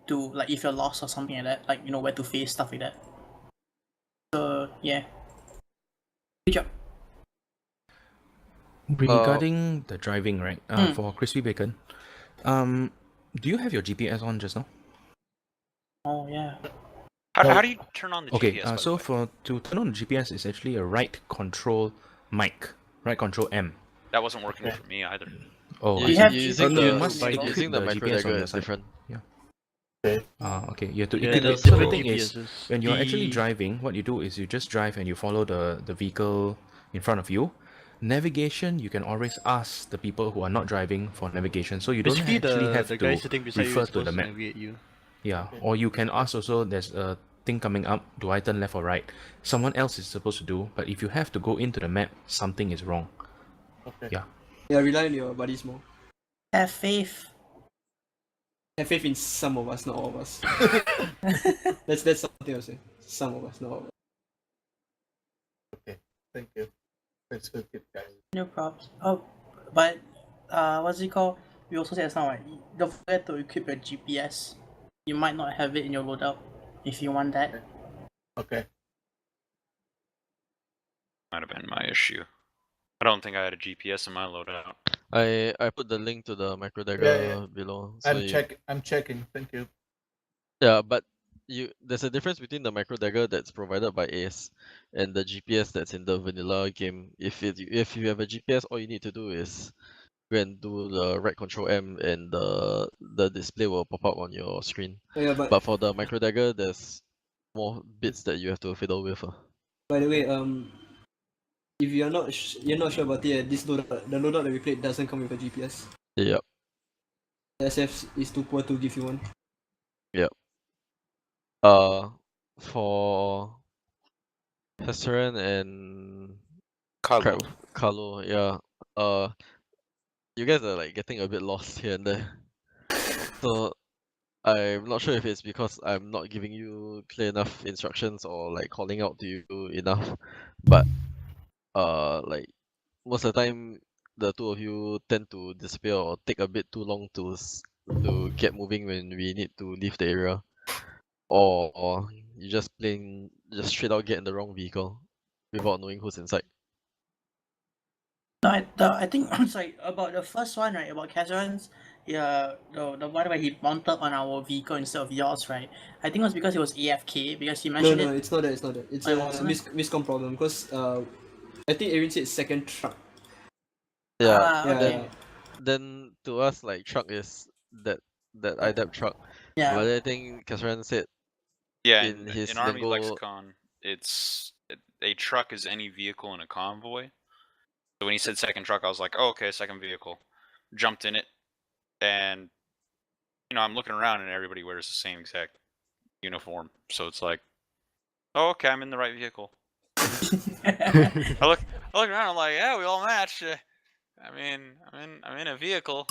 Speaker 20: to like if you're lost or something like that, like you know where to face, stuff like that. So yeah, good job.
Speaker 21: Regarding the driving, right? For crispy bacon, do you have your GPS on just now?
Speaker 20: Oh yeah.
Speaker 17: How do you turn on the
Speaker 21: Okay,
Speaker 17: GPS? by the
Speaker 21: so
Speaker 17: way?
Speaker 21: to turn on the GPS is actually a right control mic, right control M.
Speaker 17: That wasn't working for me either.
Speaker 21: Oh,
Speaker 4: You
Speaker 21: I see.
Speaker 4: have using
Speaker 21: you
Speaker 4: the-
Speaker 21: must
Speaker 4: by
Speaker 21: equip
Speaker 4: using the micro
Speaker 21: GPS on
Speaker 4: dagger
Speaker 21: your
Speaker 4: is
Speaker 21: side.
Speaker 4: different.
Speaker 21: Yeah.
Speaker 18: Okay.
Speaker 21: Okay. You have to
Speaker 15: Yeah,
Speaker 21: equip
Speaker 15: there's
Speaker 21: it. So the
Speaker 15: different
Speaker 21: thing is,
Speaker 15: GPSs.
Speaker 21: when you're actually
Speaker 15: The-
Speaker 21: driving, what you do is you just drive and you follow the vehicle in front of you. Navigation, you can always ask the people who are not driving for navigation, so you don't
Speaker 15: Basically,
Speaker 21: actually
Speaker 15: the-
Speaker 21: have
Speaker 15: the
Speaker 21: to
Speaker 15: guy sitting beside you
Speaker 21: refer
Speaker 15: is
Speaker 21: to the
Speaker 15: supposed to
Speaker 21: map.
Speaker 15: navigate you.
Speaker 21: Yeah,
Speaker 15: Okay.
Speaker 21: or you can ask also. There's a thing coming up. Do I turn left or right? Someone else is supposed to do, but if you have to go into the map, something is wrong.
Speaker 18: Okay.
Speaker 21: Yeah.
Speaker 2: Yeah, rely on your buddies more.
Speaker 20: Have faith.
Speaker 2: Have faith in some of us, not all of us. that's something I'll say. Some of us, not all of us.
Speaker 18: Okay. Thank you. Let's go get guys.
Speaker 20: No problems. Oh, but what's it called? We also said now, right? Don't forget to equip your GPS. You might not have it in your loadout if you want that.
Speaker 18: Okay.
Speaker 17: Might have been my issue. I don't think I had a GPS in my loadout.
Speaker 4: I put the link to the micro dagger
Speaker 18: Yeah.
Speaker 4: below.
Speaker 18: I'm checking. Thank you.
Speaker 4: Yeah, but there's a difference between the micro dagger that's provided by Ace and the GPS that's in the vanilla game. If you have a GPS, all you need to do is go and do the right control M and the display will pop up on your screen.
Speaker 2: Oh, yeah, but
Speaker 4: for the micro dagger, there's more bits that you have to fiddle with.
Speaker 2: by the way, if you're not sure about it, this loadout, the loadout that we played doesn't come with a GPS.
Speaker 4: Yep.
Speaker 2: The SF is too poor to give you one.
Speaker 4: Yep. For Hesteran and Carlo, yeah. You guys are like getting a bit lost here and there. So I'm not sure if it's because I'm not giving you clear enough instructions or like calling out to you enough, but like most of the time the two of you tend to disappear or take a bit too long to get moving when we need to leave the area, or you just straight out get in the wrong vehicle without knowing who's inside.
Speaker 20: No, I think sorry about the first one, right? About Kazran's, yeah, the one where he mounted on our vehicle instead of yours, right? I think it was because it was AFK because he
Speaker 2: No,
Speaker 20: mentioned
Speaker 2: no,
Speaker 20: it.
Speaker 2: it's not that. It's not that. It's
Speaker 20: Oh, it
Speaker 2: a
Speaker 20: wasn't?
Speaker 2: miscom problem because I think Aaron said second truck.
Speaker 4: Yeah,
Speaker 20: Ah, okay.
Speaker 4: then to us like truck is that IDEP truck.
Speaker 20: Yeah.
Speaker 4: But I think Kasran said
Speaker 17: Yeah,
Speaker 4: in his
Speaker 17: in Army
Speaker 4: lingo,
Speaker 17: lexicon, a truck is any vehicle in a convoy. So when he said second truck, I was like, oh, okay, second vehicle. Jumped in it, and I'm looking around and everybody wears the same exact uniform. So it's like, oh, okay, I'm in the right vehicle. I look around, I'm like, yeah, we all match. I mean, I'm in a vehicle.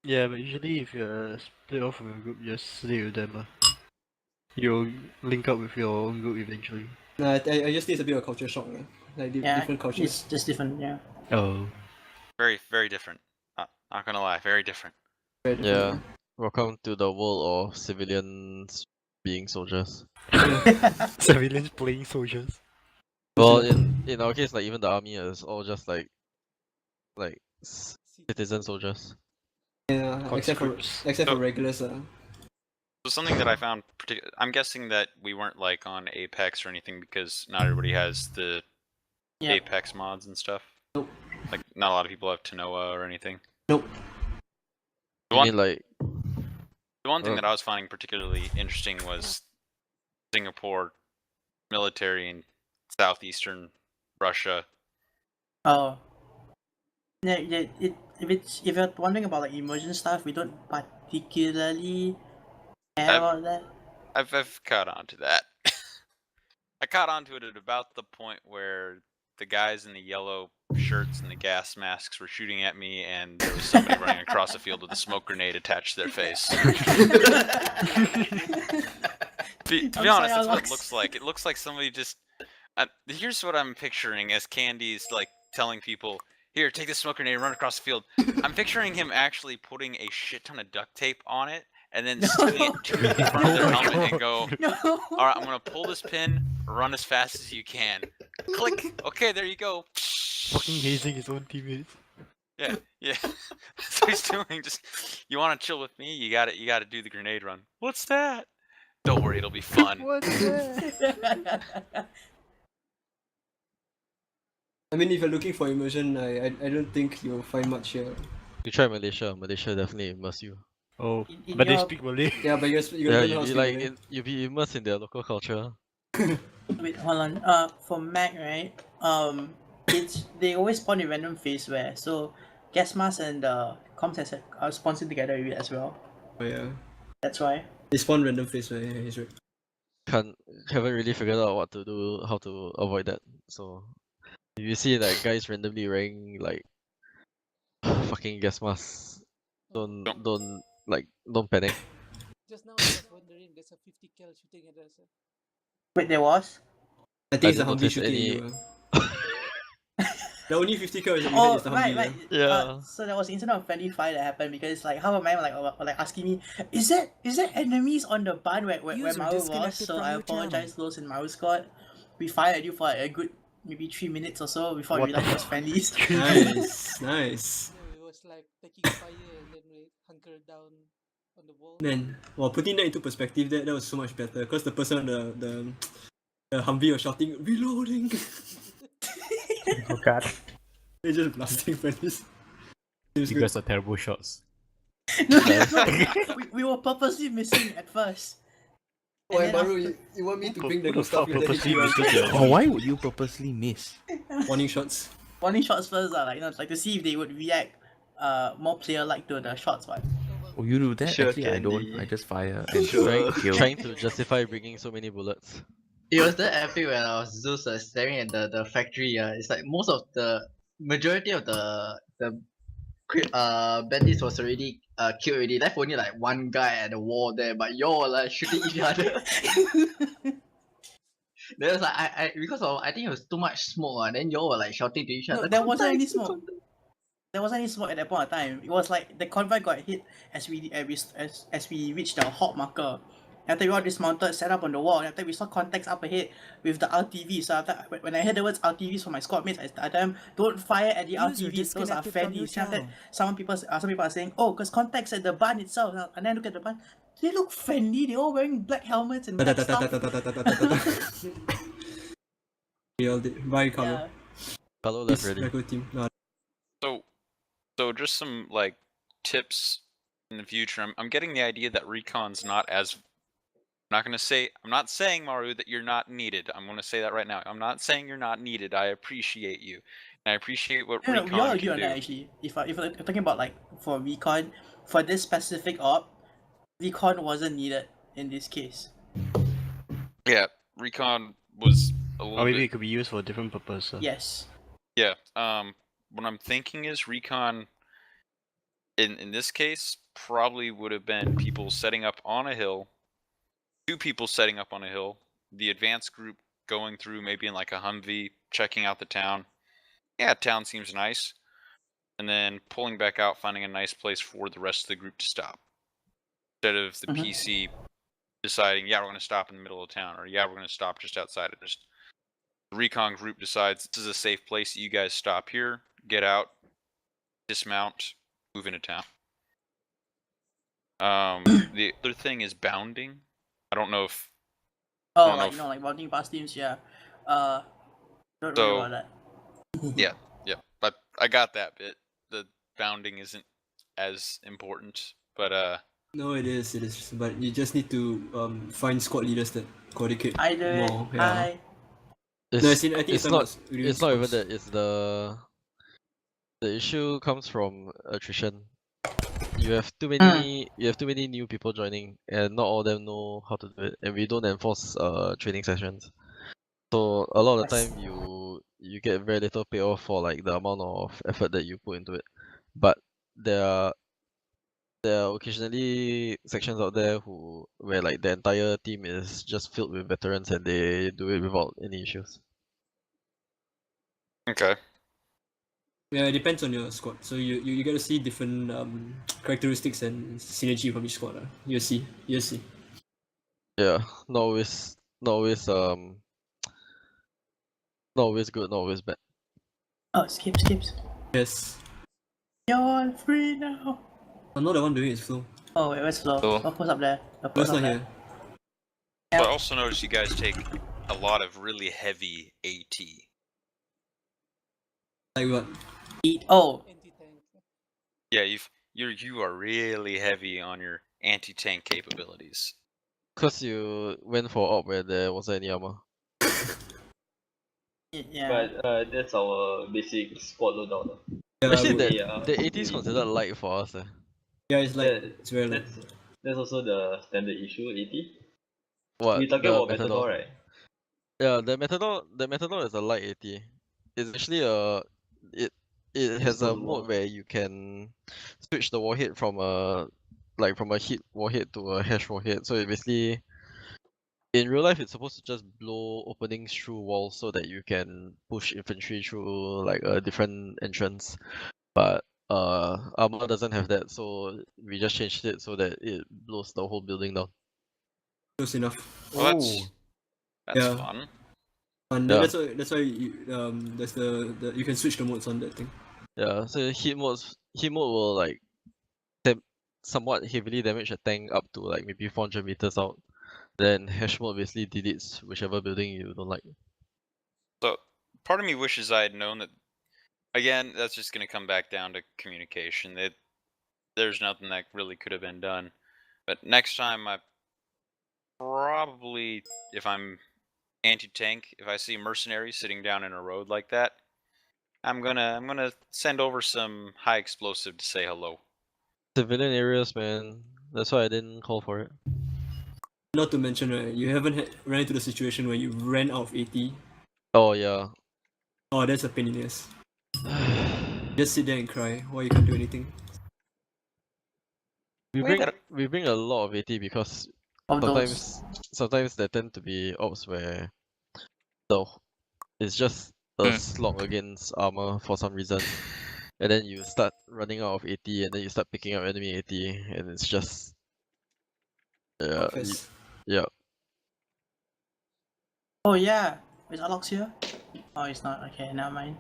Speaker 15: Yeah, but usually if you're split off from your group, just stay with them. You'll link up with your own group eventually.
Speaker 2: Nah, I just think it's a bit of a culture shock, like different cultures.
Speaker 20: It's just different, yeah.
Speaker 15: Oh.
Speaker 17: Very, very different. Not gonna lie, very different.
Speaker 4: yeah, welcome to the world of civilians being soldiers.
Speaker 15: Civilians playing soldiers.
Speaker 4: Well, in our case, like even the army is all just like citizen soldiers.
Speaker 2: Yeah, except for regulars.
Speaker 17: So something that I found I'm guessing that we weren't like on Apex or anything because not everybody has the Apex mods and stuff.
Speaker 2: Nope.
Speaker 17: Like not a lot of people have Tanoa or anything.
Speaker 2: Nope.
Speaker 17: The one thing that I was finding particularly interesting was Singapore military in southeastern Russia.
Speaker 20: Oh. Yeah, if you're wondering about like immersion stuff, we don't particularly care about that.
Speaker 17: I've caught on to that. I caught on to it at about the point where the guys in the yellow shirts and the gas masks were shooting at me, and there was somebody running across the field with a smoke grenade attached to their face. To be honest, that's what it looks like. It looks like somebody just. Here's what I'm picturing as Candy's like telling people, "Here, take this smoke grenade and run across the field." I'm picturing him actually putting a shit ton of duct tape on it and then sticking it to the front of their helmet and go, "All right, I'm gonna pull this pin, run as fast as you can." Click. Okay, there you go.
Speaker 15: Fucking hazing his own teammates.
Speaker 17: Yeah. That's what he's doing. Just, you want to chill with me? You got to do the grenade run. What's that? Don't worry, it'll be fun.
Speaker 20: What's that?
Speaker 2: I mean, if you're looking for immersion, I don't think you'll find much here.
Speaker 4: You try Malaysia. Malaysia definitely immerse you.
Speaker 15: Oh, but they speak Malay.
Speaker 2: Yeah, but you're
Speaker 4: Yeah, you'll be like you'll be immersed in their local culture.
Speaker 20: Wait, hold on. For Mac, right? They always spawn in random phase where so gas mask and comms are sponsored together with it as well.
Speaker 2: Oh yeah.
Speaker 20: That's why.
Speaker 2: They spawn random face, right? Yeah, he's right.
Speaker 4: Haven't really figured out what to do, how to avoid that. So if you see like guys randomly wearing like fucking gas masks, don't panic.
Speaker 8: Just now I was wondering, there's a 50 cal shooting at us.
Speaker 20: Wait, there was?
Speaker 2: I think it's the
Speaker 4: didn't
Speaker 2: Humvee
Speaker 4: notice
Speaker 2: shooting
Speaker 4: any-
Speaker 2: you. The only 50 cal is that
Speaker 20: Oh,
Speaker 2: is the
Speaker 20: right.
Speaker 2: Humvee.
Speaker 4: Yeah.
Speaker 20: So there was an incident of friendly fire that happened because like half of my were like asking me, is there enemies on the barn where
Speaker 1: User
Speaker 20: Maru was?
Speaker 1: disconnected
Speaker 20: So
Speaker 1: from
Speaker 20: I
Speaker 1: your channel.
Speaker 20: apologize to those in Maru's squad. We fired at you for like a good maybe 3 minutes or so before we realized it was friendlies.
Speaker 2: Nice, nice.
Speaker 8: No, it was like taking fire and then we hunkered down on the wall.
Speaker 2: Man, well, putting that into perspective, that was so much better. Because the person on the Humvee was shouting, reloading!
Speaker 7: Oh god.
Speaker 2: They're just blasting friends.
Speaker 7: You guys are terrible shots.
Speaker 20: No, we were purposely missing at first.
Speaker 2: Why,
Speaker 20: And then
Speaker 2: Maru,
Speaker 20: after-
Speaker 2: you want me to bring the
Speaker 15: Who the
Speaker 2: good stuff
Speaker 15: fuck
Speaker 2: with the
Speaker 15: purposely
Speaker 2: HE
Speaker 15: misses your
Speaker 21: Oh, why would you purposely miss?
Speaker 2: Warning shots.
Speaker 20: Warning shots first, like, you know, like to see if they would react more player-like to the shots, right?
Speaker 21: Oh, you do that?
Speaker 5: Sure,
Speaker 21: Actually, I don't.
Speaker 5: Candy.
Speaker 21: I just fire and
Speaker 5: Sure.
Speaker 21: kill.
Speaker 4: Trying to justify bringing so many bullets.
Speaker 19: It was that epic when I was Zeus staring at the factory. It's like most of the majority of the bandits was already killed already. Left only like one guy at the wall there, but y'all were like shooting each other. There was like I because of I think it was too much smoke. Then y'all were like shouting to each
Speaker 20: No,
Speaker 19: other.
Speaker 20: there wasn't any
Speaker 19: "Contact,
Speaker 20: smoke.
Speaker 19: contact."
Speaker 20: There wasn't any smoke at that point of time. It was like the convoy got hit as we reached the hot marker. After we all dismounted, set up on the wall, and after we saw contacts up ahead with the RTV. So after when I heard the words RTVs from my squad mates, I told them, "Don't fire at the
Speaker 1: User
Speaker 20: RTVs. Those are
Speaker 1: disconnected from your
Speaker 20: friendlies." After that,
Speaker 1: channel.
Speaker 20: some people are saying, "Oh, because contacts at the barn itself." And then look at the barn. They look friendly. They're all wearing black helmets and black stuff.
Speaker 2: We all did. Bye, Carlo.
Speaker 20: Yeah.
Speaker 4: Carlo left
Speaker 2: Peace,
Speaker 4: already.
Speaker 2: Echo team. No,
Speaker 17: So just some like tips in the future. I'm getting the idea that recon's not as. I'm not saying, Maru, that you're not needed. I'm gonna say that right now. I'm not saying you're not needed. I appreciate you. And I appreciate what
Speaker 20: Yeah,
Speaker 17: recon
Speaker 20: we all
Speaker 17: can
Speaker 20: agree on
Speaker 17: do.
Speaker 20: that actually. If you're talking about like for recon, for this specific op, recon wasn't needed in this case.
Speaker 17: Yeah, recon was a little
Speaker 15: Or maybe
Speaker 17: bit.
Speaker 15: it could be used for a different purpose.
Speaker 20: Yes.
Speaker 17: Yeah. What I'm thinking is recon. In this case, probably would have been people setting up on a hill. 2 people setting up on a hill. The advanced group going through maybe in like a Humvee, checking out the town. Yeah, town seems nice. And then pulling back out, finding a nice place for the rest of the group to stop. Instead of the PC deciding, yeah, we're going to stop in the middle of town, or yeah, we're going to stop just outside of this. The recon group decides this is a safe place. You guys stop here, get out, dismount, move into town. The other thing is bounding. I don't know if.
Speaker 20: Oh,
Speaker 17: I don't know
Speaker 20: like
Speaker 17: if-
Speaker 20: you know, like mounting past teams, yeah. Don't
Speaker 17: So-
Speaker 20: worry about that.
Speaker 17: Yeah, but I got that bit. The bounding isn't as important, but
Speaker 2: No, it is. But you just need to find squad leaders that coordinate
Speaker 20: I do it.
Speaker 2: more. Yeah.
Speaker 4: It's,
Speaker 2: No, as in, I think
Speaker 4: it's
Speaker 2: it's
Speaker 4: not.
Speaker 2: about reading
Speaker 4: It's not even
Speaker 2: squads.
Speaker 4: that. It's the issue comes from attrition. You have too many. You have too many new people joining, and not all of them know how to do it. And we don't enforce training sessions. So a lot of the time you get very little payoff for like the amount of effort that you put into it. But there are occasionally sections out there where like the entire team is just filled with veterans and they do it without any issues.
Speaker 17: okay.
Speaker 2: Yeah, it depends on your squad. So you get to see different characteristics and synergy from each squad. You'll see.
Speaker 4: Yeah, not always good, not always bad.
Speaker 20: Oh, skips.
Speaker 2: Yes.
Speaker 20: You're all free now.
Speaker 2: I'm not the one doing it, Flo.
Speaker 20: Oh wait, where's Flo?
Speaker 17: Flo.
Speaker 20: Oh, post up there. The
Speaker 2: Flo's
Speaker 20: post up
Speaker 2: not
Speaker 20: there.
Speaker 2: here.
Speaker 17: So I also noticed you guys take a lot of really heavy AT.
Speaker 2: Like what?
Speaker 20: Oh.
Speaker 17: Yeah, you are really heavy on your anti-tank capabilities.
Speaker 4: Cause you went for op where there wasn't any armor.
Speaker 20: Yeah.
Speaker 12: But that's our basic squad loadout.
Speaker 4: Actually,
Speaker 12: Yeah,
Speaker 4: the AT is considered light for us.
Speaker 2: Yeah, it's like it's very light.
Speaker 12: That's also the standard issue, 80.
Speaker 4: What?
Speaker 12: We're talking
Speaker 4: the
Speaker 12: about Matador, right?
Speaker 4: Yeah, the Matador is a light AT. It's actually it has a mode where you can switch the warhead from a hit warhead to a hash warhead. So it basically in real life it's supposed to just blow openings through walls so that you can push infantry through like a different entrance. But Arma doesn't have that, so we just changed it so that it blows the whole building down.
Speaker 2: Close enough.
Speaker 17: Well, that's fun.
Speaker 2: And
Speaker 4: Yeah.
Speaker 2: that's why you, there's the you can switch the modes on that thing.
Speaker 4: Yeah, so hit mode will like somewhat heavily damage a tank up to like maybe 400 meters out, then hash mode basically deletes whichever building you don't like.
Speaker 17: So part of me wishes I had known that. Again, that's just gonna come back down to communication. There's nothing that really could have been done. But next time, I probably, if I'm anti-tank, if I see mercenaries sitting down in a road like that, I'm gonna send over some high explosive to say hello.
Speaker 4: Civilian areas, man. That's why I didn't call for it.
Speaker 2: Not to mention, right, you haven't ran into the situation where you ran out of AT.
Speaker 4: Oh yeah.
Speaker 2: Oh, that's a pain in the ass. Just sit there and cry while you can't do anything.
Speaker 4: We bring a lot of AT because
Speaker 20: Of
Speaker 4: sometimes there tend to be ops where it's just a slog against armor for some reason. And then you start running out of AT and then you start picking up enemy AT and it's just yeah.
Speaker 20: Oh yeah, is Alex here? Oh, he's not. Okay, never mind.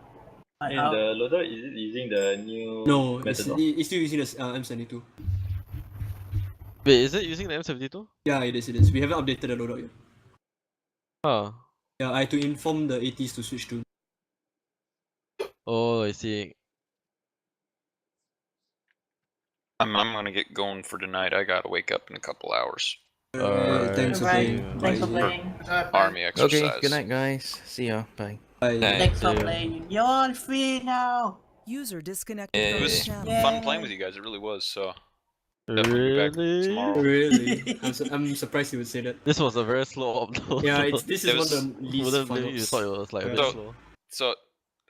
Speaker 12: And the loader, is it using the new
Speaker 2: No, it's
Speaker 12: method?
Speaker 2: still using the M72.
Speaker 4: Wait, is it using the M72?
Speaker 2: Yeah, it is. We haven't updated the loadout yet.
Speaker 4: Huh.
Speaker 2: Yeah, I had to inform the ATs to switch to.
Speaker 4: Oh, I see.
Speaker 17: I'm gonna get going for tonight. I gotta wake up in a couple hours.
Speaker 2: Thanks for playing.
Speaker 20: Thanks for playing.
Speaker 17: Army exercise.
Speaker 21: Okay, good night, guys. See ya. Bye.
Speaker 2: Bye.
Speaker 20: Thanks for playing. You're on free now.
Speaker 1: User disconnected
Speaker 17: It
Speaker 1: from
Speaker 17: was
Speaker 1: your channel.
Speaker 17: fun playing with you guys. It really was. So definitely be back tomorrow.
Speaker 2: Really? I'm surprised you would say that.
Speaker 4: This was a very slow op though.
Speaker 2: Yeah, this is one of the least
Speaker 4: Wouldn't
Speaker 2: fun
Speaker 4: believe you
Speaker 2: ops.
Speaker 4: thought it was like a bit slow.
Speaker 17: So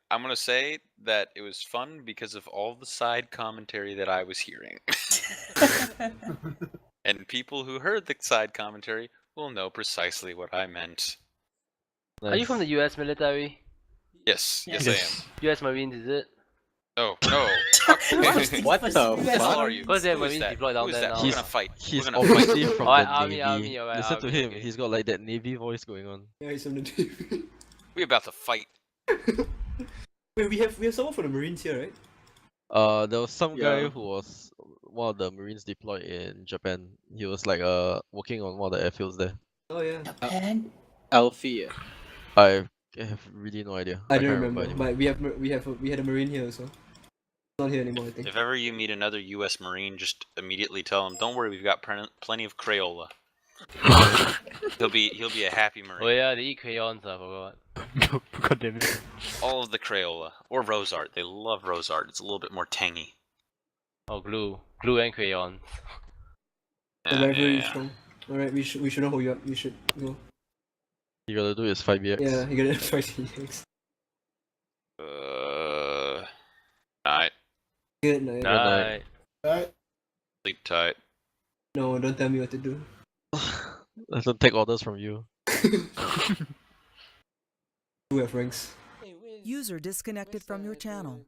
Speaker 17: I'm gonna say that it was fun because of all the side commentary that I was hearing. And people who heard the side commentary will know precisely what I meant.
Speaker 10: Are you from the US military?
Speaker 17: Yes, yes I am.
Speaker 10: US Marines, is it?
Speaker 17: Oh, no. Fuck.
Speaker 10: What the
Speaker 17: Who the hell are you?
Speaker 10: Because there are
Speaker 17: Who is
Speaker 10: Marines
Speaker 17: that?
Speaker 10: deployed
Speaker 17: Who
Speaker 10: down
Speaker 17: is
Speaker 10: there
Speaker 17: that?
Speaker 10: now.
Speaker 17: We're gonna fight.
Speaker 4: He's
Speaker 17: We're gonna fight.
Speaker 4: obviously from
Speaker 10: Alright,
Speaker 4: the
Speaker 10: army,
Speaker 4: Navy.
Speaker 10: army, alright,
Speaker 4: Listen to
Speaker 10: army,
Speaker 4: him.
Speaker 10: okay.
Speaker 4: He's got like that Navy voice going on.
Speaker 2: Yeah, he's from the Navy.
Speaker 17: We're about to fight.
Speaker 2: Wait, we have someone from the Marines here, right?
Speaker 4: There was some guy
Speaker 2: Yeah.
Speaker 4: who was one of the Marines deployed in Japan. He was like working on one of the airfields there.
Speaker 2: Oh yeah.
Speaker 11: Japan? Alfie.
Speaker 4: I have really no idea.
Speaker 2: I don't
Speaker 4: can't
Speaker 2: remember,
Speaker 4: anymore.
Speaker 2: but we had a Marine here also. Not here anymore, I think.
Speaker 17: If ever you meet another U.S. Marine, just immediately tell him, "Don't worry, we've got plenty of Crayola." he'll be a happy Marine.
Speaker 10: Oh yeah, they eat crayons, I forgot.
Speaker 15: God damn it.
Speaker 17: All of the Crayola or rose art. They love rose art. It's a little bit more tangy.
Speaker 10: Oh, glue and crayons.
Speaker 2: The rivalry is strong. Alright, we shouldn't hold you up. You should go.
Speaker 4: You gotta do is 5BX.
Speaker 2: Yeah, you gotta 5BX.
Speaker 17: Night.
Speaker 2: Good night.
Speaker 10: Night.
Speaker 18: Right.
Speaker 17: Sleep tight.
Speaker 2: No, don't tell me what to do.
Speaker 4: I don't take orders from you.
Speaker 2: We have ranks.
Speaker 1: User disconnected from your channel.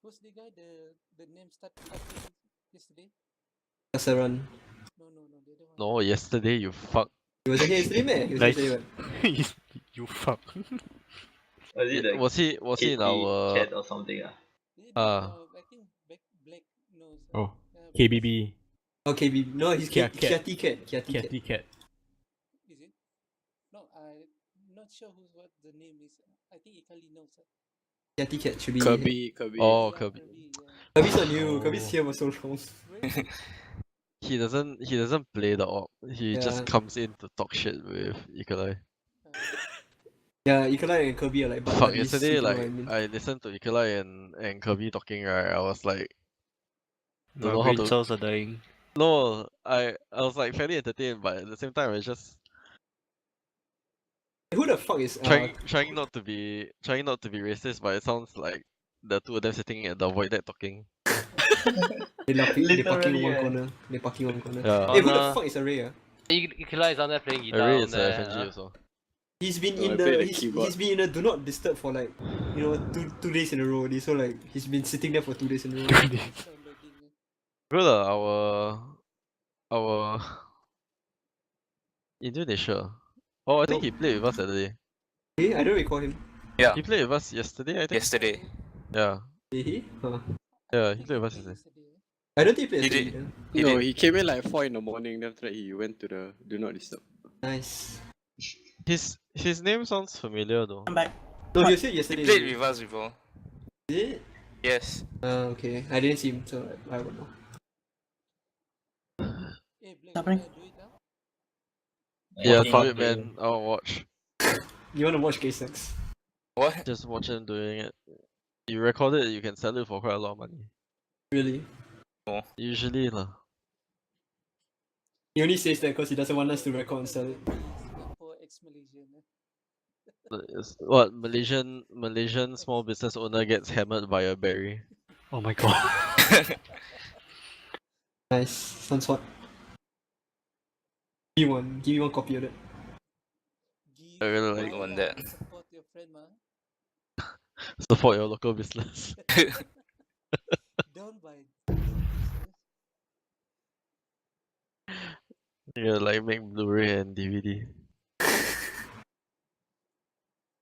Speaker 8: Who's the guy? The name started yesterday?
Speaker 2: Kasaran.
Speaker 4: No, yesterday you fuck.
Speaker 2: He wasn't here yesterday, man. He was
Speaker 15: Nice.
Speaker 2: yesterday,
Speaker 15: You fuck.
Speaker 12: Was it the
Speaker 4: Was he in
Speaker 12: Kitty
Speaker 4: our
Speaker 12: cat or something?
Speaker 8: I think Black knows.
Speaker 7: Oh, KBB.
Speaker 2: Oh, KB. No, he's
Speaker 7: Cat.
Speaker 2: Kiati Cat. Kiati Cat.
Speaker 7: Catty Cat.
Speaker 8: Is it? No, I'm not sure what the name is. I think Ikali knows.
Speaker 2: Kiati Cat should be.
Speaker 11: Kirby.
Speaker 4: Oh, Kirby.
Speaker 2: Kirby's not new. Kirby's here for so long.
Speaker 4: He doesn't play the op. He
Speaker 2: Yeah.
Speaker 4: just comes in to talk shit with Ikalai.
Speaker 2: Yeah, Ikalai and Kirby are like
Speaker 4: Fuck,
Speaker 2: buddies,
Speaker 4: yesterday
Speaker 2: you know
Speaker 4: like
Speaker 2: what I mean?
Speaker 4: I listened to Ikalai and Kirby talking, right? I was like,
Speaker 15: My
Speaker 4: don't know how
Speaker 15: brain
Speaker 4: to.
Speaker 15: cells are dying.
Speaker 4: No, I was like fairly entertained, but at the same time I was just
Speaker 2: Who the fuck is
Speaker 4: trying not to be racist, but it sounds like the two of them sitting at the void deck talking.
Speaker 2: They parking
Speaker 12: Literally,
Speaker 2: one
Speaker 12: yeah.
Speaker 2: corner. They parking one corner.
Speaker 4: Yeah.
Speaker 2: Hey, who the fuck is Array?
Speaker 10: Ikilai is down there playing guitar.
Speaker 4: Array
Speaker 10: down
Speaker 4: is
Speaker 10: there,
Speaker 4: FNG also.
Speaker 2: He's been
Speaker 11: Oh,
Speaker 2: in
Speaker 11: I play
Speaker 2: the
Speaker 11: the
Speaker 2: he's
Speaker 11: keyboard.
Speaker 2: been in the do not disturb for like two days in a row. So like he's been sitting there for 2 days in a row.
Speaker 4: Brother, our Indonesia. Oh, I think he played with us yesterday.
Speaker 2: Hey, I don't recall him.
Speaker 17: Yeah.
Speaker 4: He played with us yesterday, I think.
Speaker 17: Yesterday.
Speaker 4: Yeah.
Speaker 2: Did he? Huh.
Speaker 4: Yeah, he played with us yesterday.
Speaker 2: I don't think he
Speaker 17: He
Speaker 2: played
Speaker 17: did.
Speaker 2: STD.
Speaker 17: He
Speaker 11: No,
Speaker 17: did.
Speaker 11: he came in like 4 in the morning, then after that he went to the do not disturb.
Speaker 2: Nice.
Speaker 4: His name sounds familiar though.
Speaker 20: I'm back.
Speaker 2: No, he was here
Speaker 17: He
Speaker 2: yesterday.
Speaker 17: played with us before.
Speaker 2: Is it?
Speaker 17: Yes.
Speaker 2: Okay. I didn't see him, so I don't know.
Speaker 8: Hey, Blake,
Speaker 20: Happening?
Speaker 8: wanna do it now?
Speaker 4: Yeah,
Speaker 19: Watching
Speaker 4: do it,
Speaker 19: play.
Speaker 4: man. I'll watch.
Speaker 2: You wanna watch K6?
Speaker 17: What?
Speaker 4: Just watch him doing it. You record it, you can sell it for quite a lot of money.
Speaker 2: Really?
Speaker 17: No.
Speaker 4: Usually lah.
Speaker 2: He only says that because he doesn't want us to record and sell it.
Speaker 8: Singapore ex-Malaysian.
Speaker 4: What Malaysian small business owner gets hammered by a berry.
Speaker 15: Oh my god.
Speaker 2: Nice. Sounds hot. Give me one copy of it.
Speaker 4: I really like
Speaker 17: on that.
Speaker 8: Support your friend, ma.
Speaker 4: support your local business.
Speaker 8: Don't buy.
Speaker 4: Yeah, like make Blu-ray and DVD.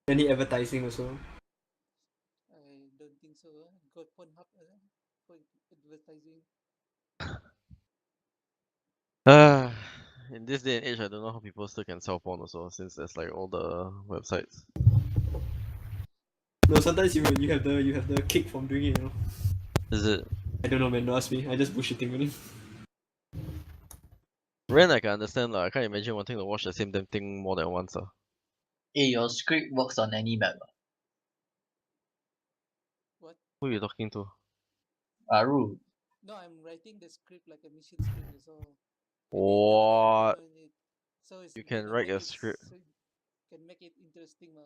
Speaker 2: Any advertising also?
Speaker 8: I don't think so. Got Pornhub for advertising.
Speaker 4: In this day and age, I don't know how people still can sell porn also, since there's like all the websites.
Speaker 2: No, sometimes you have the kick from doing it, you know.
Speaker 4: Is it?
Speaker 2: I don't know, man. Don't ask me. I just bullshitting only.
Speaker 4: Ren, I can understand lah. I can't imagine wanting to watch the same damn thing more than once.
Speaker 19: Hey, your script works on any map.
Speaker 8: What?
Speaker 4: Who are you talking to?
Speaker 19: Aru.
Speaker 8: No, I'm writing the script like a mission script. That's all.
Speaker 4: What?
Speaker 8: So it's
Speaker 4: You can
Speaker 8: gonna
Speaker 4: write
Speaker 8: make
Speaker 4: a
Speaker 8: it
Speaker 4: script.
Speaker 8: so can make it interesting, ma.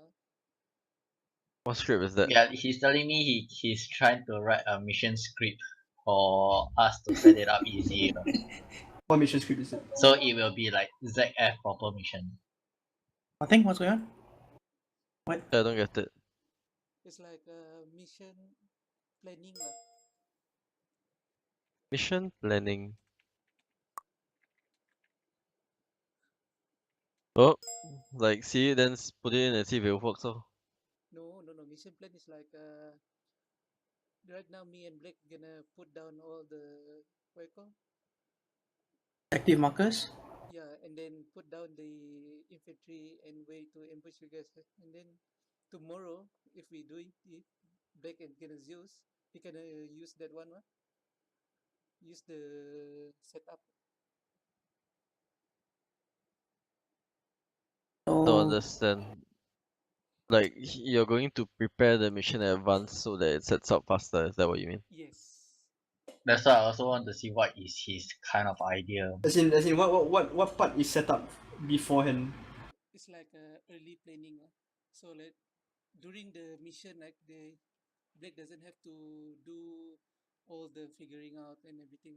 Speaker 4: What script is that?
Speaker 19: Yeah, he's telling me he's trying to write a mission script for us to set it up easy.
Speaker 2: What mission script is it?
Speaker 19: So it will be like ZF proper mission.
Speaker 20: I think what's going on? What?
Speaker 4: I don't get it.
Speaker 8: It's like a mission planning, lah.
Speaker 4: Mission planning. Oh, like see it, then put it in and see if it works. Oh.
Speaker 8: No. Mission plan is like right now me and Blake gonna put down all the what you call?
Speaker 20: Active markers?
Speaker 8: Yeah, and then put down the infantry and way to ambush you guys. And then tomorrow, if we do it, Blake and gonna Zeus, he can use that one, use the setup.
Speaker 4: Don't understand. Like you're going to prepare the mission in advance so that it sets up faster. Is that what you mean?
Speaker 8: Yes.
Speaker 19: That's why I also want to see what is his kind of idea.
Speaker 2: As in, what part is set up beforehand?
Speaker 8: It's like early planning. So like during the mission, like Blake doesn't have to do all the figuring out and everything.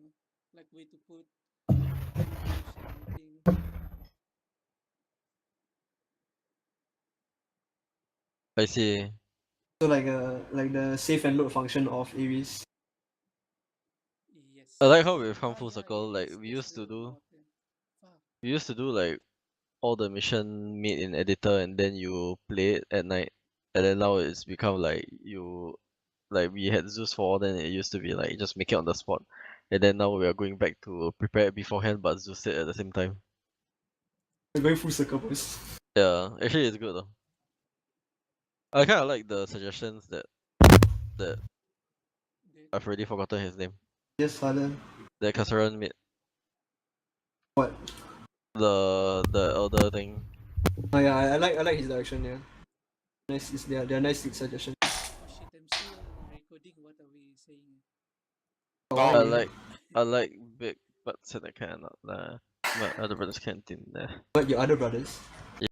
Speaker 8: Like way to put ambush and everything.
Speaker 4: I see.
Speaker 2: So like the save and load function of Ares.
Speaker 8: Yes.
Speaker 4: I like how we've come full circle. Like we used to do like all the mission made in editor and then you play it at night, and then now it's become like we had Zeus for, then it used to be like just make it on the spot, and then now we are going back to prepare it beforehand but Zeus it at the same time.
Speaker 2: We're going full circle, boys.
Speaker 4: Yeah, actually it's good though. I kind of like the suggestions that I've already forgotten his name.
Speaker 2: Yes, father.
Speaker 4: That Kassaran made.
Speaker 2: What?
Speaker 4: The elder thing.
Speaker 2: Oh yeah, I like his direction. Yeah, nice. They're nice suggestions.
Speaker 8: Oh shit! I'm still recording. What are we saying?
Speaker 4: I like big butts and I cannot. My other brothers can't in there.
Speaker 2: But your other brothers?